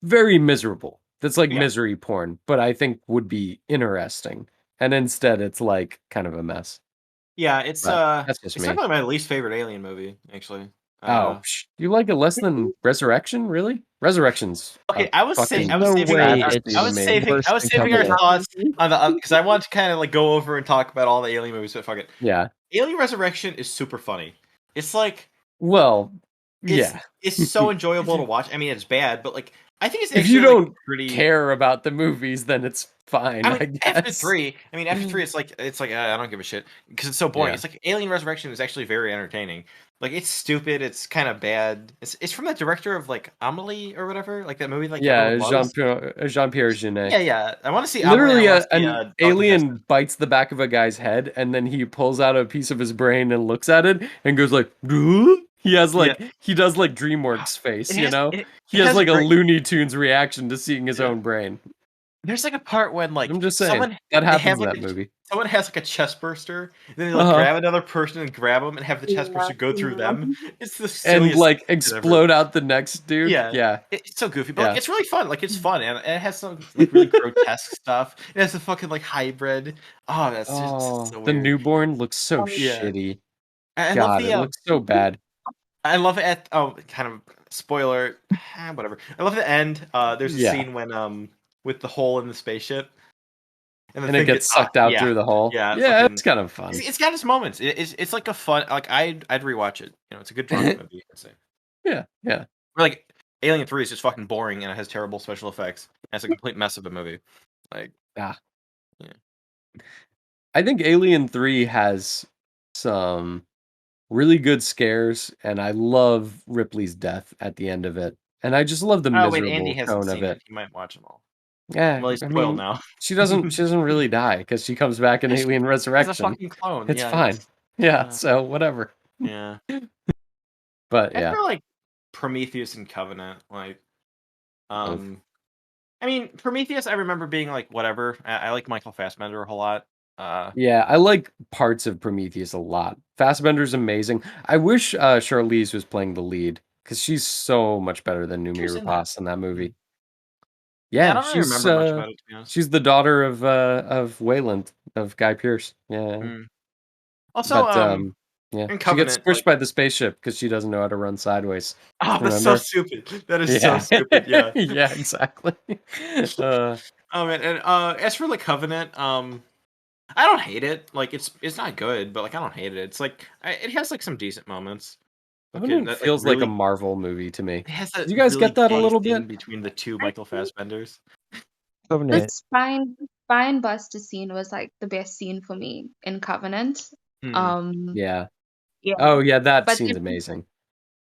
Speaker 3: very miserable. That's like misery porn, but I think would be interesting. And instead, it's like kind of a mess.
Speaker 2: Yeah, it's
Speaker 3: That's just
Speaker 2: it's
Speaker 3: me.
Speaker 2: definitely my least favorite Alien movie, actually.
Speaker 3: You like it less than Resurrection? Really? Resurrection's
Speaker 2: Okay, I was saving
Speaker 4: no way it's
Speaker 2: saving our thoughts on the because I want to kind of like go over and talk about all the Alien movies, but fuck it.
Speaker 3: Yeah.
Speaker 2: Alien Resurrection is super funny. It's like it's so enjoyable to watch. I mean, it's bad, but like I think it's
Speaker 3: if
Speaker 2: actually
Speaker 3: you don't
Speaker 2: like, pretty
Speaker 3: care about the movies, then it's fine. I guess.
Speaker 2: after three, it's like I don't give a shit because it's so boring.
Speaker 3: Yeah.
Speaker 2: It's like Alien Resurrection is actually very entertaining. Like it's stupid. It's kind of bad. It's from the director of like Amelie or whatever, like that movie. Like
Speaker 3: Jean-Pierre Jeunet.
Speaker 2: Yeah. I want to see
Speaker 3: literally
Speaker 2: Amelie,
Speaker 3: an alien bites the back of a guy's head, and then he pulls out a piece of his brain and looks at it and goes like, "Duh?" He has like he does like DreamWorks face, he has like a Looney Tunes reaction to seeing his own brain.
Speaker 2: There's like a part when like
Speaker 3: I'm just saying that happens in that movie.
Speaker 2: Someone has like a chest burster, and then they like grab another person and grab them and have the chest burster go through them. It's the silliest
Speaker 3: and like explode out the next dude. Yeah.
Speaker 2: It's so goofy, but like, it's really fun. Like it's fun, and it has some like really grotesque stuff. It has a fucking like hybrid. Oh, that's just so weird.
Speaker 3: The newborn looks so shitty.
Speaker 2: I
Speaker 3: God, it looks so bad.
Speaker 2: I love it at kind of spoiler, whatever. I love the end. There's a scene when with the hole in the spaceship,
Speaker 3: and it gets sucked out through the hole. Yeah, it's kind of fun.
Speaker 2: It's got its moments. It's like a fun. Like I'd rewatch it. You know, it's a good drama movie. I'd say.
Speaker 3: Yeah.
Speaker 2: Or like Alien 3 is just fucking boring and it has terrible special effects. And it's a complete mess of a movie. Like
Speaker 3: I think Alien 3 has some really good scares, and I love Ripley's death at the end of it, and I just love the miserable tone of it.
Speaker 2: You might watch them all.
Speaker 3: Yeah,
Speaker 2: well, he's spoiled now.
Speaker 3: She doesn't really die because she comes back in Alien Resurrection.
Speaker 2: She's a fucking clone.
Speaker 3: It's fine. So whatever.
Speaker 2: Yeah.
Speaker 3: But
Speaker 2: I feel like Prometheus and Covenant, like, I mean, Prometheus, I remember being like, whatever. I like Michael Fassbender a whole lot.
Speaker 3: Yeah, I like parts of Prometheus a lot. Fassbender's amazing. I wish Charlize was playing the lead because she's so much better than Noomi Rapace in that movie. Yeah,
Speaker 2: I don't really remember much about it, to be honest.
Speaker 3: She's the daughter of Wayland, of Guy Pearce. Yeah.
Speaker 2: Also,
Speaker 3: she gets squished by the spaceship because she doesn't know how to run sideways.
Speaker 2: Oh, that's so stupid. That is so stupid. Yeah.
Speaker 3: Yeah, exactly.
Speaker 2: Oh man, and as for the Covenant, I don't hate it. Like it's not good, but like I don't hate it. It's like it has like some decent moments.
Speaker 3: It feels like a Marvel movie to me.
Speaker 2: Do
Speaker 3: you guys get that a little bit
Speaker 2: between the two Michael Fassbenders?
Speaker 5: The spine buster scene was like the best scene for me in Covenant.
Speaker 3: Yeah. Oh yeah, that scene's amazing.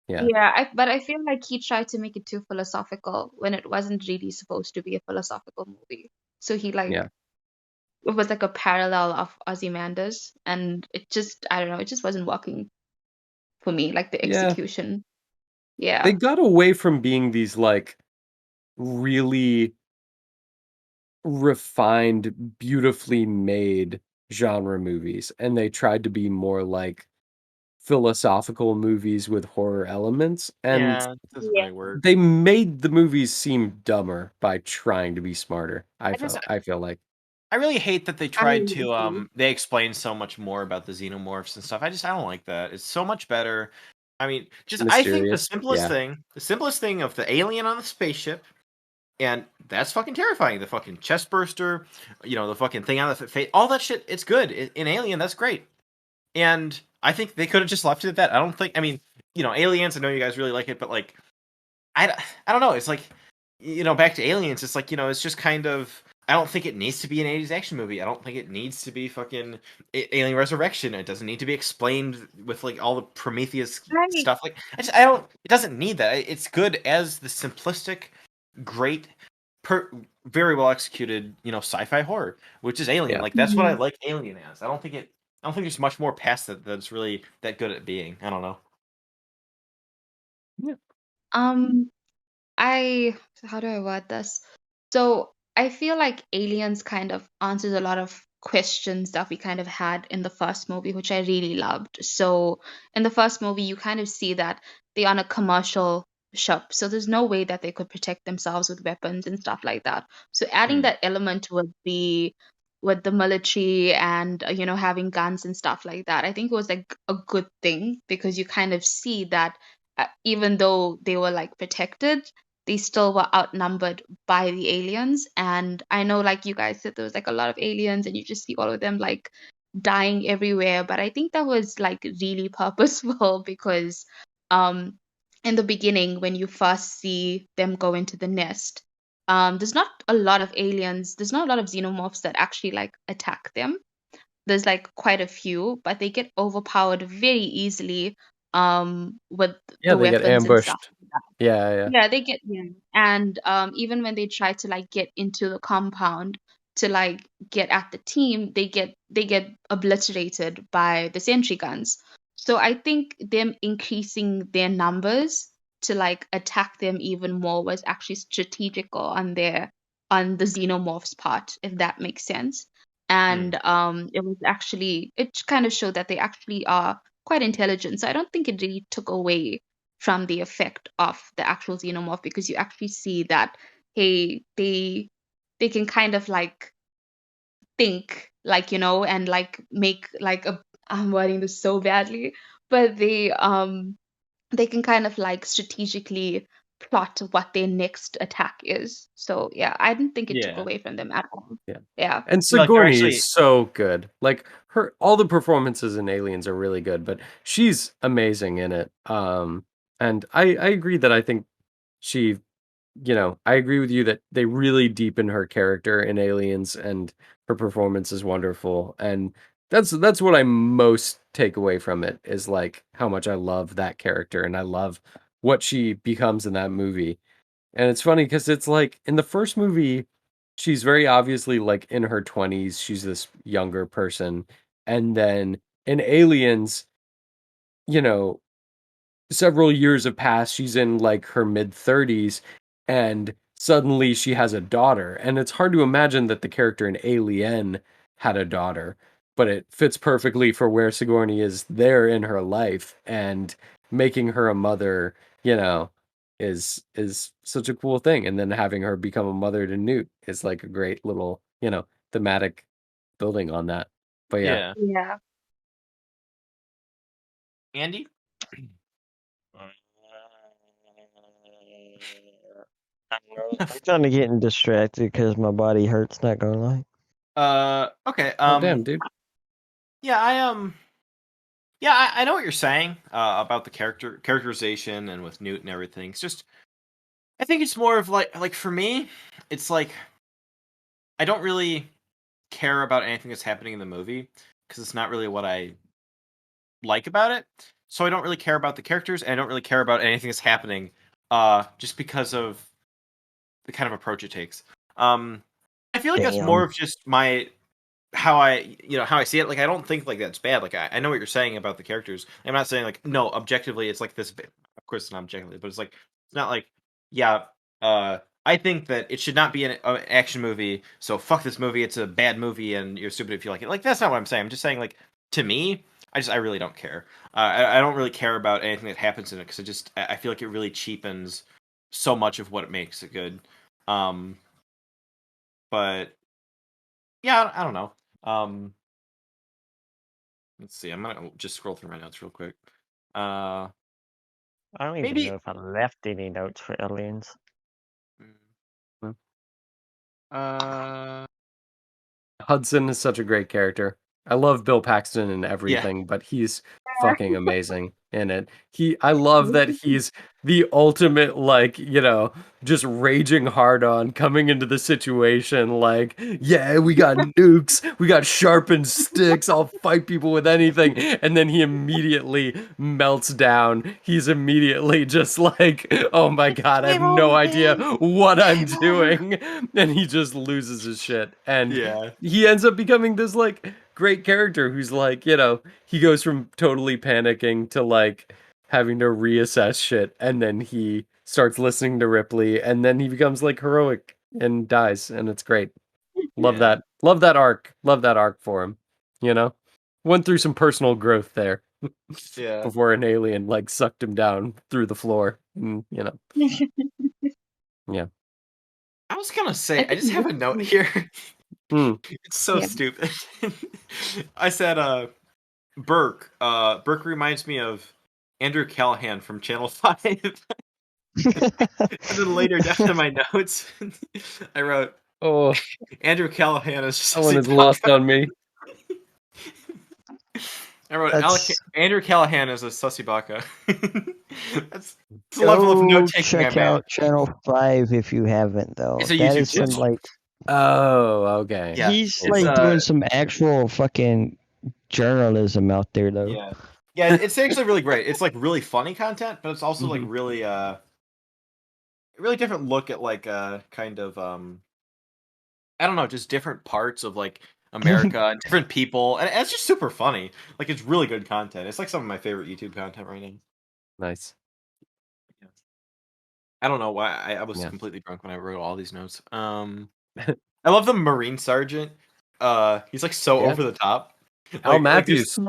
Speaker 3: Yeah.
Speaker 5: But I feel like he tried to make it too philosophical when it wasn't really supposed to be a philosophical movie. So he it was like a parallel of Ozymandias, and it just I don't know, it just wasn't working for me, like the execution. Yeah.
Speaker 3: They got away from being these like really refined, beautifully made genre movies, and they tried to be more like philosophical movies with horror elements, and
Speaker 2: it doesn't really work.
Speaker 3: They made the movies seem dumber by trying to be smarter. I feel like
Speaker 2: I really hate that they tried to they explain so much more about the xenomorphs and stuff. I don't like that. It's so much better. I mean, I think the simplest thing of the alien on the spaceship, and that's fucking terrifying. The fucking chest burster, the fucking thing on the face, all that shit, it's good. In Alien, that's great. And I think they could have just left it at that. I don't think, Aliens, I know you guys really like it, but like, I don't know. It's like, back to Aliens, it's like, it's just kind of, I don't think it needs to be an 80s action movie. I don't think it needs to be fucking Alien Resurrection. It doesn't need to be explained with like all the Prometheus stuff. Like, it doesn't need that. It's good as the simplistic, great, very well executed, sci-fi horror, which is Alien. Like, that's what I like Alien as. I don't think there's much more past that that's really that good at being. I don't know.
Speaker 3: Yeah.
Speaker 5: How do I word this? So I feel like Aliens kind of answers a lot of questions that we kind of had in the first movie, which I really loved. So in the first movie, you kind of see that they're on a commercial ship, so there's no way that they could protect themselves with weapons and stuff like that. So adding that element would be the military and having guns and stuff like that. I think it was like a good thing because you kind of see that even though they were like protected, they still were outnumbered by the aliens. And I know, like you guys said, there was like a lot of aliens, and you just see all of them like dying everywhere. But I think that was like really purposeful because um in the beginning, when you first see them go into the nest, there's not a lot of aliens, there's not a lot of xenomorphs that actually like attack them. There's like quite a few, but they get overpowered very easily with
Speaker 3: Yeah,
Speaker 5: the
Speaker 3: they get
Speaker 5: weapons and stuff
Speaker 3: ambushed.
Speaker 5: like that.
Speaker 3: Yeah.
Speaker 5: Yeah, they get and even when they try to like get into the compound to like get at the team, they get obliterated by the sentry guns. So I think them increasing their numbers to like attack them even more was actually strategical on the xenomorphs part, if that makes sense. And it kind of showed that they actually are quite intelligent. So I don't think it really took away from the effect of the actual xenomorph because you actually see that hey they can kind of like think like and like make like a I'm wording this so badly, but they can kind of like strategically plot what their next attack is. So yeah, I didn't think it took
Speaker 2: Yeah.
Speaker 5: away from them at all.
Speaker 3: Yeah.
Speaker 5: Yeah.
Speaker 3: And
Speaker 2: Yeah, like, they're
Speaker 3: Sigourney
Speaker 2: actually-
Speaker 3: is so good. Like all the performances in Aliens are really good, but she's amazing in it. And I agree that I think she, I agree with you that they really deepen her character in Aliens, and her performance is wonderful. And that's what I most take away from it, is like how much I love that character and I love what she becomes in that movie. And it's funny because it's like in the first movie, she's very obviously like in her 20s. She's this younger person. And then in Aliens, you know, several years have passed. She's in like her mid 30s, and suddenly she has a daughter. And it's hard to imagine that the character in Alien had a daughter, but it fits perfectly for where Sigourney is there in her life, and making her a mother, is such a cool thing. And then having her become a mother to Newt is like a great little, thematic building on that. But yeah.
Speaker 5: Yeah.
Speaker 2: Andy?
Speaker 4: I'm kind of getting distracted because my body hurts. Not gonna lie.
Speaker 2: Okay.
Speaker 3: Oh damn, dude.
Speaker 2: Yeah, I know what you're saying about the characterization and with Newt and everything. It's just, I think it's more of like for me, it's like I don't really care about anything that's happening in the movie because it's not really what I like about it. So I don't really care about the characters, and I don't really care about anything that's happening just because of the kind of approach it takes. I feel like that's more of just how I see it. Like, I don't think like that's bad. Like, I know what you're saying about the characters. I'm not saying like, no, objectively it's like this. Of course it's not objectively, but it's not like, yeah, I think that it should not be an action movie, so fuck this movie, it's a bad movie and you're stupid if you like it. Like, that's not what I'm saying. I'm just saying, like, to me, I really don't care. I don't really care about anything that happens in it because I feel like it really cheapens so much of what makes it good. But yeah, I don't know. Let's see. I'm gonna just scroll through my notes real quick.
Speaker 4: I don't even know if I left any notes for Aliens.
Speaker 3: Hudson is such a great character. I love Bill Paxton and everything, but he's fucking amazing in it. I love that he's the ultimate, like, just raging hard on, coming into the situation like, yeah, we got nukes, we got sharpened sticks, I'll fight people with anything. And then he immediately melts down. He's immediately just like, oh my god, I have no idea what I'm doing. And he just loses his shit. And he ends up becoming this like great character who's like, he goes from totally panicking to like having to reassess shit, and then he starts listening to Ripley, and then he becomes like heroic and dies, and it's great. Love that arc. Love that arc for him. Went through some personal growth there. Before an alien like sucked him down through the floor. And, yeah.
Speaker 2: I was gonna say, I just have a note here. It's so stupid. I said, Burke. Burke reminds me of Andrew Callahan from Channel 5. And then later down in my notes, I wrote,
Speaker 3: Oh,
Speaker 2: Andrew Callahan is
Speaker 3: that one is lost on me.
Speaker 2: I wrote, Andrew Callahan is a sussy baka. That's the
Speaker 4: Go
Speaker 2: level of note taking
Speaker 4: check out Channel 5 if you haven't, though.
Speaker 2: It's a
Speaker 4: That
Speaker 2: YouTube
Speaker 4: is some,
Speaker 2: channel.
Speaker 4: like...
Speaker 3: Oh, okay.
Speaker 2: Yeah,
Speaker 4: He's,
Speaker 2: it's,
Speaker 4: doing some actual fucking journalism out there, though.
Speaker 2: Yeah. Yeah, it's actually really great. It's, like, really funny content, but it's also, like, really, really different look at, like, kind of, I don't know, just different parts of, like, America and different people, and it's just super funny. Like, it's really good content. It's, like, some of my favorite YouTube content right now.
Speaker 3: Nice.
Speaker 2: Yeah. I don't know why I was completely drunk when I wrote all these notes. I love the Marine Sergeant. He's, like, so over the top.
Speaker 3: Al Matthews.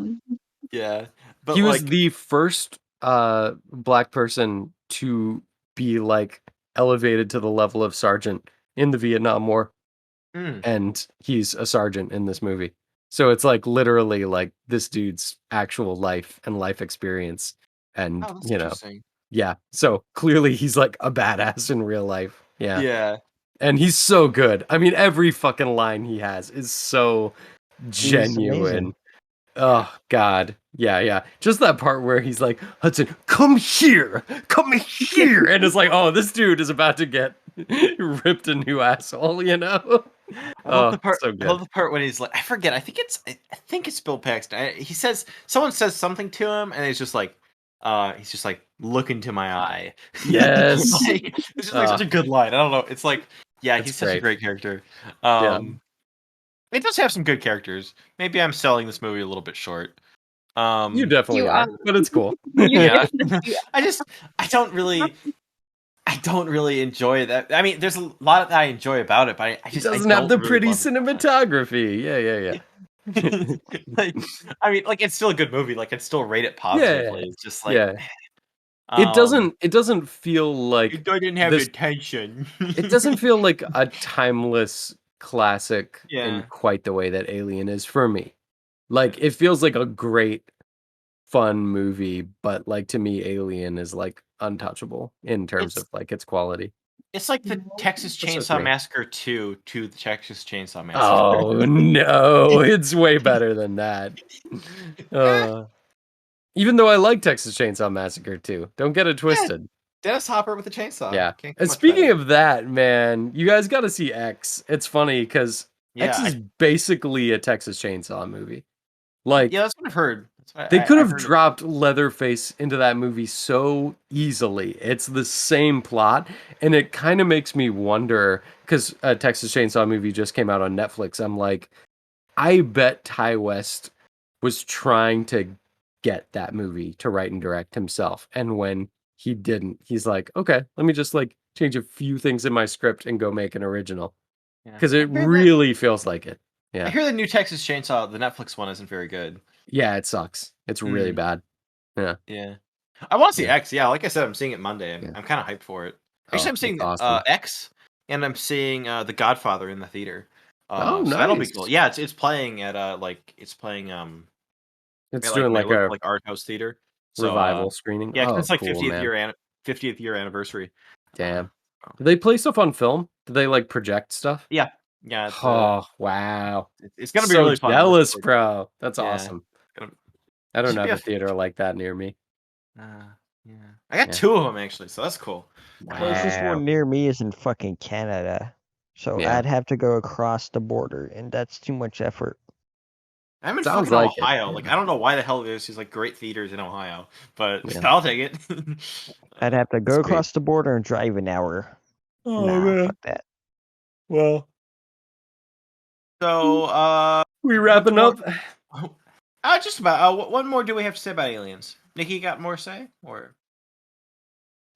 Speaker 2: Yeah. But,
Speaker 3: he was the first black person to be, like, elevated to the level of sergeant in the Vietnam War. And he's a sergeant in this movie. So it's, like, literally, like, this dude's actual life and life experience. And, you know, yeah. So clearly he's, like, a badass in real life. Yeah.
Speaker 2: Yeah.
Speaker 3: And he's so good. I mean, every fucking line he has is so genuine. Oh, God. Yeah. Just that part where he's like, Hudson, come here. And it's like, oh, this dude is about to get ripped a new asshole, you know?
Speaker 2: I love the part.
Speaker 3: So good.
Speaker 2: I love the part when he's like, I forget. I think it's Bill Paxton. He says someone says something to him, and he's just like, look into my eye.
Speaker 3: Yes.
Speaker 2: Like, it's just like such a good line. I don't know. It's like, yeah, he's such a great character. It does have some good characters. Maybe I'm selling this movie a little bit short.
Speaker 3: You definitely are, but it's cool.
Speaker 2: Yeah. I don't really enjoy that. I mean, there's a lot that I enjoy about it, but I just
Speaker 3: doesn't have the pretty cinematography. Yeah.
Speaker 2: Like, I mean, like, it's still a good movie. Like, I'd still rate it positively. It's just like,
Speaker 3: it doesn't feel like
Speaker 2: I didn't have attention.
Speaker 3: It doesn't feel like a timeless classic in quite the way that Alien is for me. Like, it feels like a great, fun movie, but, like, to me, Alien is, like, untouchable in terms of, like, its quality.
Speaker 2: It's like the Texas Chainsaw Massacre 2 to the Texas Chainsaw Massacre.
Speaker 3: Oh, no. It's way better than that. Even though I like Texas Chainsaw Massacre 2. Don't get it twisted.
Speaker 2: Dennis Hopper with a chainsaw.
Speaker 3: Yeah. And speaking of that, man, you guys got to see X. It's funny because X is basically a Texas Chainsaw movie. Like,
Speaker 2: yeah, that's what I've heard.
Speaker 3: They could have dropped Leatherface into that movie so easily. It's the same plot, and it kind of makes me wonder, because a Texas Chainsaw movie just came out on Netflix. I'm like, I bet Ty West was trying to get that movie to write and direct himself, and when he didn't, he's like, okay, let me just, like, change a few things in my script and go make an original. Because it really feels like it. Yeah.
Speaker 2: I hear the new Texas Chainsaw, the Netflix one, isn't very good.
Speaker 3: Yeah, it sucks. It's really bad. Yeah.
Speaker 2: Yeah. I want to see X. Yeah, like I said, I'm seeing it Monday. I'm kind of hyped for it. Actually, I'm seeing X, and I'm seeing The Godfather in the theater.
Speaker 3: Oh, nice.
Speaker 2: So that'll be cool. Yeah, it's playing at it's doing
Speaker 3: like a
Speaker 2: art house theater
Speaker 3: revival screening.
Speaker 2: Yeah, it's like cool, 50th year anniversary.
Speaker 3: Damn. Do they play stuff on film? Do they, like, project stuff?
Speaker 2: Yeah.
Speaker 3: Oh, wow.
Speaker 2: It's gonna be really fun.
Speaker 3: Jealous, bro. That's awesome. I don't have a theater like that near me.
Speaker 2: Yeah. I got 2 of them, actually, so that's cool.
Speaker 4: Wow. Closest one near me is in fucking Canada. So I'd have to go across the border, and that's too much effort.
Speaker 2: I'm in fucking Ohio. Like, I don't know why the hell there's these, like, great theaters in Ohio, but I'll take it.
Speaker 4: I'd have to go across the border and drive an hour.
Speaker 3: Oh, man.
Speaker 4: Fuck that.
Speaker 3: Well.
Speaker 2: So,
Speaker 3: we wrapping up?
Speaker 2: Just about. What more do we have to say about Aliens? Nikki, you got more to say? Or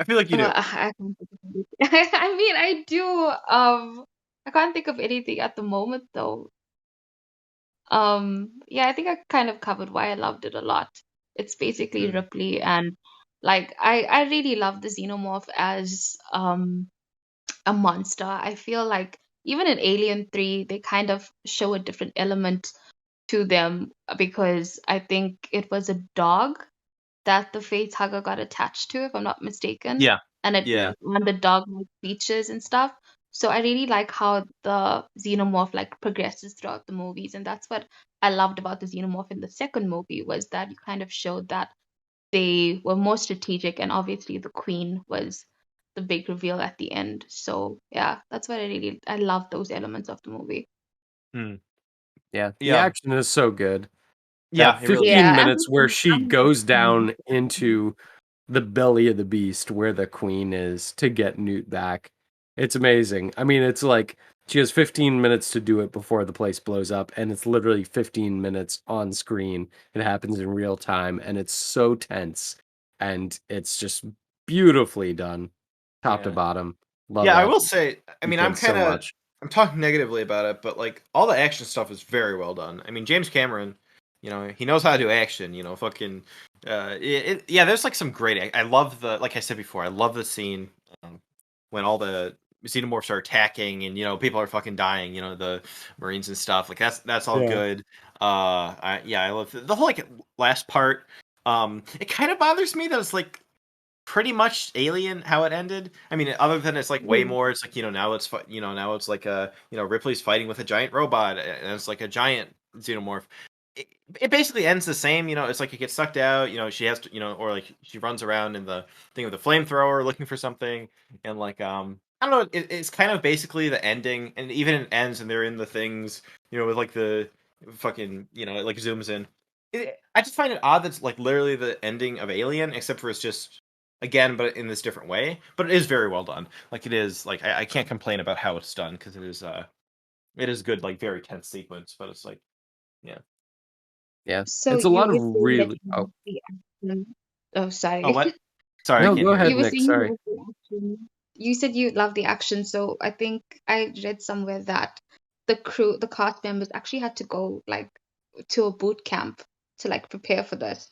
Speaker 2: I feel like you do.
Speaker 5: I mean, I do. I can't think of anything at the moment, though. Yeah, I think I kind of covered why I loved it a lot. It's basically Ripley, and like I really love the xenomorph as a monster. I feel like even in Alien 3, they kind of show a different element to them because I think it was a dog that the facehugger got attached to, if I'm not mistaken.
Speaker 2: Yeah.
Speaker 5: And it
Speaker 2: Yeah.
Speaker 5: went on the dog like beaches and stuff. So I really like how the xenomorph like progresses throughout the movies, and that's what I loved about the xenomorph in the second movie, was that you kind of showed that they were more strategic, and obviously the queen was the big reveal at the end. So yeah, that's what I love those elements of the movie.
Speaker 3: Yeah, the
Speaker 2: Yeah.
Speaker 3: action is so good.
Speaker 2: Yeah,
Speaker 3: That
Speaker 2: it really
Speaker 3: 15
Speaker 5: Yeah,
Speaker 3: minutes where she goes down into the belly of the beast where the queen is to get Newt back. It's amazing. I mean, it's like she has 15 minutes to do it before the place blows up, and it's literally 15 minutes on screen. It happens in real time, and it's so tense, and it's just beautifully done, top to
Speaker 2: Yeah.
Speaker 3: bottom. Love
Speaker 2: Yeah, I
Speaker 3: that
Speaker 2: will say, I mean, I'm
Speaker 3: sequence so
Speaker 2: kind of
Speaker 3: much.
Speaker 2: I'm talking negatively about it, but like all the action stuff is very well done. I mean, James Cameron, you know, he knows how to do action. You know, fucking, yeah. There's like some great. I love like I said before, I love the scene when all the xenomorphs are attacking and people are fucking dying. You know, the Marines and stuff. Like that's all good. I love the whole like last part. It kind of bothers me that it's like pretty much Alien how it ended. I mean, other than it's like way more. It's like now it's now it's like Ripley's fighting with a giant robot and it's like a giant xenomorph. It basically ends the same. It's like it gets sucked out. She has to or like she runs around in the thing with the flamethrower looking for something and like I don't know. It's kind of basically the ending, and even it ends and they're in the things with like the fucking it like zooms in. I just find it odd that's like literally the ending of Alien, except for it's just again, but in this different way. But it is very well done. Like it is like I can't complain about how it's done because it is good, like very tense sequence. But it's like
Speaker 3: Yeah,
Speaker 5: So
Speaker 3: it's a
Speaker 5: you
Speaker 3: lot
Speaker 5: were
Speaker 3: of
Speaker 5: saying that
Speaker 3: really.
Speaker 5: you
Speaker 3: Oh
Speaker 5: love the action. Oh,
Speaker 2: oh
Speaker 5: sorry.
Speaker 2: what? Sorry, I
Speaker 3: no,
Speaker 2: can't
Speaker 3: go
Speaker 2: hear
Speaker 3: ahead,
Speaker 2: you.
Speaker 5: You were
Speaker 3: Nick.
Speaker 5: saying you
Speaker 3: Sorry.
Speaker 5: love the action. You said you love the action, so I think I read somewhere that the cast members actually had to go like to a boot camp to like prepare for this.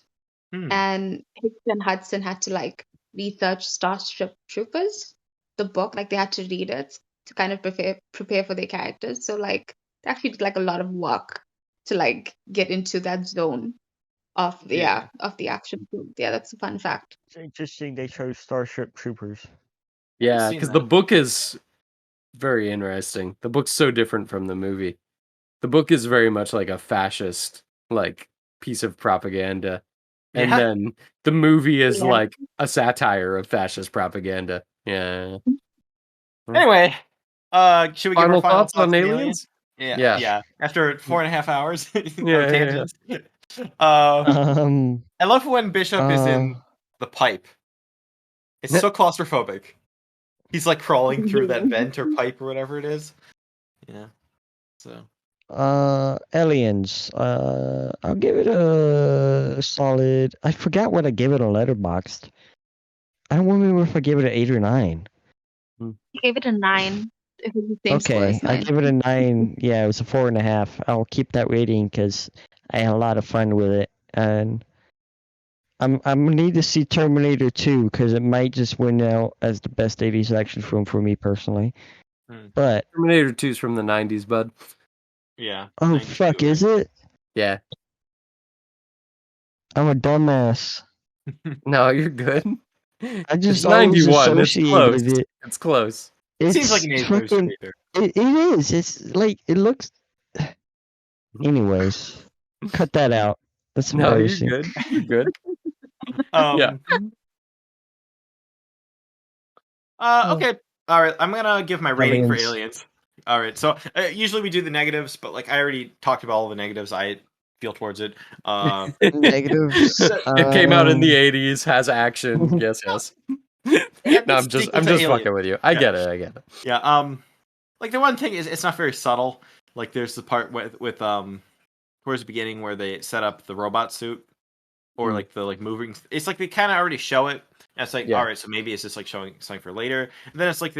Speaker 5: And Hicks and Hudson had to like research Starship Troopers, the book, like they had to read it to kind of prepare for their characters. So like they actually did like a lot of work to like get into that zone of of the action. Yeah, that's a fun fact.
Speaker 4: It's interesting they chose Starship Troopers.
Speaker 3: Yeah, because the book is very interesting. The book's so different from the movie. The book is very much like a fascist like piece of propaganda. And then the movie is
Speaker 5: Yeah.
Speaker 3: like a satire of fascist propaganda. Yeah.
Speaker 2: Anyway, should we give our final
Speaker 3: thoughts on
Speaker 2: on
Speaker 3: Aliens?
Speaker 2: Yeah. After 4.5 hours of
Speaker 3: Yeah.
Speaker 2: tangents. I love when Bishop is in the pipe. It's so claustrophobic. He's like crawling through that vent or pipe or whatever it is. Yeah. So.
Speaker 4: Aliens. I'll give it a solid. I forgot what I gave it on Letterboxd. I don't remember if I gave it an 8 or 9.
Speaker 5: I gave it a 9. It was the same score
Speaker 4: Okay,
Speaker 5: as
Speaker 4: I
Speaker 5: mine.
Speaker 4: give it a 9. Yeah, it was a 4.5. I'll keep that rating because I had a lot of fun with it, and I'm gonna need to see Terminator 2 because it might just win out as the best 80s action film for me personally. But
Speaker 3: Terminator 2 is from the 90s, bud.
Speaker 2: Yeah.
Speaker 4: Oh fuck, is it?
Speaker 3: Yeah.
Speaker 4: I'm a dumbass.
Speaker 3: No, you're good.
Speaker 4: I just
Speaker 3: It's
Speaker 4: always
Speaker 3: 91. It's close.
Speaker 4: associated it.
Speaker 3: It's close.
Speaker 4: It's
Speaker 2: seems like an
Speaker 4: fucking. It is. It's like it looks. Anyways, cut that out. That's embarrassing.
Speaker 3: No, you're good. You're good.
Speaker 2: Yeah. Okay. All right. I'm gonna give my rating for Aliens. All right. So usually we do the negatives, but like I already talked about all the negatives I feel towards it.
Speaker 4: Negatives.
Speaker 3: It came out in the 80s. Has action. Yes. No, I'm just fucking with you. I get it.
Speaker 2: Yeah. Like the one thing is, it's not very subtle. Like there's the part with towards the beginning where they set up the robot suit, or like the like moving. It's like they kind of already show it. And it's like, all right, so maybe it's just like showing something for later. And then it's like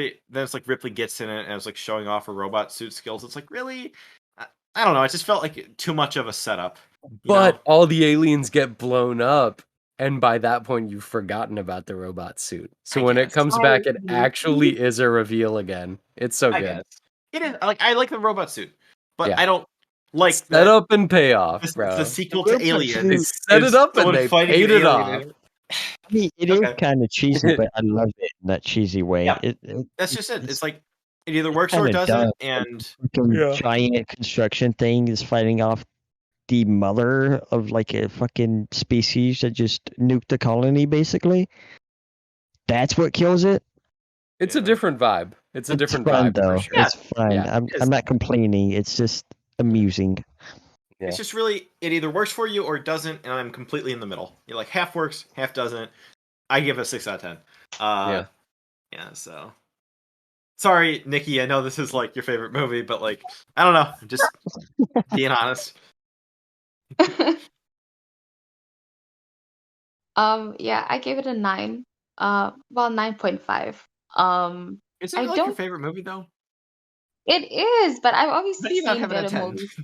Speaker 2: Ripley gets in it and it's like showing off her robot suit skills. It's like, really, I don't know. It just felt like too much of a setup.
Speaker 3: But all the aliens get blown up, and by that point you've forgotten about the robot suit. So when it comes back, it actually is a reveal again. It's so good.
Speaker 2: It is like I like the robot suit, but
Speaker 3: Yeah.
Speaker 2: I don't like
Speaker 3: Set up and pay off,
Speaker 2: the
Speaker 3: bro.
Speaker 2: sequel
Speaker 6: The
Speaker 2: to
Speaker 6: robot
Speaker 2: Alien.
Speaker 3: They
Speaker 6: suit-
Speaker 3: set it up and
Speaker 2: someone
Speaker 3: they
Speaker 2: fighting
Speaker 3: paid
Speaker 2: an
Speaker 3: it
Speaker 2: alien
Speaker 3: off.
Speaker 2: in it.
Speaker 4: I mean, it is kind of cheesy, but I love it in that cheesy way.
Speaker 2: Yeah. That's just it. It's like it either works or
Speaker 4: kinda
Speaker 2: it doesn't,
Speaker 4: dumb.
Speaker 2: and
Speaker 4: fucking
Speaker 3: Yeah.
Speaker 4: giant construction thing is fighting off the mother of like a fucking species that just nuked the colony, basically. That's what kills it.
Speaker 3: It's a different vibe. It's a different
Speaker 4: fun
Speaker 3: vibe for
Speaker 4: though.
Speaker 3: sure.
Speaker 2: Yeah.
Speaker 4: It's fun.
Speaker 3: Yeah,
Speaker 4: I'm
Speaker 2: it is.
Speaker 4: I'm not complaining. It's just amusing.
Speaker 3: Yeah.
Speaker 2: it's just really it either works for you or it doesn't, and I'm completely in the middle. You're like half works, half doesn't. I give it a 6 out of 10.
Speaker 3: Yeah.
Speaker 2: Yeah. So sorry, Nikki. I know this is like your favorite movie, but like I don't know. I'm just being honest.
Speaker 5: Yeah, I gave it a 9. Well, 9.5.
Speaker 2: Is it
Speaker 5: I
Speaker 2: like your
Speaker 5: don't.
Speaker 2: favorite movie though?
Speaker 5: It is, but I've obviously
Speaker 2: Maybe not
Speaker 5: seen
Speaker 2: having a
Speaker 5: better
Speaker 2: 10.
Speaker 5: movies.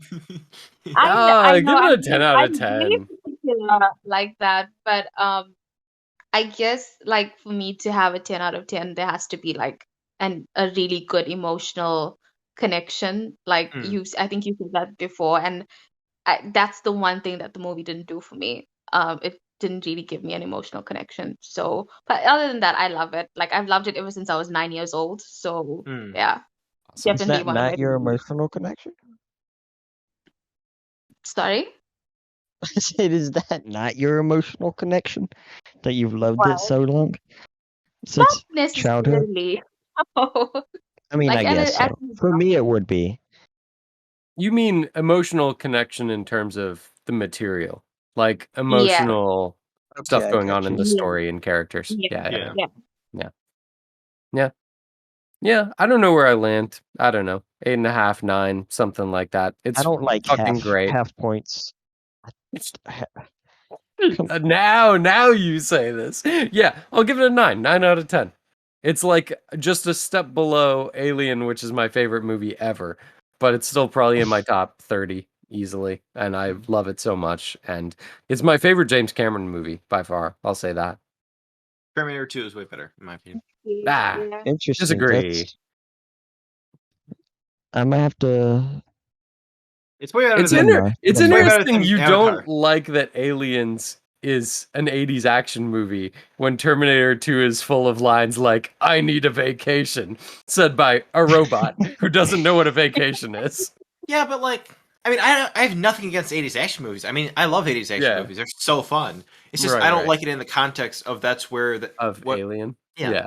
Speaker 5: I
Speaker 3: Give
Speaker 5: know.
Speaker 3: it a 10 out of
Speaker 5: I'm really
Speaker 3: 10.
Speaker 5: particular like that, but I guess like for me to have a 10 out of 10, there has to be like a really good emotional connection. Like I think you said that before, and that's the one thing that the movie didn't do for me. It didn't really give me an emotional connection. So, but other than that, I love it. Like I've loved it ever since I was 9 years old. So yeah,
Speaker 3: Awesome.
Speaker 4: Is
Speaker 5: definitely
Speaker 4: that
Speaker 5: one of my
Speaker 4: not your
Speaker 5: favorites.
Speaker 4: emotional connection?
Speaker 5: Sorry?
Speaker 4: I said, is that not your emotional connection that you've loved it
Speaker 5: Well,
Speaker 4: so long
Speaker 5: not
Speaker 4: since childhood?
Speaker 5: necessarily.
Speaker 4: I mean,
Speaker 5: Like,
Speaker 4: I
Speaker 5: and
Speaker 4: guess so. For me, it would be.
Speaker 3: You mean emotional connection in terms of the material, like
Speaker 5: yeah,
Speaker 3: emotional stuff
Speaker 4: Okay, I
Speaker 3: going on
Speaker 4: got
Speaker 3: in
Speaker 4: you.
Speaker 3: the
Speaker 5: yeah,
Speaker 3: story and characters.
Speaker 5: yeah,
Speaker 3: Yeah.
Speaker 2: Yeah.
Speaker 5: yeah.
Speaker 3: Yeah. I don't know where I land. I don't know. 8.5, 9, something like that.
Speaker 4: I
Speaker 3: It's
Speaker 4: don't like
Speaker 3: fucking great.
Speaker 4: half points.
Speaker 3: Now you say this. Yeah, I'll give it a 9 out of 10. It's like just a step below Alien, which is my favorite movie ever, but it's still probably in my top 30 easily, and I love it so much. And it's my favorite James Cameron movie by far. I'll say that.
Speaker 2: Terminator 2 is way better, in my opinion.
Speaker 3: Ah,
Speaker 5: Yeah.
Speaker 4: Interesting.
Speaker 3: disagree.
Speaker 4: I might have to.
Speaker 2: It's way better
Speaker 3: It's
Speaker 2: than
Speaker 4: Never mind.
Speaker 3: it's
Speaker 4: Never mind.
Speaker 3: interesting
Speaker 2: than
Speaker 3: you
Speaker 2: Avatar.
Speaker 3: don't like that Aliens is an 80s action movie when Terminator 2 is full of lines like "I need a vacation," said by a robot who doesn't know what a vacation is.
Speaker 2: Yeah, but like, I mean, I have nothing against 80s action movies. I mean, I love 80s action
Speaker 3: Yeah.
Speaker 2: movies. They're so fun. It's just
Speaker 3: Right,
Speaker 2: I don't
Speaker 3: right.
Speaker 2: like it in the context of that's where what.
Speaker 3: Alien.
Speaker 2: Yeah.
Speaker 3: Yeah.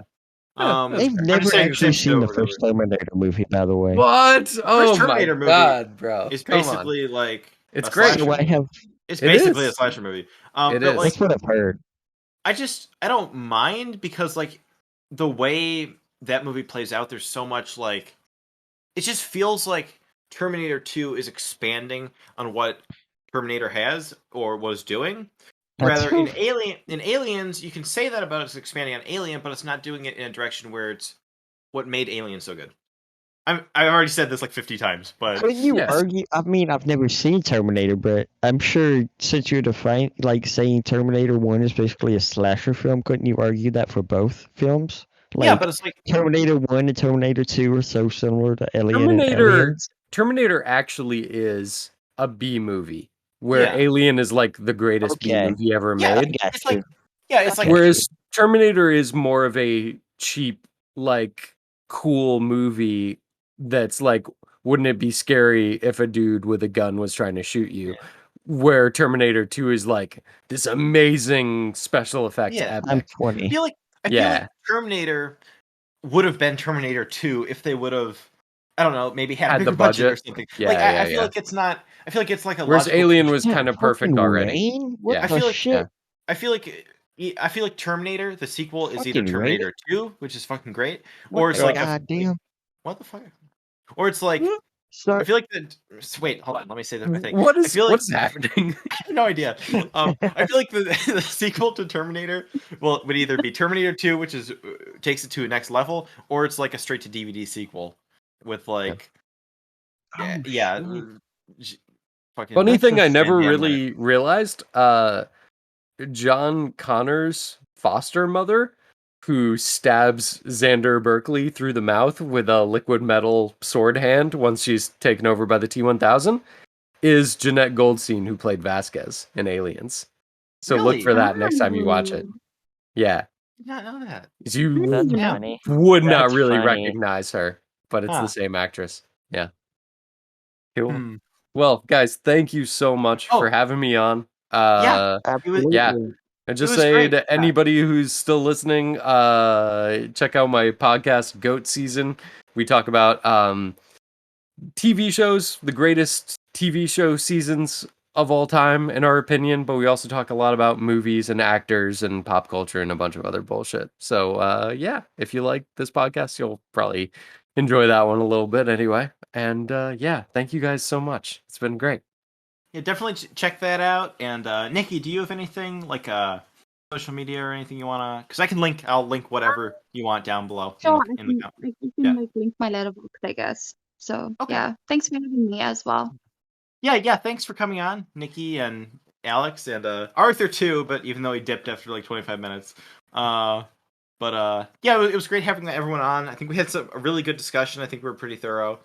Speaker 2: Um,
Speaker 4: I've
Speaker 2: I'm
Speaker 4: never
Speaker 2: just saying the
Speaker 4: actually
Speaker 2: same shit
Speaker 4: seen the
Speaker 2: over and over.
Speaker 4: first Terminator movie, by the way.
Speaker 3: What? Oh my
Speaker 2: Terminator movie
Speaker 3: god, bro.
Speaker 2: It's
Speaker 3: Come on.
Speaker 2: basically like
Speaker 3: It's
Speaker 2: a
Speaker 3: great.
Speaker 2: slasher
Speaker 4: So I
Speaker 2: movie.
Speaker 4: have.
Speaker 2: It's
Speaker 3: It
Speaker 2: basically a
Speaker 3: is.
Speaker 2: slasher movie.
Speaker 3: It
Speaker 2: But
Speaker 3: is.
Speaker 2: like,
Speaker 4: That's what I've heard.
Speaker 2: I don't mind because like the way that movie plays out, there's so much like it just feels like Terminator 2 is expanding on what Terminator has or was doing.
Speaker 4: That's
Speaker 2: Rather in Aliens, you can say that about it's expanding on Alien, but it's not doing it in a direction where it's what made Alien so good. I've already said this like 50 times, but
Speaker 4: Couldn't you
Speaker 3: Yes.
Speaker 4: argue? I mean, I've never seen Terminator, but I'm sure since you're saying Terminator 1 is basically a slasher film, couldn't you argue that for both films?
Speaker 2: yeah, but it's like
Speaker 4: Terminator 1 and Terminator 2 are so similar to Alien and Aliens.
Speaker 3: Terminator actually is a B movie, where
Speaker 2: Yeah.
Speaker 3: Alien is like the greatest B
Speaker 4: Okay.
Speaker 3: movie ever
Speaker 2: yeah,
Speaker 3: made.
Speaker 2: it's like it's like
Speaker 3: Whereas Terminator is more of a cheap, like cool movie that's like, wouldn't it be scary if a dude with a gun was trying to shoot you? Where Terminator 2 is like this amazing special effects
Speaker 2: Yeah.
Speaker 4: I'm
Speaker 3: epic.
Speaker 4: 20.
Speaker 2: I feel like Terminator would have been Terminator 2 if they would have, I don't know, maybe had a
Speaker 3: Had the
Speaker 2: bigger budget or
Speaker 3: budget.
Speaker 2: something.
Speaker 3: Yeah,
Speaker 2: like
Speaker 3: yeah,
Speaker 2: I feel
Speaker 3: yeah.
Speaker 2: like it's not. I feel like it's like a.
Speaker 3: Whereas
Speaker 2: logical
Speaker 3: Alien was
Speaker 2: conclusion.
Speaker 3: kind of perfect already.
Speaker 4: Rain? What
Speaker 3: Yeah.
Speaker 2: I
Speaker 4: the
Speaker 2: feel like
Speaker 4: shit?
Speaker 2: I feel like Terminator, the sequel, is either
Speaker 4: Fucking rain?
Speaker 2: Terminator 2, which is fucking great,
Speaker 4: What
Speaker 2: or it's
Speaker 4: the
Speaker 2: like
Speaker 4: goddamn?
Speaker 2: what the fuck, or it's like I
Speaker 4: Sorry.
Speaker 2: feel like wait, hold on, let me say that. I think
Speaker 3: What
Speaker 2: I
Speaker 3: is
Speaker 2: feel like,
Speaker 3: what's happening?
Speaker 2: I have no idea. I feel like the sequel to Terminator would either be Terminator 2, which is takes it to a next level, or it's like a straight to DVD sequel with like fucking.
Speaker 3: Funny
Speaker 2: that's
Speaker 3: thing, I
Speaker 2: just
Speaker 3: never
Speaker 2: Van Damme in it.
Speaker 3: really realized. John Connor's foster mother who stabs Xander Berkeley through the mouth with a liquid metal sword hand once she's taken over by the T-1000 is Jeanette Goldstein, who played Vasquez in Aliens. So look
Speaker 2: Really?
Speaker 3: for that next time you watch it.
Speaker 5: Oh.
Speaker 3: Yeah.
Speaker 2: Did not know that.
Speaker 3: You
Speaker 4: That's
Speaker 5: Yeah.
Speaker 4: funny.
Speaker 3: would not
Speaker 4: That's
Speaker 3: really
Speaker 4: funny.
Speaker 3: recognize her, but it's
Speaker 2: Huh.
Speaker 3: the same actress. Yeah. Cool.
Speaker 2: Hmm.
Speaker 3: Well, guys, thank you so much for
Speaker 2: Oh.
Speaker 3: having me on.
Speaker 2: Yeah.
Speaker 6: Absolutely.
Speaker 3: Yeah. And just
Speaker 2: It was
Speaker 3: say
Speaker 2: great.
Speaker 3: to anybody who's still listening, check out my podcast, Goat Season. We talk about TV shows, the greatest TV show seasons of all time, in our opinion, but we also talk a lot about movies and actors and pop culture and a bunch of other bullshit. So, yeah, if you like this podcast, you'll probably enjoy that one a little bit anyway. And yeah, thank you guys so much. It's been great.
Speaker 2: Yeah, definitely check that out. And Nikki, do you have anything like social media or anything you wanna? Because I'll link whatever you want down below
Speaker 5: Sure,
Speaker 2: in the comment.
Speaker 5: you
Speaker 2: Yeah.
Speaker 5: can like link my Letterboxd, I guess. So
Speaker 2: Okay.
Speaker 5: yeah, thanks for having me as well.
Speaker 2: Yeah. Thanks for coming on, Nikki and Alex and Arthur too. But even though he dipped after like 25 minutes, yeah, it was great having everyone on. I think we had a really good discussion. I think we were pretty thorough.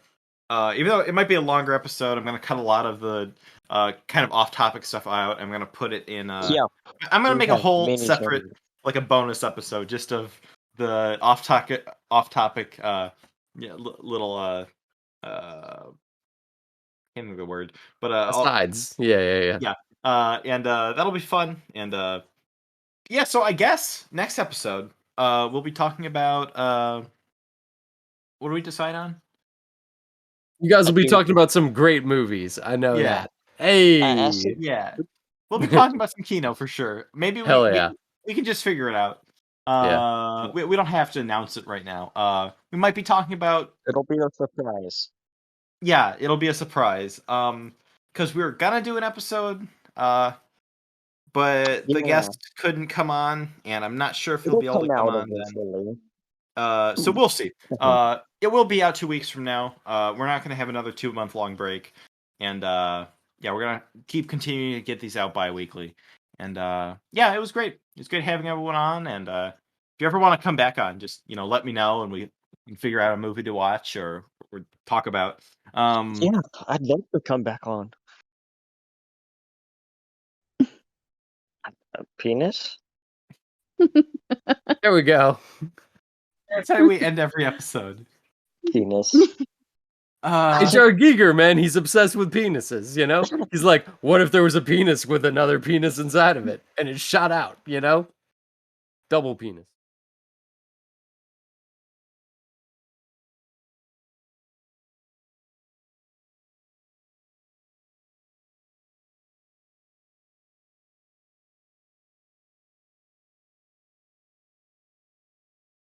Speaker 2: Even though it might be a longer episode, I'm gonna cut a lot of the kind of off-topic stuff out. I'm gonna put it in.
Speaker 6: Yeah.
Speaker 2: I'm gonna make a whole
Speaker 6: mini
Speaker 2: separate, like a bonus episode just of the off-topic, little can't think of the word, but
Speaker 3: Sides. Yeah.
Speaker 2: and that'll be fun. And yeah, so I guess next episode, we'll be talking about what do we decide on?
Speaker 3: You guys will be
Speaker 6: think-
Speaker 3: talking about some great movies. I know
Speaker 2: Yeah.
Speaker 3: that. Hey.
Speaker 6: Acid.
Speaker 2: Yeah, we'll be talking about some Kino for sure. Maybe
Speaker 3: Hell yeah.
Speaker 2: we can just figure it out.
Speaker 3: Yeah.
Speaker 2: We don't have to announce it right now. We might be talking about.
Speaker 6: It'll be a surprise.
Speaker 2: Yeah, it'll be a surprise. Because we were gonna do an episode, but the
Speaker 6: Yeah.
Speaker 2: guest couldn't come on, and I'm not sure if he'll
Speaker 6: It'll
Speaker 2: be able to
Speaker 6: come
Speaker 2: come
Speaker 6: out
Speaker 2: on then.
Speaker 6: eventually.
Speaker 2: So we'll see. It will be out 2 weeks from now. We're not gonna have another 2-month long break, and yeah, we're gonna keep continuing to get these out bi-weekly. And yeah, it was great. It was great having everyone on. And if you ever want to come back on, just let me know, and we can figure out a movie to watch or talk about.
Speaker 6: Yeah, I'd love to come back on. A penis?
Speaker 3: There we go.
Speaker 2: That's how we end every episode.
Speaker 6: Penis.
Speaker 3: H.R. Giger, man, he's obsessed with penises, you know? He's like, what if there was a penis with another penis inside of it? And it shot out, you know? Double penis.